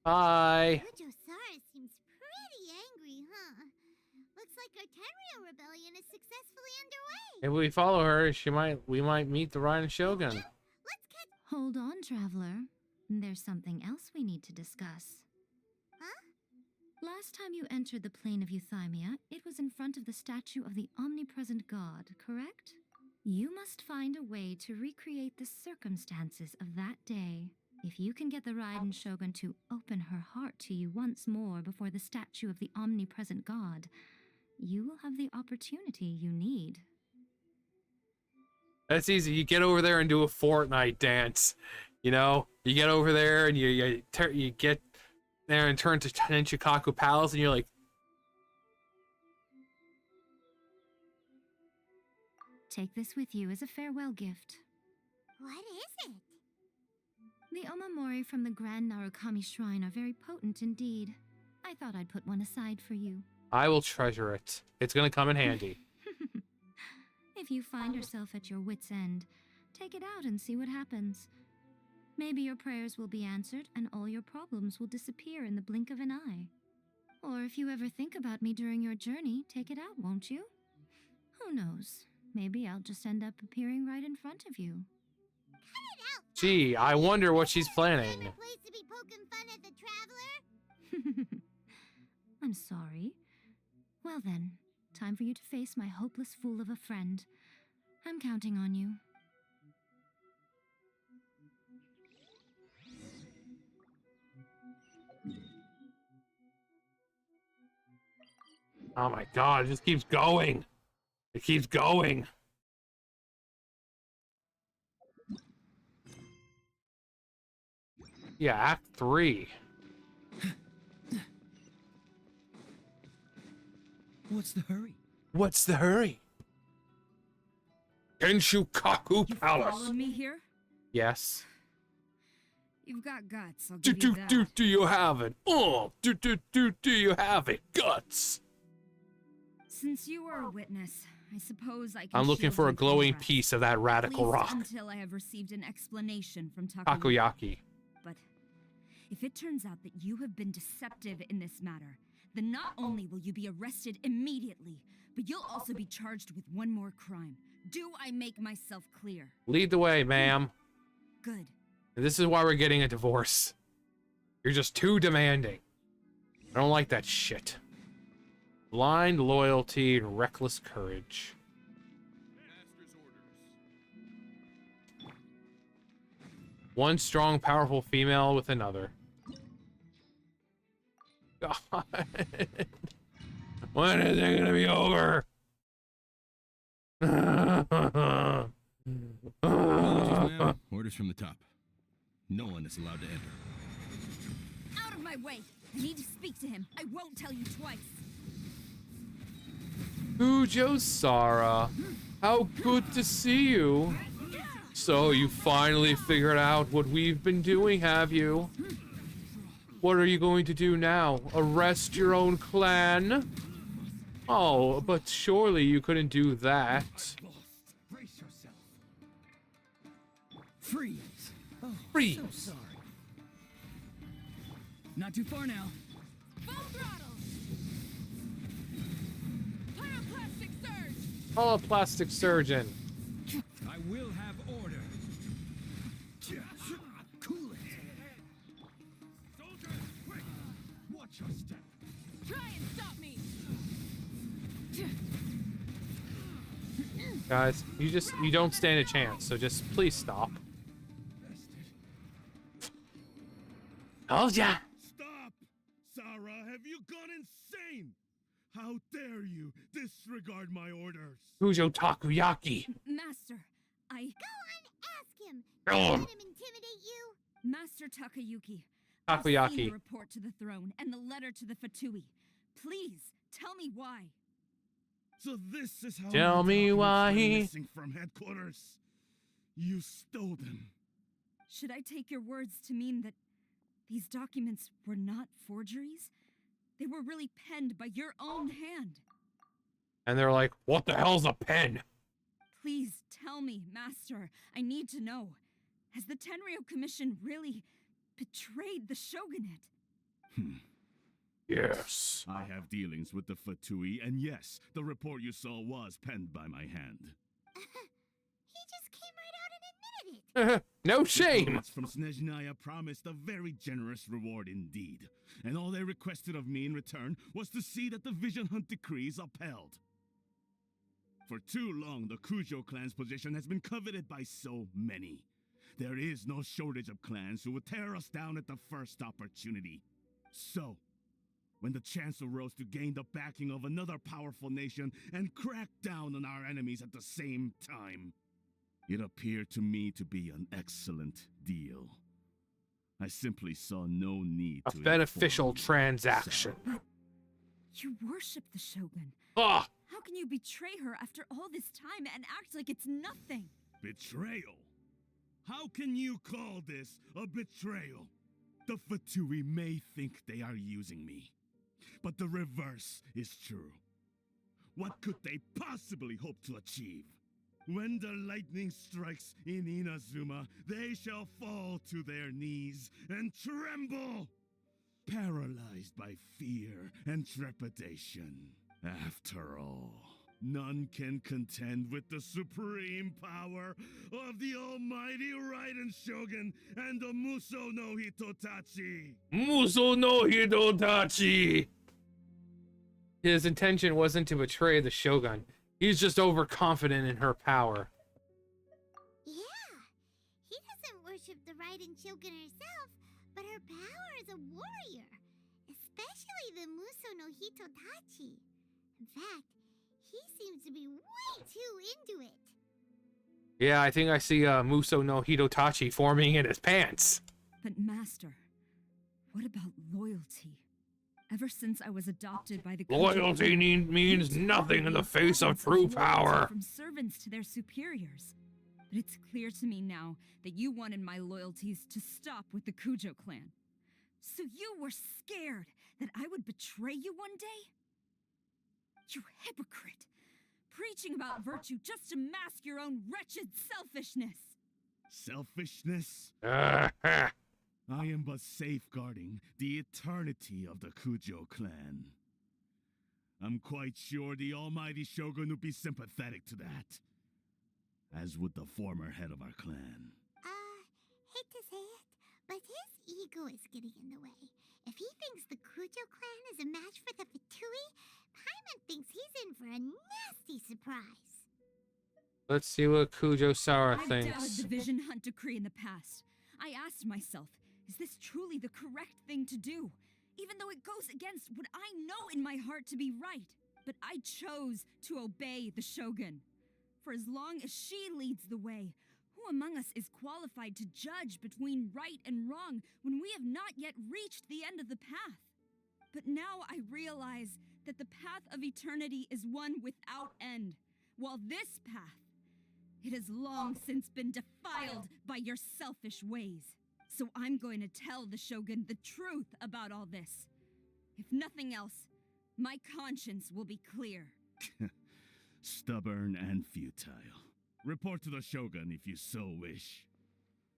[SPEAKER 1] Bye.
[SPEAKER 3] Kujo-Sara seems pretty angry, huh? Looks like our Tenryou rebellion is successfully underway.
[SPEAKER 1] If we follow her, we might meet the Raiden Shogun.
[SPEAKER 3] Let's catch...
[SPEAKER 11] Hold on, traveler. There's something else we need to discuss.
[SPEAKER 3] Huh?
[SPEAKER 11] Last time you entered the plane of Euthymia, it was in front of the statue of the Omnipresent God, correct? You must find a way to recreate the circumstances of that day. If you can get the Raiden Shogun to open her heart to you once more before the statue of the Omnipresent God, you will have the opportunity you need.
[SPEAKER 1] That's easy. You get over there and do a Fortnite dance. You know, you get over there and you get there and turn to Tenchikaku Palace, and you're like,
[SPEAKER 11] Take this with you as a farewell gift.
[SPEAKER 3] What is it?
[SPEAKER 11] The omamori from the Grand Narukami Shrine are very potent indeed. I thought I'd put one aside for you.
[SPEAKER 1] I will treasure it. It's gonna come in handy.
[SPEAKER 11] If you find yourself at your wit's end, take it out and see what happens. Maybe your prayers will be answered and all your problems will disappear in the blink of an eye. Or if you ever think about me during your journey, take it out, won't you? Who knows? Maybe I'll just end up appearing right in front of you.
[SPEAKER 3] Cut it out!
[SPEAKER 1] Gee, I wonder what she's planning.
[SPEAKER 3] Favorite place to be poking fun at the traveler?
[SPEAKER 11] I'm sorry. Well then, time for you to face my hopeless fool of a friend. I'm counting on you.
[SPEAKER 1] Oh my god, it just keeps going. It keeps going. Yeah, Act 3.
[SPEAKER 6] What's the hurry?
[SPEAKER 1] What's the hurry? Genshin Palace.
[SPEAKER 9] Follow me here?
[SPEAKER 1] Yes.
[SPEAKER 9] You've got guts, I'll
[SPEAKER 1] Do
[SPEAKER 9] give you that.
[SPEAKER 1] do you have it? Oh, do you have it? Guts.
[SPEAKER 9] Since you are a witness, I suppose I can
[SPEAKER 1] I'm looking
[SPEAKER 9] shield
[SPEAKER 1] for
[SPEAKER 9] you
[SPEAKER 1] a glowing
[SPEAKER 9] from
[SPEAKER 1] piece of that radical
[SPEAKER 9] at least
[SPEAKER 1] rock.
[SPEAKER 9] until I have received an explanation from
[SPEAKER 1] Takoyaki.
[SPEAKER 9] But if it turns out that you have been deceptive in this matter, then not only will you be arrested immediately, but you'll also be charged with one more crime. Do I make myself clear?
[SPEAKER 1] Lead the way, ma'am.
[SPEAKER 9] Good.
[SPEAKER 1] And this is why we're getting a divorce. You're just too demanding. I don't like that shit. Blind loyalty and reckless courage. One strong, powerful female with another. God. When is it gonna be over?
[SPEAKER 8] Apologies, ma'am. Orders from the top. No one is allowed to enter.
[SPEAKER 9] Out of my way! I need to speak to him. I won't tell you twice.
[SPEAKER 1] Kujo-Sara, how good to see you. So you finally figured out what we've been doing, have you? What are you going to do now? Arrest your own clan? Oh, but surely you couldn't do that.
[SPEAKER 6] Brace yourself. Freeze. Oh,
[SPEAKER 1] Freeze.
[SPEAKER 6] So sorry. Not too far now.
[SPEAKER 9] Full throttle! Pyroclastic surge!
[SPEAKER 1] Holoplastic surgeon.
[SPEAKER 6] I will have order. Cool it.
[SPEAKER 8] Soldiers, quick! Watch your step.
[SPEAKER 9] Try and stop me!
[SPEAKER 1] Guys, you don't stand a chance, so just please stop. Oh yeah.
[SPEAKER 8] Stop! Sarah, have you gone insane? How dare you disregard my orders?
[SPEAKER 1] Kujo Takoyaki.
[SPEAKER 9] Master, I...
[SPEAKER 3] Go on, ask him.
[SPEAKER 1] Oh.
[SPEAKER 3] Let him intimidate you.
[SPEAKER 9] Master Takayuki. I've seen
[SPEAKER 1] Takoyaki.
[SPEAKER 9] the report to the throne and the letter to the Fatui. Please, tell me why.
[SPEAKER 8] So this is how
[SPEAKER 1] Tell
[SPEAKER 8] my
[SPEAKER 1] me
[SPEAKER 8] documents
[SPEAKER 1] why
[SPEAKER 8] went
[SPEAKER 1] he-
[SPEAKER 8] missing from headquarters. You stole them.
[SPEAKER 9] Should I take your words to mean that these documents were not forgeries? They were really penned by your own hand.
[SPEAKER 1] And they're like, what the hell's a pen?
[SPEAKER 9] Please tell me, Master. I need to know. Has the Tenryo Commission really betrayed the shogunate?
[SPEAKER 1] Yes.
[SPEAKER 8] I have dealings with the Fatui, and yes, the report you saw was penned by my hand.
[SPEAKER 3] He just came right out and admitted it.
[SPEAKER 1] No shame.
[SPEAKER 8] Diplomats from Snezhnaya promised a very generous reward indeed, and all they requested of me in return was to see that the Vision Hunt decree is upheld. For too long, the Kujo clan's position has been coveted by so many. There is no shortage of clans who would tear us down at the first opportunity. So, when the chance arose to gain the backing of another powerful nation and crack down on our enemies at the same time, it appeared to me to be an excellent deal. I simply saw no need
[SPEAKER 1] A
[SPEAKER 8] to
[SPEAKER 1] beneficial
[SPEAKER 8] inform you,
[SPEAKER 1] transaction.
[SPEAKER 8] Sarah.
[SPEAKER 9] You worship the shogun.
[SPEAKER 1] Ah,
[SPEAKER 9] How can you betray her after all this time and act like it's nothing?
[SPEAKER 8] Betrayal? How can you call this a betrayal? The Fatui may think they are using me, but the reverse is true. What could they possibly hope to achieve? When the lightning strikes in Inazuma, they shall fall to their knees and tremble, paralyzed by fear and trepidation. After all, none can contend with the supreme power of the almighty Raiden Shogun and the Muso no Hitotachi.
[SPEAKER 1] Muso no Hidotachi. His intention wasn't to betray the shogun. He's just overconfident in her power.
[SPEAKER 3] Yeah, he doesn't worship the Raiden Shogun herself, but her power as a warrior, especially the Muso no Hitotachi. In fact, he seems to be way too into it.
[SPEAKER 1] Yeah, I think I see Muso no Hidotachi forming in his pants.
[SPEAKER 9] But Master, what about loyalty? Ever since I was adopted by the
[SPEAKER 1] Loyalty means nothing in the face of true power.
[SPEAKER 9] From servants to their superiors. But it's clear to me now that you wanted my loyalties to stop with the Kujo clan. So you were scared that I would betray you one day? You hypocrite! Preaching about virtue just to mask your own wretched selfishness!
[SPEAKER 8] Selfishness? I am but safeguarding the eternity of the Kujo clan. I'm quite sure the almighty Shogun would be sympathetic to that, as would the former head of our clan.
[SPEAKER 3] Hate to say it, but his ego is getting in the way. If he thinks the Kujo clan is a match for the Fatui, Paimon thinks he's in for a nasty surprise.
[SPEAKER 1] Let's see what Kujo Sara
[SPEAKER 9] I've doubted
[SPEAKER 1] thinks.
[SPEAKER 9] the Vision Hunt decree in the past. I asked myself, is this truly the correct thing to do? Even though it goes against what I know in my heart to be right. But I chose to obey the Shogun. For as long as she leads the way, who among us is qualified to judge between right and wrong when we have not yet reached the end of the path? But now I realize that the path of eternity is one without end, while this path, it has long since been defiled by your selfish ways. So I'm going to tell the Shogun the truth about all this. If nothing else, my conscience will be clear.
[SPEAKER 8] Stubborn and futile. Report to the Shogun if you so wish.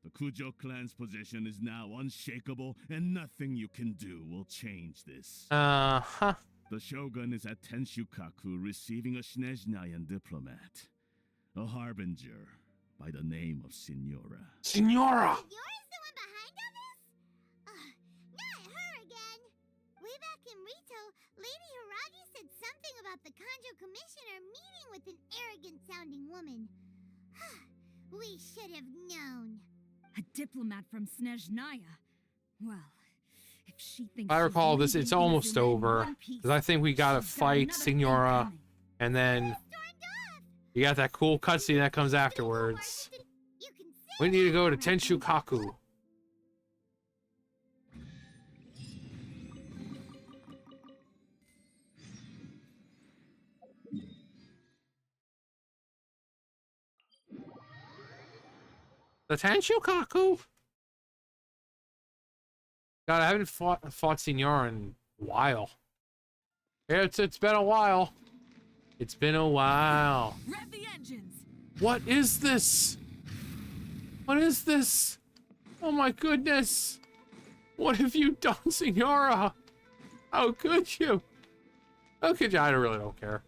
[SPEAKER 8] The Kujo clan's position is now unshakable, and nothing you can do will change this.
[SPEAKER 1] Uh-huh.
[SPEAKER 8] The Shogun is at Tenshukaku receiving a Snezhnayan diplomat, a harbinger by the name of Signora.
[SPEAKER 1] Signora!
[SPEAKER 3] Yours the one behind all this? Not her again. Way back in Rito, Lady Hiragi said something about the Kanjo Commissioner meeting with an arrogant-sounding woman. We should have known.
[SPEAKER 9] A diplomat from Snezhnaya. Well, if she thinks
[SPEAKER 1] If I recall
[SPEAKER 9] she's
[SPEAKER 1] this, it's
[SPEAKER 9] leading
[SPEAKER 1] almost
[SPEAKER 9] Inazuma in
[SPEAKER 1] over.
[SPEAKER 9] one piece,
[SPEAKER 1] Because I think we gotta
[SPEAKER 9] she's got
[SPEAKER 1] fight
[SPEAKER 9] another thing
[SPEAKER 1] Signora,
[SPEAKER 9] coming.
[SPEAKER 1] and then you got that cool cutscene that comes afterwards. We need to go to Tenshukaku. The Tenshukaku? God, I haven't fought Signora in a while. Yeah, it's been a while. It's been a while.
[SPEAKER 9] Rev the engines.
[SPEAKER 1] What is this? What is this? Oh my goodness. What have you done, Signora? How could you? How could you? I really don't care.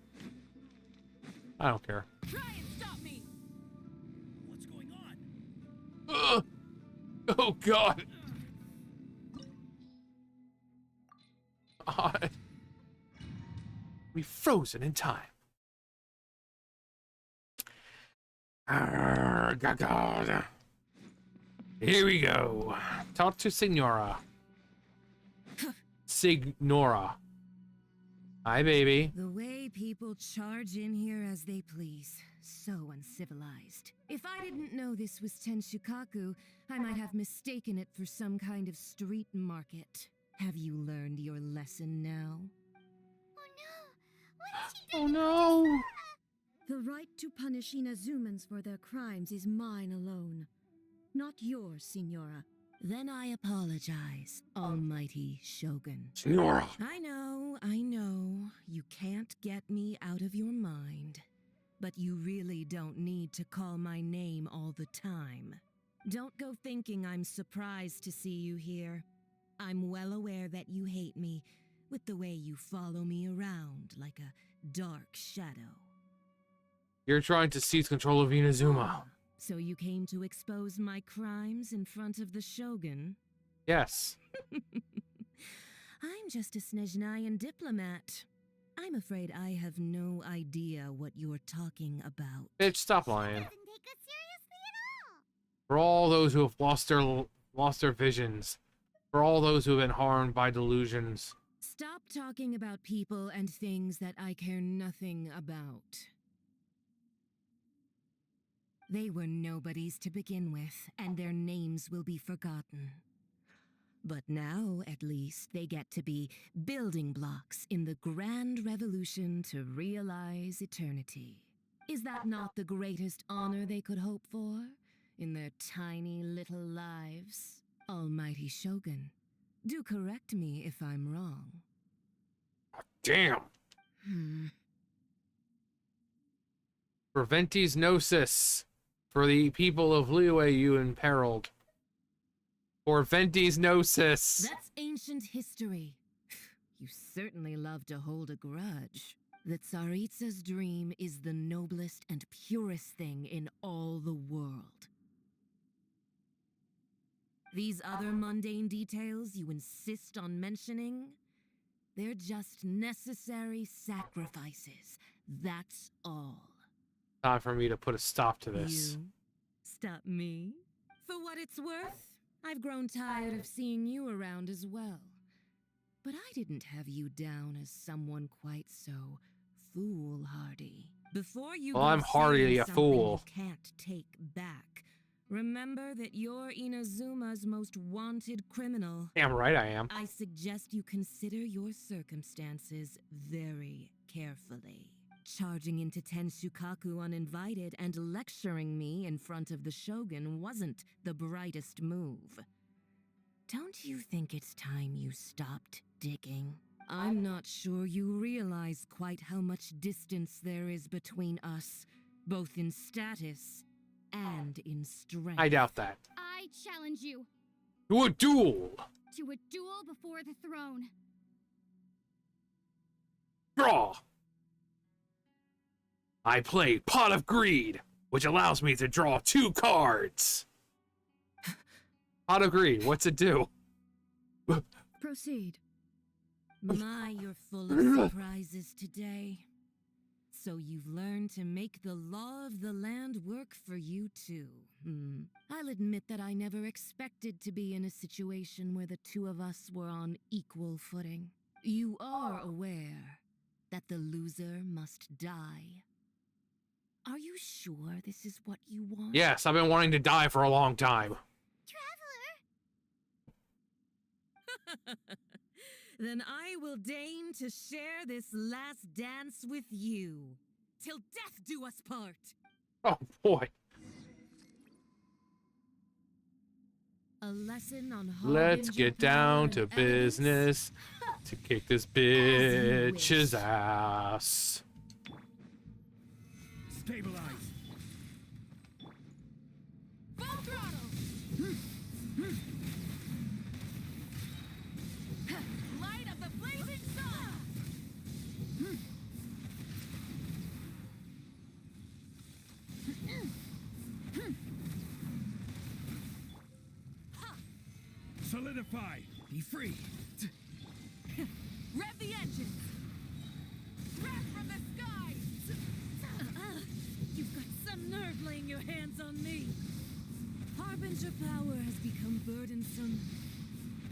[SPEAKER 1] I don't care.
[SPEAKER 9] Try and stop me.
[SPEAKER 6] What's going on?
[SPEAKER 1] Ugh. Oh God. God. We've frozen in time. God. Here we go. Talk to Signora. Signora. Hi, baby.
[SPEAKER 13] The way people charge in here as they please. So uncivilized. If I didn't know this was Tenshukaku, I might have mistaken it for some kind of street market. Have you learned your lesson now?
[SPEAKER 1] Oh no!
[SPEAKER 13] The right to punish Inazumans for their crimes is mine alone. Not yours, Signora. Then I apologize, Almighty Shogun.
[SPEAKER 1] Signora!
[SPEAKER 13] I know. You can't get me out of your mind. But you really don't need to call my name all the time. Don't go thinking I'm surprised to see you here. I'm well aware that you hate me, with the way you follow me around like a dark shadow.
[SPEAKER 1] You're trying to seize control of Inazuma.
[SPEAKER 13] So you came to expose my crimes in front of the Shogun?
[SPEAKER 1] Yes.
[SPEAKER 13] I'm just a Snezhnayan diplomat. I'm afraid I have no idea what you're talking about.
[SPEAKER 1] Bitch, stop lying.
[SPEAKER 3] Doesn't take us seriously at all.
[SPEAKER 1] For all those who have lost their visions. For all those who have been harmed by delusions.
[SPEAKER 13] Stop talking about people and things that I care nothing about. They were nobodies to begin with, and their names will be forgotten. But now, at least, they get to be building blocks in the grand revolution to realize eternity. Is that not the greatest honor they could hope for in their tiny little lives? Almighty Shogun, do correct me if I'm wrong.
[SPEAKER 1] Damn. Preventes Gnosis. For the people of Liyue you imperiled. For Ventis Gnosis.
[SPEAKER 13] That's ancient history. You certainly love to hold a grudge. The Tsaritsa's dream is the noblest and purest thing in all the world. These other mundane details you insist on mentioning, they're just necessary sacrifices. That's all.
[SPEAKER 1] Time for me to put a stop to this.
[SPEAKER 13] You stop me? For what it's worth, I've grown tired of seeing you around as well. But I didn't have you down as someone quite so foolhardy. Before you
[SPEAKER 1] Well,
[SPEAKER 13] go
[SPEAKER 1] I'm hardly
[SPEAKER 13] saying
[SPEAKER 1] a
[SPEAKER 13] something
[SPEAKER 1] fool.
[SPEAKER 13] you can't take back, remember that you're Inazuma's most wanted criminal.
[SPEAKER 1] Damn right I am.
[SPEAKER 13] I suggest you consider your circumstances very carefully. Charging into Tenshukaku uninvited and lecturing me in front of the Shogun wasn't the brightest move. Don't you think it's time you stopped digging? I'm not sure you realize quite how much distance there is between us, both in status and in strength.
[SPEAKER 1] I doubt that.
[SPEAKER 5] I challenge you
[SPEAKER 1] To a duel!
[SPEAKER 5] to a duel before the throne.
[SPEAKER 1] Draw! I play Pot of Greed, which allows me to draw 2 cards. Pot of Greed, what's it do?
[SPEAKER 13] Proceed. My, you're full of surprises today. So you've learned to make the law of the land work for you too. I'll admit that I never expected to be in a situation where the two of us were on equal footing. You are aware that the loser must die. Are you sure this is what you want?
[SPEAKER 1] Yes, I've been wanting to die for a long time.
[SPEAKER 13] Then I will deign to share this last dance with you. Till death do us part.
[SPEAKER 1] Oh, boy.
[SPEAKER 13] A lesson on
[SPEAKER 1] Let's
[SPEAKER 13] Harbinger
[SPEAKER 1] get
[SPEAKER 13] power
[SPEAKER 1] down
[SPEAKER 13] and
[SPEAKER 1] to
[SPEAKER 13] elegance.
[SPEAKER 1] business to kick this bitch's ass.
[SPEAKER 8] Stabilize.
[SPEAKER 13] Full throttle. Light of the blazing sun.
[SPEAKER 8] Solidify.
[SPEAKER 6] Be free.
[SPEAKER 13] Rev the engine. Wrath from the sky. You've got some nerve laying your hands on me. Harbinger power has become burdensome.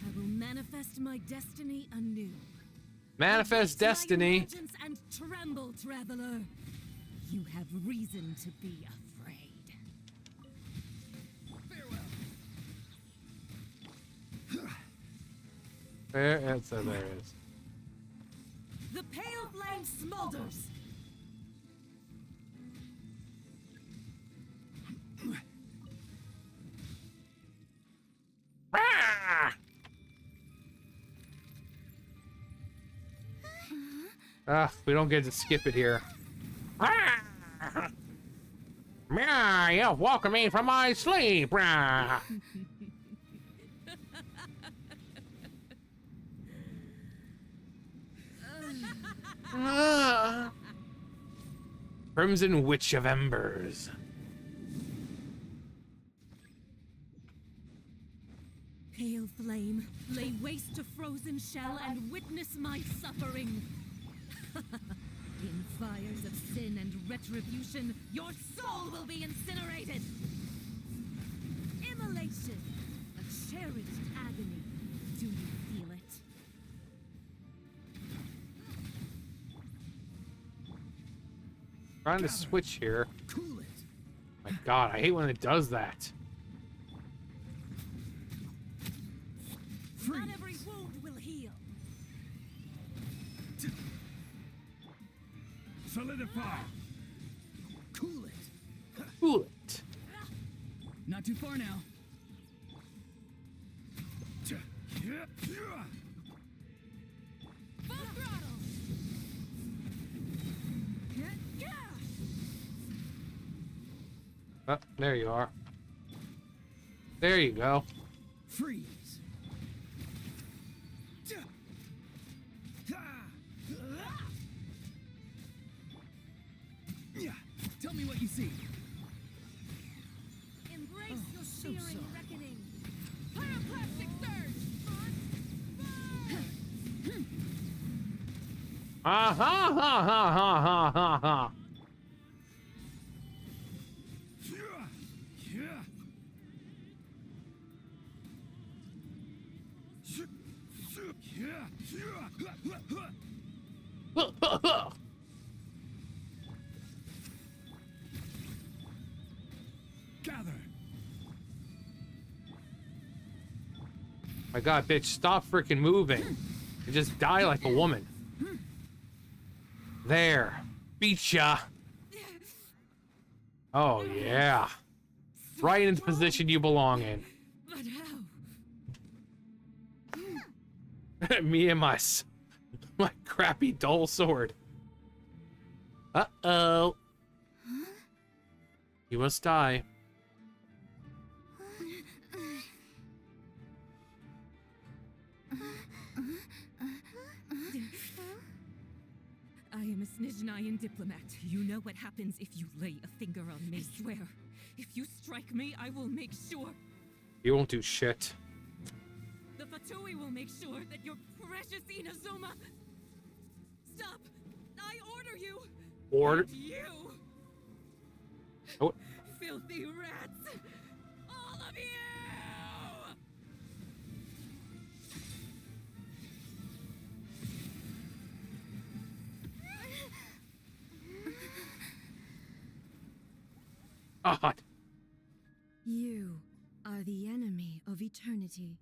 [SPEAKER 13] I will manifest my destiny anew.
[SPEAKER 1] Manifest
[SPEAKER 13] Await my
[SPEAKER 1] destiny.
[SPEAKER 13] emergence and tremble, traveler. You have reason to be afraid.
[SPEAKER 1] There it is.
[SPEAKER 13] The pale flame smolders.
[SPEAKER 1] We don't get to skip it here. You woken me from my sleep. Crimson Witch of Embers.
[SPEAKER 13] Pale flame, lay waste to frozen shell and witness my suffering. In fires of sin and retribution, your soul will be incinerated. Immolation, a cherished agony. Do you feel it?
[SPEAKER 1] Trying to switch here.
[SPEAKER 6] Cool it.
[SPEAKER 1] My God, I hate when it does that.
[SPEAKER 13] Not every wound will heal.
[SPEAKER 8] Solidify.
[SPEAKER 6] Cool it.
[SPEAKER 1] Cool it.
[SPEAKER 6] Not too far now.
[SPEAKER 13] Full throttle.
[SPEAKER 1] Oh, there you are. There you go.
[SPEAKER 6] Freeze. Tell me what you see.
[SPEAKER 13] Embrace
[SPEAKER 6] Oh,
[SPEAKER 13] your
[SPEAKER 6] so
[SPEAKER 13] searing
[SPEAKER 6] sorry.
[SPEAKER 13] reckoning. Pyroclastic surge.
[SPEAKER 1] Ha ha ha ha ha ha ha ha.
[SPEAKER 8] Gather.
[SPEAKER 1] My God, bitch, stop freaking moving. And just die like a woman. There. Beat ya. Oh, yeah. Right in the position you belong in.
[SPEAKER 13] But how?
[SPEAKER 1] Me and my crappy dull sword. Uh-oh. You must die.
[SPEAKER 13] Austrian diplomat. You know what happens if you lay a finger on me. I swear, if you strike me, I will make sure.
[SPEAKER 1] You won't do shit.
[SPEAKER 13] The Fatui will make sure that your precious Inazuma... Stop! I order you!
[SPEAKER 1] Order?
[SPEAKER 13] And you!
[SPEAKER 1] Oh.
[SPEAKER 13] Filthy rats! All of you!
[SPEAKER 1] God.
[SPEAKER 13] You are the enemy of eternity.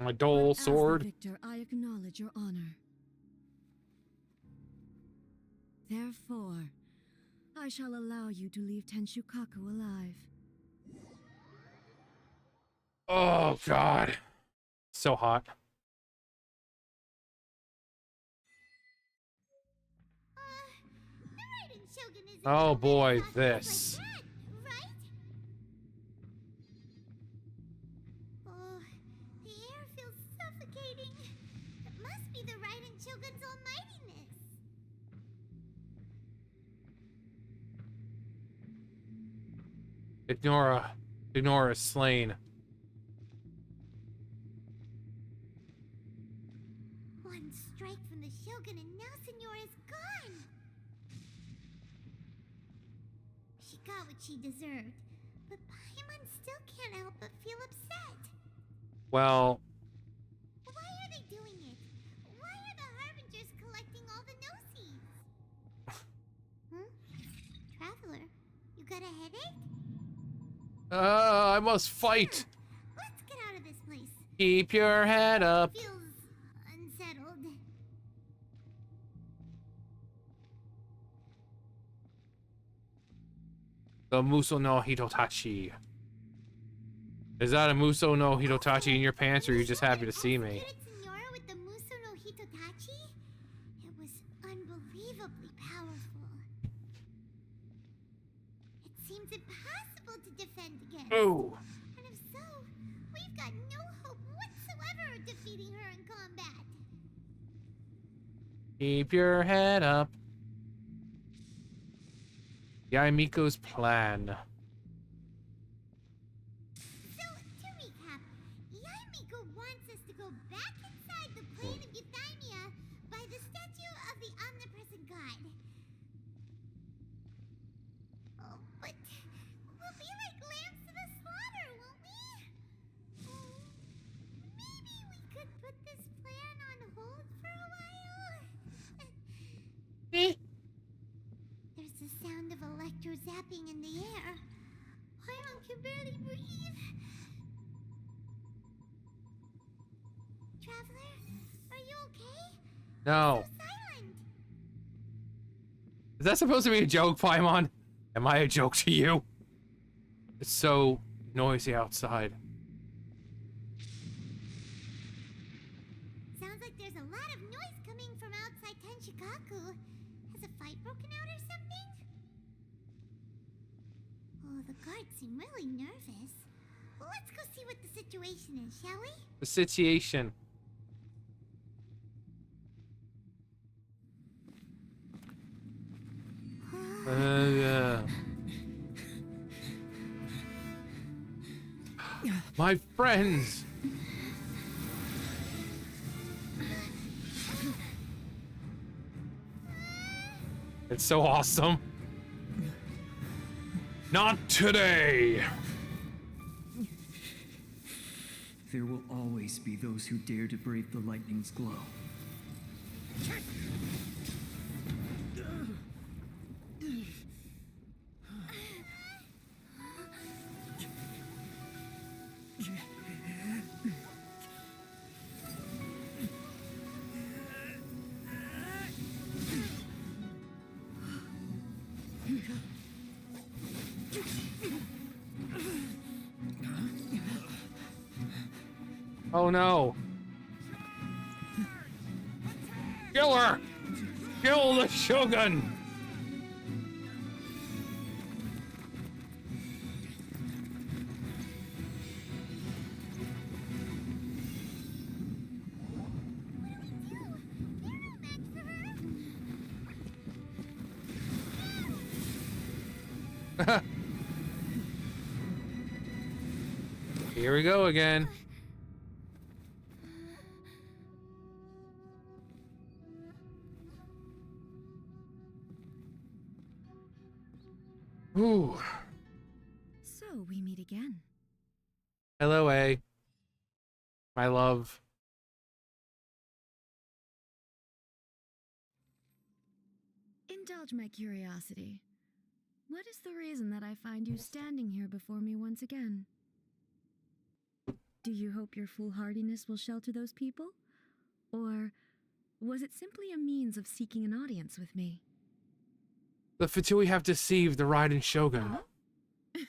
[SPEAKER 1] My dull
[SPEAKER 13] As the
[SPEAKER 1] sword.
[SPEAKER 13] victor, I acknowledge your honor. Therefore, I shall allow you to leave Tenshukaku alive.
[SPEAKER 1] Oh, God. So hot. Oh, boy, this.
[SPEAKER 3] Oh, the air feels suffocating. It must be the Raiden Shogun's almightiness.
[SPEAKER 1] Ignora is slain.
[SPEAKER 3] One strike from the Shogun and now Signora's gone. She got what she deserved, but Paimon still can't help but feel upset.
[SPEAKER 1] Well,
[SPEAKER 3] Why are they doing it? Why are the Harbingers collecting all the no-seeds? Traveler, you got a headache?
[SPEAKER 1] I must fight.
[SPEAKER 3] Let's get out of this place.
[SPEAKER 1] Keep your head up.
[SPEAKER 3] Feels unsettled.
[SPEAKER 1] The Muso no Hitotachi. Is that a Muso no Hitotachi in your pants, or are you just happy to see me?
[SPEAKER 3] Signora with the Muso no Hitotachi? It was unbelievably powerful. It seems impossible to defend against.
[SPEAKER 1] Oh.
[SPEAKER 3] And if so, we've got no hope whatsoever of defeating her in combat.
[SPEAKER 1] Keep your head up. Yaimiko's plan.
[SPEAKER 3] So, to recap, Yaimiko wants us to go back inside the plane of Euthymia by the statue of the Omnipresent God. Oh, but we'll be like lambs to the slaughter, won't we? Oh, maybe we could put this plan on hold for a while? There's the sound of electro zapping in the air. Paimon can barely breathe. Traveler, are you okay?
[SPEAKER 1] No.
[SPEAKER 3] So silent.
[SPEAKER 1] Is that supposed to be a joke, Paimon? Am I a joke to you? It's so noisy outside.
[SPEAKER 3] Sounds like there's a lot of noise coming from outside Tenshukaku. Has a fight broken out or something? Oh, the guards seem really nervous. Well, let's go see what the situation is, shall we?
[SPEAKER 1] The situation. Yeah. My friends. It's so awesome. Not today.
[SPEAKER 10] There will always be those who dare to brave the lightning's glow.
[SPEAKER 1] Oh no. Kill her! Kill the Shogun! Here we go again. Ooh.
[SPEAKER 11] So we meet again.
[SPEAKER 1] Hello, A. My love.
[SPEAKER 11] Indulge my curiosity. What is the reason that I find you standing here before me once again? Do you hope your foolhardiness will shelter those people? Or was it simply a means of seeking an audience with me?
[SPEAKER 1] The Fatui have deceived the Raiden Shogun.
[SPEAKER 11] Huh?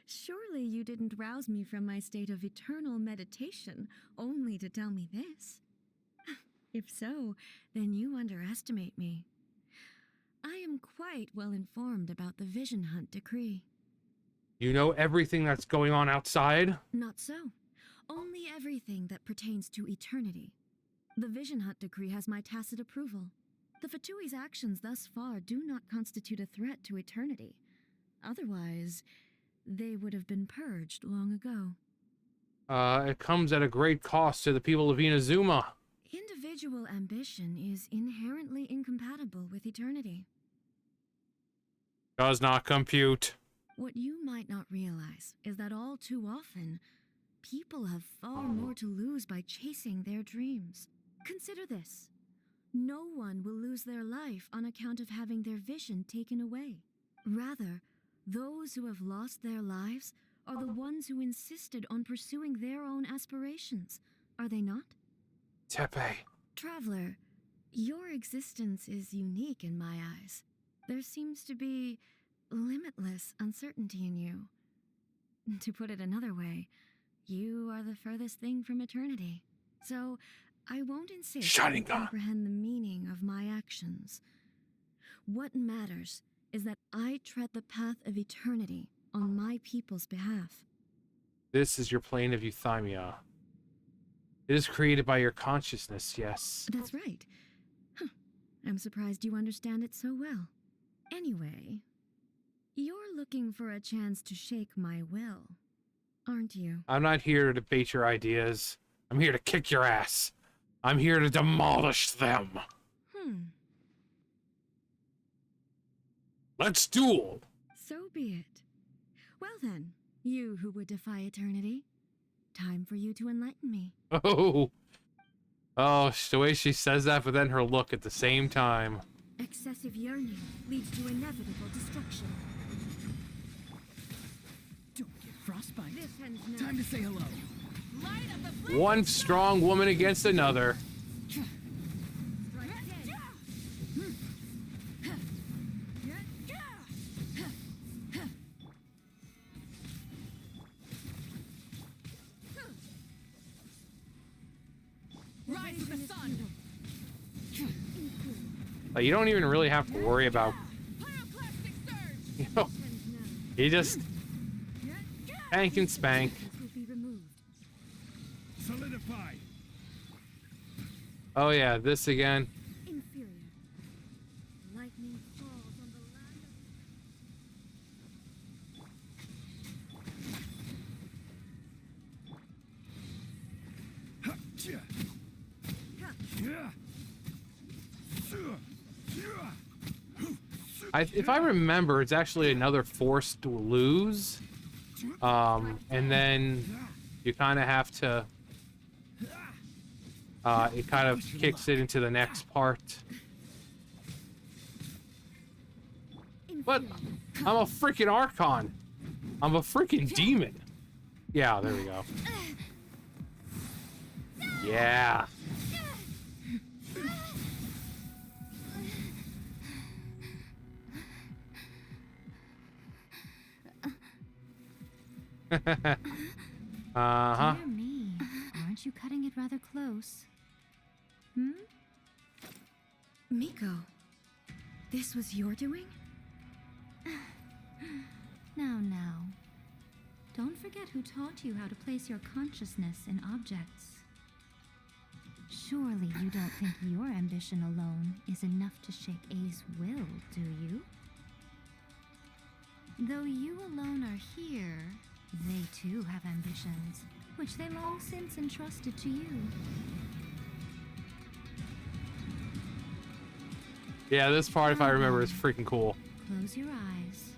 [SPEAKER 11] Surely you didn't rouse me from my state of eternal meditation only to tell me this. If so, then you underestimate me. I am quite well informed about the Vision Hunt decree.
[SPEAKER 1] You know everything that's going on outside?
[SPEAKER 11] Not so. Only everything that pertains to eternity. The Vision Hunt decree has my tacit approval. The Fatui's actions thus far do not constitute a threat to eternity. Otherwise, they would have been purged long ago.
[SPEAKER 1] It comes at a great cost to the people of Inazuma.
[SPEAKER 11] Individual ambition is inherently incompatible with eternity.
[SPEAKER 1] Does not compute.
[SPEAKER 11] What you might not realize is that all too often, people have far more to lose by chasing their dreams. Consider this. No one will lose their life on account of having their vision taken away. Rather, those who have lost their lives are the ones who insisted on pursuing their own aspirations, are they not?
[SPEAKER 1] Tepe.
[SPEAKER 11] Traveler, your existence is unique in my eyes. There seems to be limitless uncertainty in you. To put it another way, you are the furthest thing from eternity. So, I won't insist you comprehend the meaning of my actions. What matters is that I tread the path of eternity on my people's behalf.
[SPEAKER 1] This is your plane of euthymia. It is created by your consciousness, yes.
[SPEAKER 11] That's right. Huh. I'm surprised you understand it so well. Anyway, you're looking for a chance to shake my will, aren't you?
[SPEAKER 1] I'm not here to debate your ideas. I'm here to kick your ass. I'm here to demolish them. Let's duel.
[SPEAKER 11] So be it. Well then, you who would defy eternity, time for you to enlighten me.
[SPEAKER 1] Oh, the way she says that, but then her look at the same time.
[SPEAKER 11] Excessive yearning leads to inevitable destruction.
[SPEAKER 10] Don't get frostbite.
[SPEAKER 11] This ends now.
[SPEAKER 10] Time to say hello.
[SPEAKER 1] One strong woman against another.
[SPEAKER 11] Rise of the sun.
[SPEAKER 1] Like, you don't even really have to worry about, you know, he just tank and spank.
[SPEAKER 8] Solidify.
[SPEAKER 1] Oh yeah, this again.
[SPEAKER 11] Inferior. Lightning falls on the land
[SPEAKER 1] If I remember, it's actually another forced lose. And then you kind of have to... it kind of kicks it into the next part. But I'm a freaking Archon. I'm a freaking demon. Yeah, there we go. Yeah. Uh-huh.
[SPEAKER 11] Dear me, aren't you cutting it rather close? Miko, this was your doing?
[SPEAKER 5] Now. Don't forget who taught you how to place your consciousness in objects. Surely you don't think your ambition alone is enough to shake A's will, do you?
[SPEAKER 11] Though you alone are here, they too have ambitions, which they long since entrusted to you.
[SPEAKER 1] Yeah, this part, if I remember, is freaking cool.
[SPEAKER 11] Close your eyes.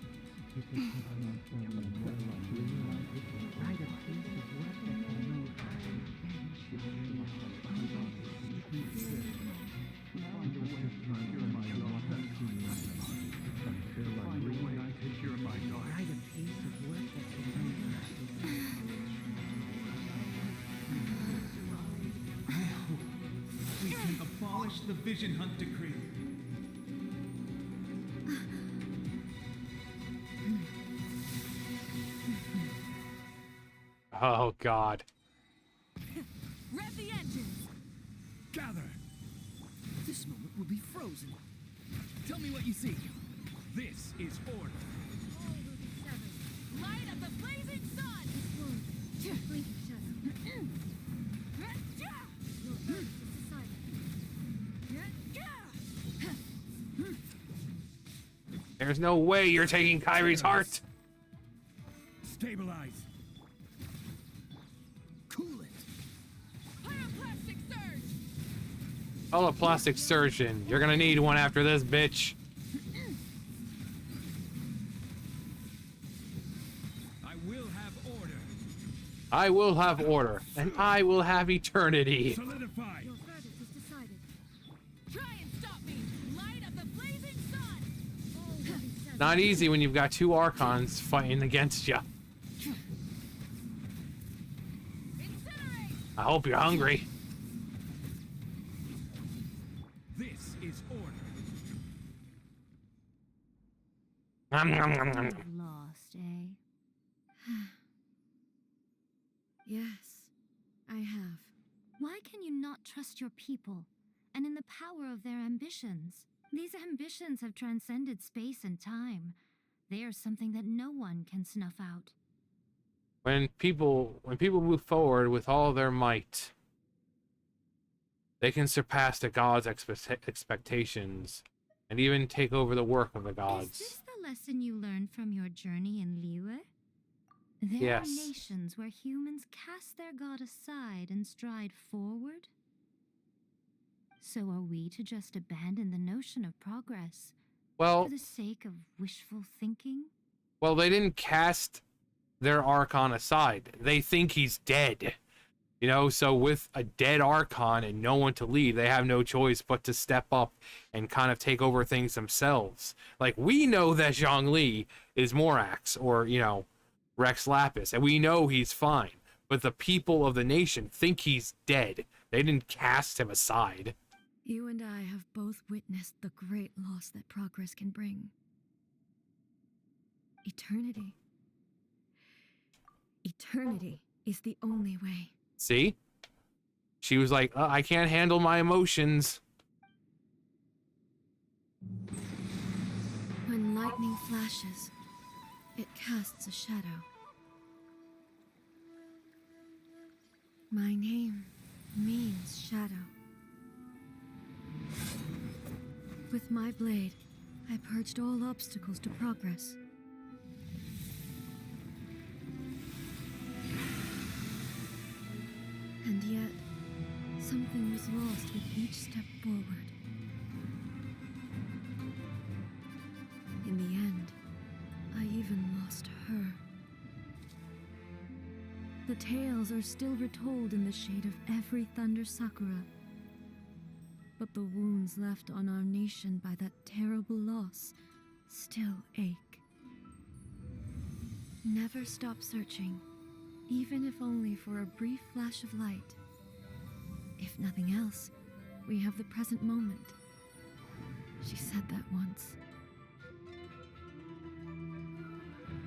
[SPEAKER 2] We can abolish the Vision Hunt decree.
[SPEAKER 1] Oh, God.
[SPEAKER 12] Rev the engines!
[SPEAKER 6] Gather! This moment will be frozen. Tell me what you see. This is order.
[SPEAKER 12] Light of the blazing sun!
[SPEAKER 11] Blinking shadow.
[SPEAKER 1] There's no way you're taking Kyrie's heart.
[SPEAKER 6] Stabilize. Cool it.
[SPEAKER 12] Pyroclastic surge!
[SPEAKER 1] Oh, a plastic surgeon. You're gonna need one after this, bitch.
[SPEAKER 6] I will have order.
[SPEAKER 1] I will have order, and I will have eternity.
[SPEAKER 6] Solidify.
[SPEAKER 11] Your verdict is decided.
[SPEAKER 12] Try and stop me! Light of the blazing sun!
[SPEAKER 1] Not easy when you've got two Archons fighting against you.
[SPEAKER 12] Incinerate!
[SPEAKER 1] I hope you're hungry.
[SPEAKER 6] This is order.
[SPEAKER 1] Nom, nom, nom, nom.
[SPEAKER 11] You've lost, eh?
[SPEAKER 14] Yes, I have.
[SPEAKER 11] Why can you not trust your people and in the power of their ambitions? These ambitions have transcended space and time. They are something that no one can snuff out.
[SPEAKER 1] When people move forward with all their might, they can surpass the gods' expectations and even take over the work of the
[SPEAKER 11] Is
[SPEAKER 1] gods.
[SPEAKER 11] this the lesson you learned from your journey in Liyue? There
[SPEAKER 1] Yes.
[SPEAKER 11] are nations where humans cast their god aside and stride forward. So are we to just abandon the notion of progress
[SPEAKER 1] Well,
[SPEAKER 11] for the sake of wishful thinking?
[SPEAKER 1] well, they didn't cast their Archon aside. They think he's dead. You know, so with a dead Archon and no one to lead, they have no choice but to step up and kind of take over things themselves. Like, we know that Zhongli is Morax or, you know, Rex Lapis, and we know he's fine. But the people of the nation think he's dead. They didn't cast him aside.
[SPEAKER 14] You and I have both witnessed the great loss that progress can bring. Eternity. Eternity is the only way.
[SPEAKER 1] See? She was like, I can't handle my emotions.
[SPEAKER 14] When lightning flashes, it casts a shadow. My name means shadow. With my blade, I purged all obstacles to progress. And yet, something was lost with each step forward. In the end, I even lost her. The tales are still retold in the shade of every Thunder Sakura. But the wounds left on our nation by that terrible loss still ache. Never stop searching, even if only for a brief flash of light. If nothing else, we have the present moment. She said that once.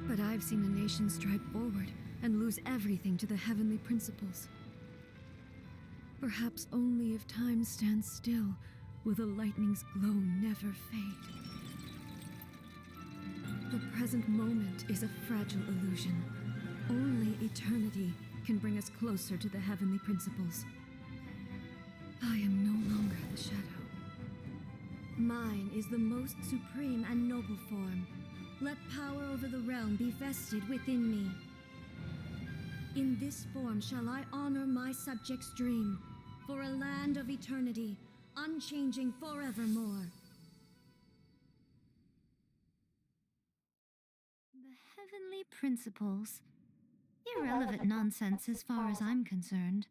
[SPEAKER 14] But I've seen a nation stride forward and lose everything to the heavenly principles. Perhaps only if time stands still will the lightning's glow never fade. The present moment is a fragile illusion. Only eternity can bring us closer to the heavenly principles. I am no longer the shadow. Mine is the most supreme and noble form, let power over the realm be vested within me. In this form shall I honor my subjects' dream, for a land of eternity, unchanging forevermore.
[SPEAKER 11] The heavenly principles. Irrelevant nonsense as far as I'm concerned.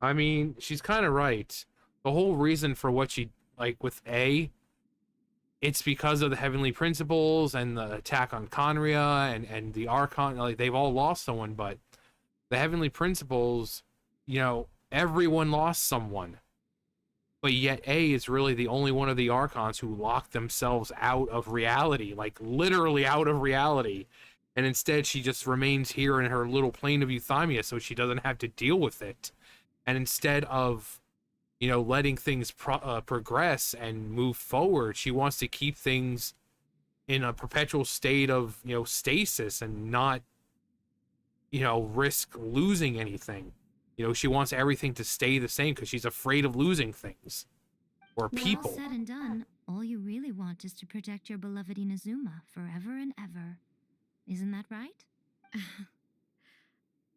[SPEAKER 1] I mean, she's kind of right. The whole reason for what she, like, with A, it's because of the heavenly principles and the attack on Conria and the Archon. Like, they've all lost someone, but the heavenly principles, you know, everyone lost someone. But yet A is really the only one of the Archons who locked themselves out of reality, like literally out of reality. And instead she just remains here in her little plane of euthymia so she doesn't have to deal with it. And instead of, you know, letting things progress and move forward, she wants to keep things in a perpetual state of, you know, stasis and not, you know, risk losing anything. You know, she wants everything to stay the same because she's afraid of losing things or people.
[SPEAKER 11] Well, all said and done, all you really want is to protect your beloved Inazuma forever and ever. Isn't that right?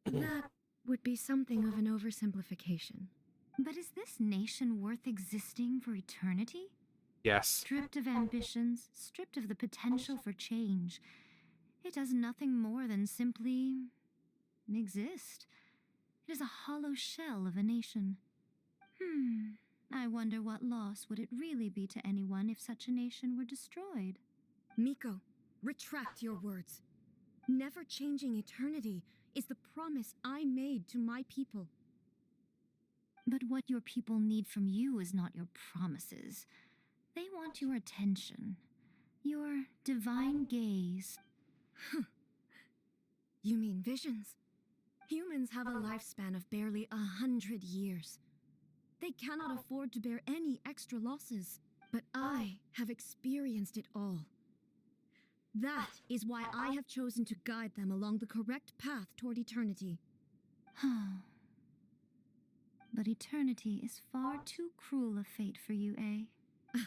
[SPEAKER 14] That would be something of an oversimplification.
[SPEAKER 11] But is this nation worth existing for eternity?
[SPEAKER 1] Yes.
[SPEAKER 11] Stripped of ambitions, stripped of the potential for change, it does nothing more than simply exist. It is a hollow shell of a nation. I wonder what loss would it really be to anyone if such a nation were destroyed.
[SPEAKER 14] Miko, retract your words. Never changing eternity is the promise I made to my people.
[SPEAKER 11] But what your people need from you is not your promises. They want your attention, your divine gaze.
[SPEAKER 14] You mean visions? Humans have a lifespan of barely 100 years. They cannot afford to bear any extra losses. But I have experienced it all. That is why I have chosen to guide them along the correct path toward eternity.
[SPEAKER 11] But eternity is far too cruel a fate for you, eh?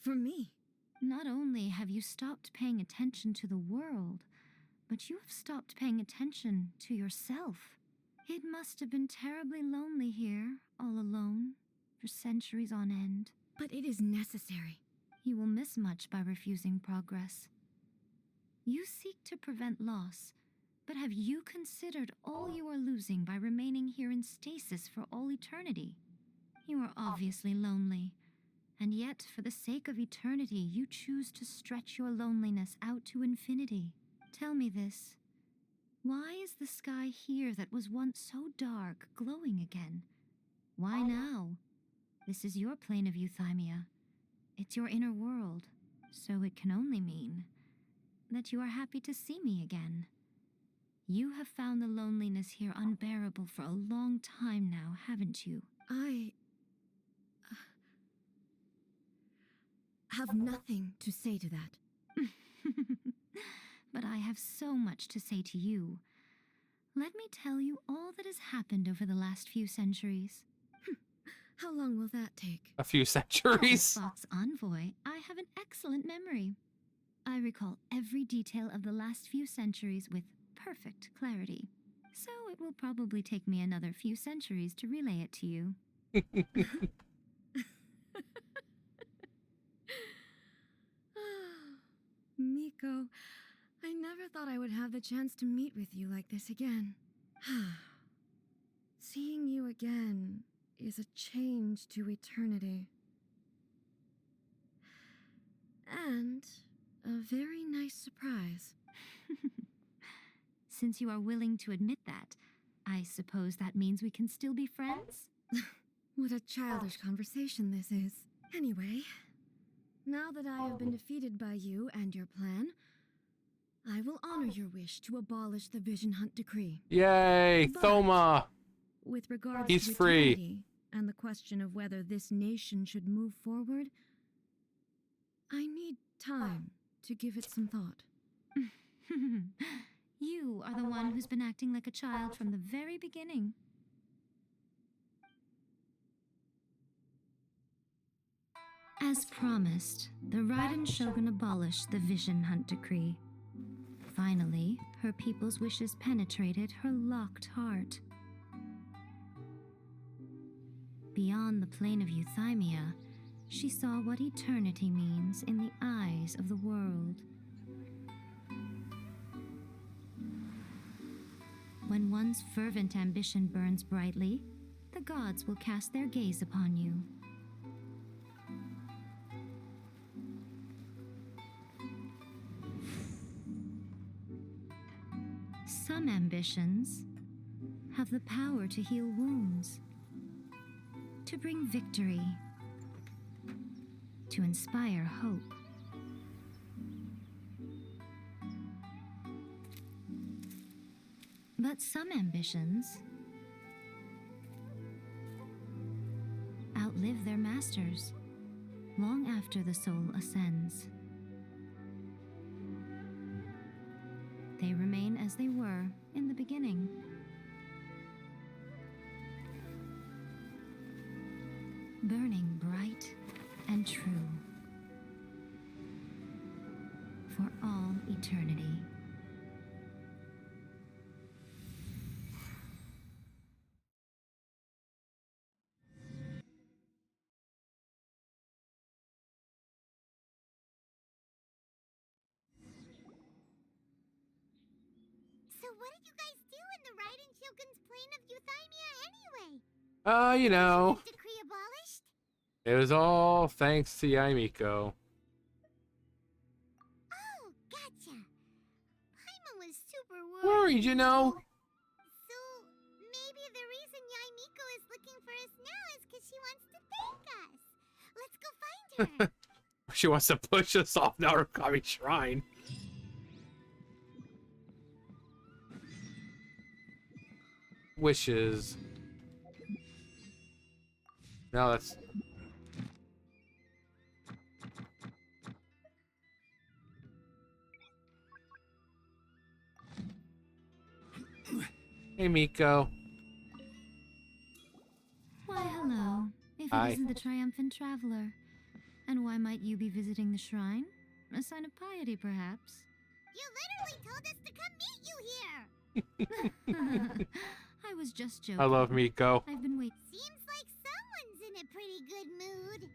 [SPEAKER 14] For me?
[SPEAKER 11] Not only have you stopped paying attention to the world, but you have stopped paying attention to yourself. It must have been terribly lonely here, all alone, for centuries on end.
[SPEAKER 14] But it is necessary.
[SPEAKER 11] You will miss much by refusing progress. You seek to prevent loss, but have you considered all you are losing by remaining here in stasis for all eternity? You are obviously lonely, and yet for the sake of eternity you choose to stretch your loneliness out to infinity. Tell me this. Why is the sky here that was once so dark glowing again? Why now? This is your plane of euthymia. It's your inner world, so it can only mean that you are happy to see me again. You have found the loneliness here unbearable for a long time now, haven't you?
[SPEAKER 14] I have nothing to say to that.
[SPEAKER 11] But I have so much to say to you. Let me tell you all that has happened over the last few centuries.
[SPEAKER 14] How long will that take?
[SPEAKER 1] A few centuries.
[SPEAKER 11] As Fox Envoy, I have an excellent memory. I recall every detail of the last few centuries with perfect clarity. So it will probably take me another few centuries to relay it to you.
[SPEAKER 14] Miko, I never thought I would have the chance to meet with you like this again. Seeing you again is a change to eternity. And a very nice surprise.
[SPEAKER 11] Since you are willing to admit that, I suppose that means we can still be friends?
[SPEAKER 14] What a childish conversation this is. Anyway, now that I have been defeated by you and your plan, I will honor your wish to abolish the Vision Hunt Decree.
[SPEAKER 1] Yay,
[SPEAKER 14] But
[SPEAKER 1] Thoma!
[SPEAKER 14] with regards
[SPEAKER 1] He's
[SPEAKER 14] to
[SPEAKER 1] free.
[SPEAKER 14] eternity and the question of whether this nation should move forward, I need time to give it some thought.
[SPEAKER 11] You are the one who's been acting like a child from the very beginning.
[SPEAKER 5] As promised, the Raiden Shogun abolished the Vision Hunt Decree. Finally, her people's wishes penetrated her locked heart. Beyond the plane of euthymia, she saw what eternity means in the eyes of the world. When one's fervent ambition burns brightly, the gods will cast their gaze upon you. Some ambitions have the power to heal wounds, to bring victory, to inspire hope. But some ambitions outlive their masters long after the soul ascends. They remain as they were in the beginning. Burning bright and true for all eternity.
[SPEAKER 3] So what did you guys do in the Raiden Shogun's plane of euthymia anyway?
[SPEAKER 1] You know,
[SPEAKER 3] Decree abolished?
[SPEAKER 1] it was all thanks to Yaimiko.
[SPEAKER 3] Oh, gotcha. Paimon was super
[SPEAKER 1] Worried, you know.
[SPEAKER 3] So maybe the reason Yaimiko is looking for us now is because she wants to thank us. Let's go find her.
[SPEAKER 1] She wants to push us off Narukami Shrine. Wishes. No, that's... Hey, Miko.
[SPEAKER 5] Why, hello. If
[SPEAKER 1] Hi.
[SPEAKER 5] it isn't the triumphant traveler. And why might you be visiting the shrine? A sign of piety, perhaps?
[SPEAKER 3] You literally told us to come meet you here.
[SPEAKER 5] I was just joking.
[SPEAKER 1] I love Miko.
[SPEAKER 5] I've been waiting.
[SPEAKER 3] Seems like someone's in a pretty good mood.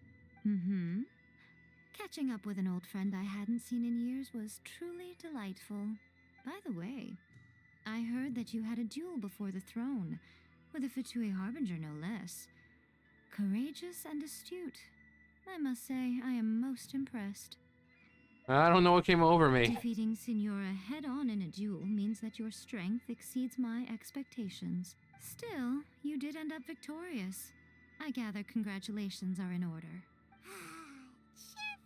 [SPEAKER 5] Mm-hmm. Catching up with an old friend I hadn't seen in years was truly delightful. By the way, I heard that you had a duel before the throne, with a Fatui Harbinger no less. Courageous and astute. I must say, I am most impressed.
[SPEAKER 1] I don't know what came over me.
[SPEAKER 5] Defeating Signora head-on in a duel means that your strength exceeds my expectations. Still, you did end up victorious. I gather congratulations are in order.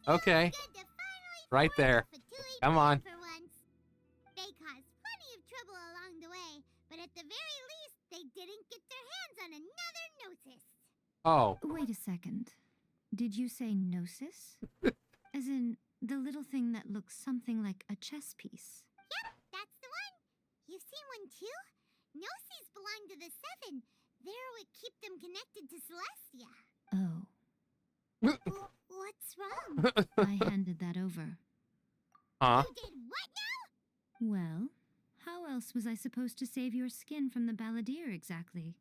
[SPEAKER 1] Okay. Right there. Come on.
[SPEAKER 3] For once. They caused plenty of trouble along the way, but at the very least, they didn't get their hands on another Gnosis.
[SPEAKER 1] Oh.
[SPEAKER 5] Wait a second. Did you say Gnosis? As in, the little thing that looks something like a chess piece.
[SPEAKER 3] Yep, that's the one. You've seen one too? Gnosis belong to the Seven. They're what keep them connected to Celestia.
[SPEAKER 5] Oh.
[SPEAKER 3] What's wrong?
[SPEAKER 5] I handed that over.
[SPEAKER 1] Huh?
[SPEAKER 3] You did what now?
[SPEAKER 5] Well, how else was I supposed to save your skin from the Balladeer exactly?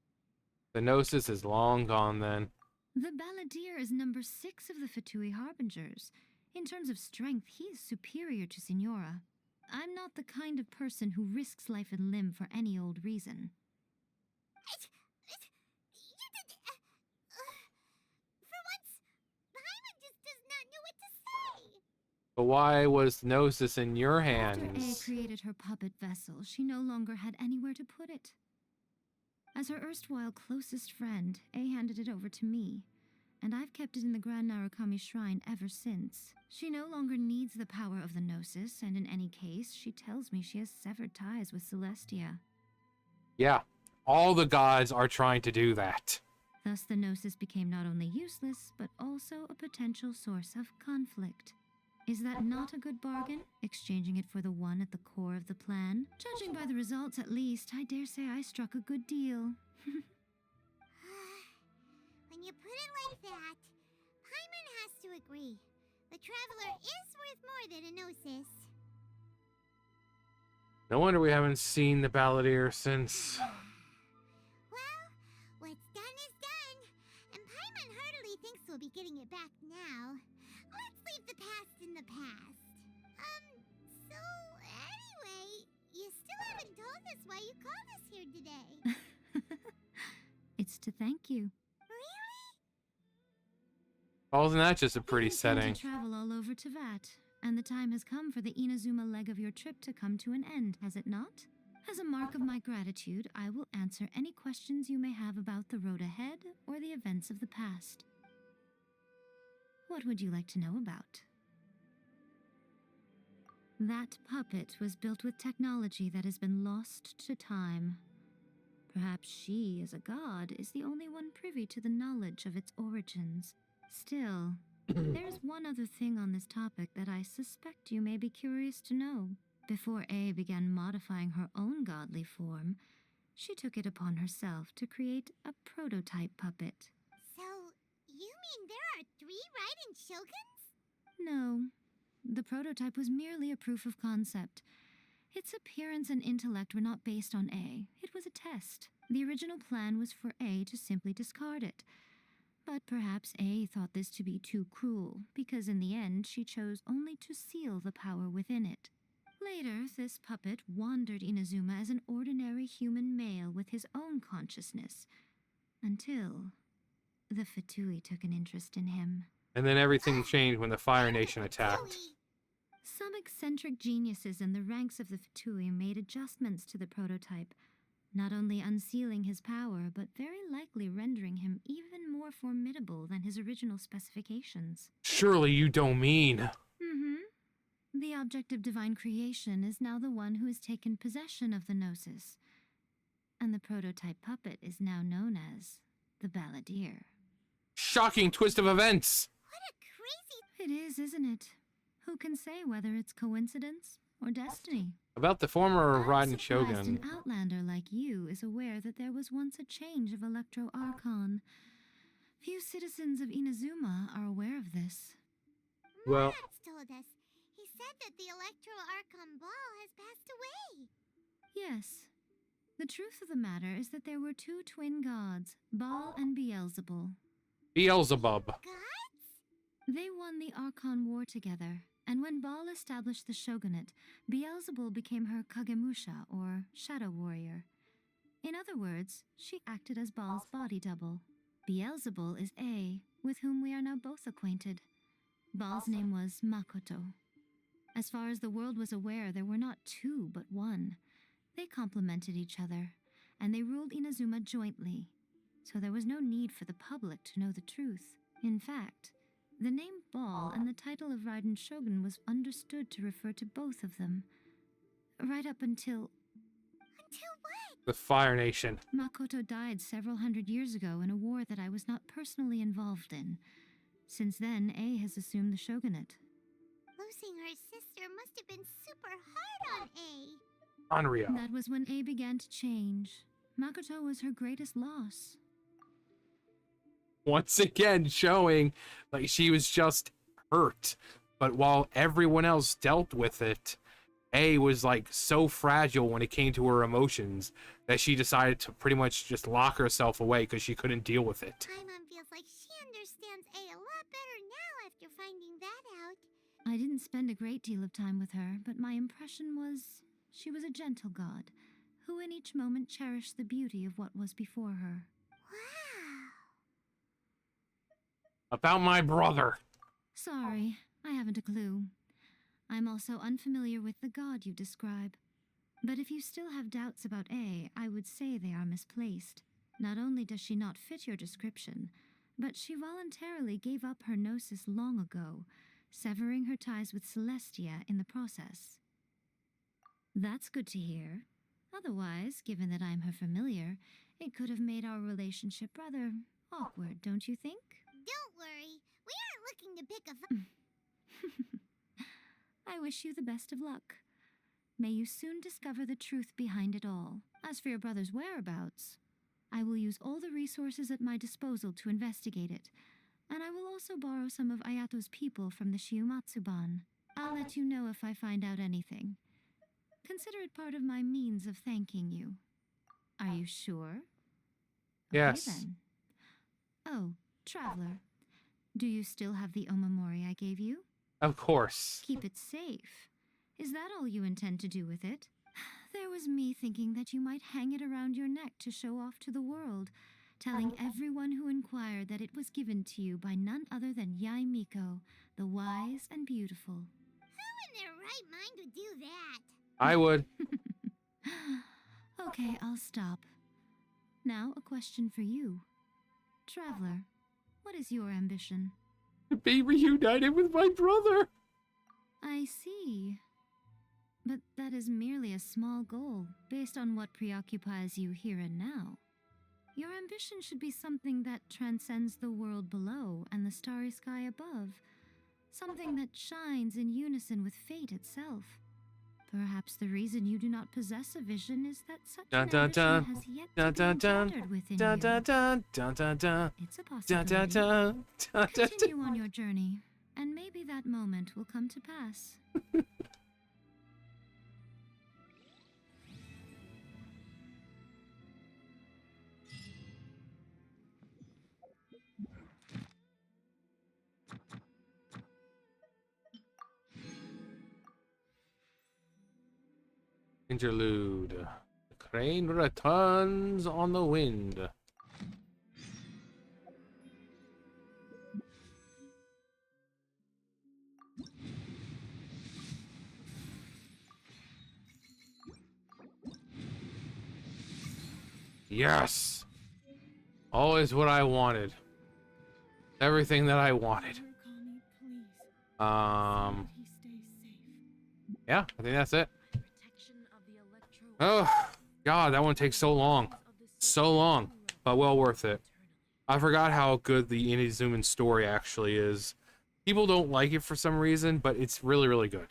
[SPEAKER 1] The Gnosis is long gone then.
[SPEAKER 5] The Balladeer is number 6 of the Fatui Harbingers. In terms of strength, he is superior to Signora. I'm not the kind of person who risks life and limb for any old reason.
[SPEAKER 3] For once, Paimon just does not know what to say.
[SPEAKER 1] But why was Gnosis in your
[SPEAKER 5] After A
[SPEAKER 1] hands?
[SPEAKER 5] created her puppet vessel, she no longer had anywhere to put it. As her erstwhile closest friend, A handed it over to me, and I've kept it in the Grand Narukami Shrine ever since. She no longer needs the power of the Gnosis, and in any case, she tells me she has severed ties with Celestia.
[SPEAKER 1] Yeah. All the gods are trying to do that.
[SPEAKER 5] Thus, the Gnosis became not only useless, but also a potential source of conflict. Is that not a good bargain, exchanging it for the one at the core of the plan? Judging by the results, at least, I dare say I struck a good deal.
[SPEAKER 3] When you put it like that, Paimon has to to agree. The Traveler is worth more than a gnosis.
[SPEAKER 1] No wonder we haven't seen the Balladeer since.
[SPEAKER 3] Well, what's done is done. And Paimon heartily thinks we'll be getting it back now. Let's leave the past in the past. So anyway, you still haven't told us why you called us here today.
[SPEAKER 14] It's to thank you.
[SPEAKER 1] Wasn't that just a pretty
[SPEAKER 14] You intend
[SPEAKER 1] setting?
[SPEAKER 14] to travel all over Teyvat, and the time has come for the Inazuma leg of your trip to come to an end, has it not? As a mark of my gratitude, I will answer any questions you may have about the road ahead or the events of the past. What would you like to know about? That puppet was built with technology that has been lost to time. Perhaps she, as a god, is the only one privy to the knowledge of its origins. Still, there's one other thing on this topic that I suspect you may be curious to know. Before A began modifying her own godly form, she took it upon herself to create a prototype puppet.
[SPEAKER 3] So, you mean there are 3 Raiden Shoguns?
[SPEAKER 14] No, the prototype was merely a proof of concept. Its appearance and intellect were not based on A. It was a test. The original plan was for A to simply discard it. But perhaps A thought this to be too cruel, because in the end she chose only to seal the power within it. Later, this puppet wandered Inazuma as an ordinary human male with his own consciousness, until the Fatui took an interest in him.
[SPEAKER 1] And then everything changed when the Fire Nation attacked.
[SPEAKER 14] Some eccentric geniuses in the ranks of the Fatui made adjustments to the prototype, not only unsealing his power, but very likely rendering him even more formidable than his original specifications.
[SPEAKER 1] Surely you don't mean...
[SPEAKER 14] The object of divine creation is now the one who has taken possession of the Gnosis, and the prototype puppet is now known as the Balladeer.
[SPEAKER 1] Shocking twist of events!
[SPEAKER 3] What a crazy...
[SPEAKER 14] It is, isn't it? Who can say whether it's coincidence or destiny?
[SPEAKER 1] About the former Raiden
[SPEAKER 14] An
[SPEAKER 1] Shogun.
[SPEAKER 14] outlander like you is aware that there was once a change of Electro Archon. Few citizens of Inazuma are aware of this.
[SPEAKER 1] Well...
[SPEAKER 3] Max told us. He said that the Electro Archon Ball has passed away.
[SPEAKER 14] Yes. The truth of the matter is that there were 2 twin gods, Baal and Beelzebul.
[SPEAKER 1] Beelzebub.
[SPEAKER 3] Gods?
[SPEAKER 14] They won the Archon War together, and when Baal established the shogunate, Beelzebul became her Kagemusha, or shadow warrior. In other words, she acted as Baal's body double. Beelzebul is A, with whom we are now both acquainted. Baal's name was Makoto. As far as the world was aware, there were not 2, but 1. They complemented each other, and they ruled Inazuma jointly, so there was no need for the public to know the truth. In fact, the name Baal and the title of Raiden Shogun was understood to refer to both of them, right up until...
[SPEAKER 3] Until what?
[SPEAKER 1] The Fire Nation.
[SPEAKER 14] Makoto died several hundred years ago in a war that I was not personally involved in. Since then, A has assumed the shogunate.
[SPEAKER 3] Losing her sister must have been super hard on A.
[SPEAKER 1] Unreal.
[SPEAKER 14] That was when A began to change. Makoto was her greatest loss.
[SPEAKER 1] Once again showing like she was just hurt. But while everyone else dealt with it, A was like so fragile when it came to her emotions that she decided to pretty much just lock herself away because she couldn't deal with it.
[SPEAKER 3] Paimon feels like she understands A lot better now after finding that out.
[SPEAKER 14] I didn't spend a great deal of time with her, but my impression was she was a gentle god, who in each moment cherished the beauty of what was before her.
[SPEAKER 3] Wow.
[SPEAKER 1] About my brother.
[SPEAKER 14] Sorry, I haven't a clue. I'm also unfamiliar with the god you describe. But if you still have doubts about A, I would say they are misplaced. Not only does she not fit your description, but she voluntarily gave up her gnosis long ago, severing her ties with Celestia in the process. That's good to hear. Otherwise, given that I'm her familiar, it could have made our relationship rather awkward, don't you think?
[SPEAKER 3] Don't worry. We aren't looking to pick a fight.
[SPEAKER 14] I wish you the best of luck. May you soon discover the truth behind it all. As for your brother's whereabouts, I will use all the resources at my disposal to investigate it, and I will
[SPEAKER 5] also borrow some of Ayato's people from the Shiumatsuban. I'll let you know if I find out anything. Consider it part of my means of thanking you. Are you sure?
[SPEAKER 1] Yes.
[SPEAKER 5] Okay, then. Oh, Traveler. Do you still have the Omamori I gave you?
[SPEAKER 1] Of course.
[SPEAKER 5] Keep it safe. Is that all you intend to do with it? There was me thinking that you might hang it around your neck to show off to the world, telling everyone who inquired that it was given to you by none other than Yai Miko, the wise and beautiful.
[SPEAKER 3] Who in their right mind would do that?
[SPEAKER 1] I would.
[SPEAKER 5] Okay, I'll stop. Now, a question for you. Traveler, what is your ambition?
[SPEAKER 1] To be reunited with my brother.
[SPEAKER 5] I see. But that is merely a small goal, based on what preoccupies you here and now. Your ambition should be something that transcends the world below and the starry sky above. Something that shines in unison with fate itself. Perhaps the reason you do not possess a vision is that such an ambition has yet to be engendered within you. It's a possibility. Continue on your journey, and maybe that moment will come to pass.
[SPEAKER 1] Interlude. The crane returns on the wind. Yes! Always what I wanted. Everything that I wanted. Yeah, I think that's it. Oh, God, that one takes so long. So long, but well worth it. I forgot how good the Inazuman story actually is. People don't like it for some reason, but it's really, really good.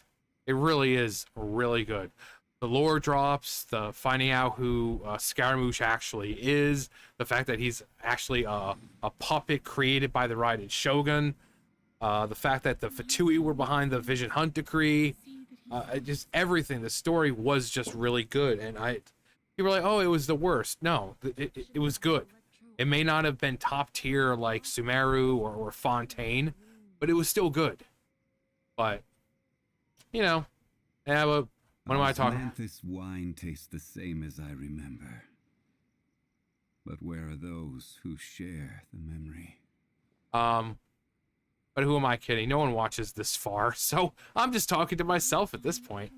[SPEAKER 1] It really is really good. The lore drops, the finding out who Scaramouche actually is, the fact that he's actually a puppet created by the Raiden Shogun, the fact that the Fatui were behind the Vision Hunt decree, just everything. The story was just really good, and people were like, oh, it was the worst. No, it was good. It may not have been top tier like Sumeru or Fontaine, but it was still good. But, you know, yeah, but what am I talking?
[SPEAKER 4] This wine tastes the same as I remember. But where are those who share the memory?
[SPEAKER 1] But who am I kidding? No one watches this far, so I'm just talking to myself at this point.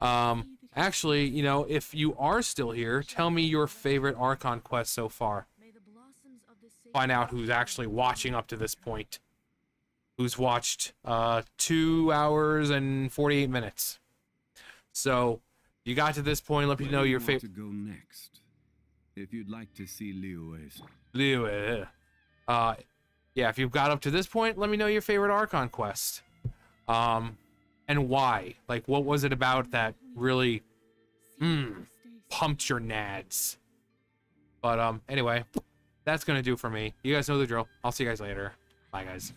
[SPEAKER 1] Actually, you know, if you are still here, tell me your favorite Archon quest so far. Find out who's actually watching up to this point. Who's watched 2 hours and 48 minutes. So, you got to this point, let me know your favorite.
[SPEAKER 4] To go next, if you'd like to see Liyue's.
[SPEAKER 1] Liyue. Yeah, if you've got up to this point, let me know your favorite Archon quest. And why. Like, what was it about that really pumped your nads? But anyway, that's gonna do for me. You guys know the drill. I'll see you guys later. Bye, guys.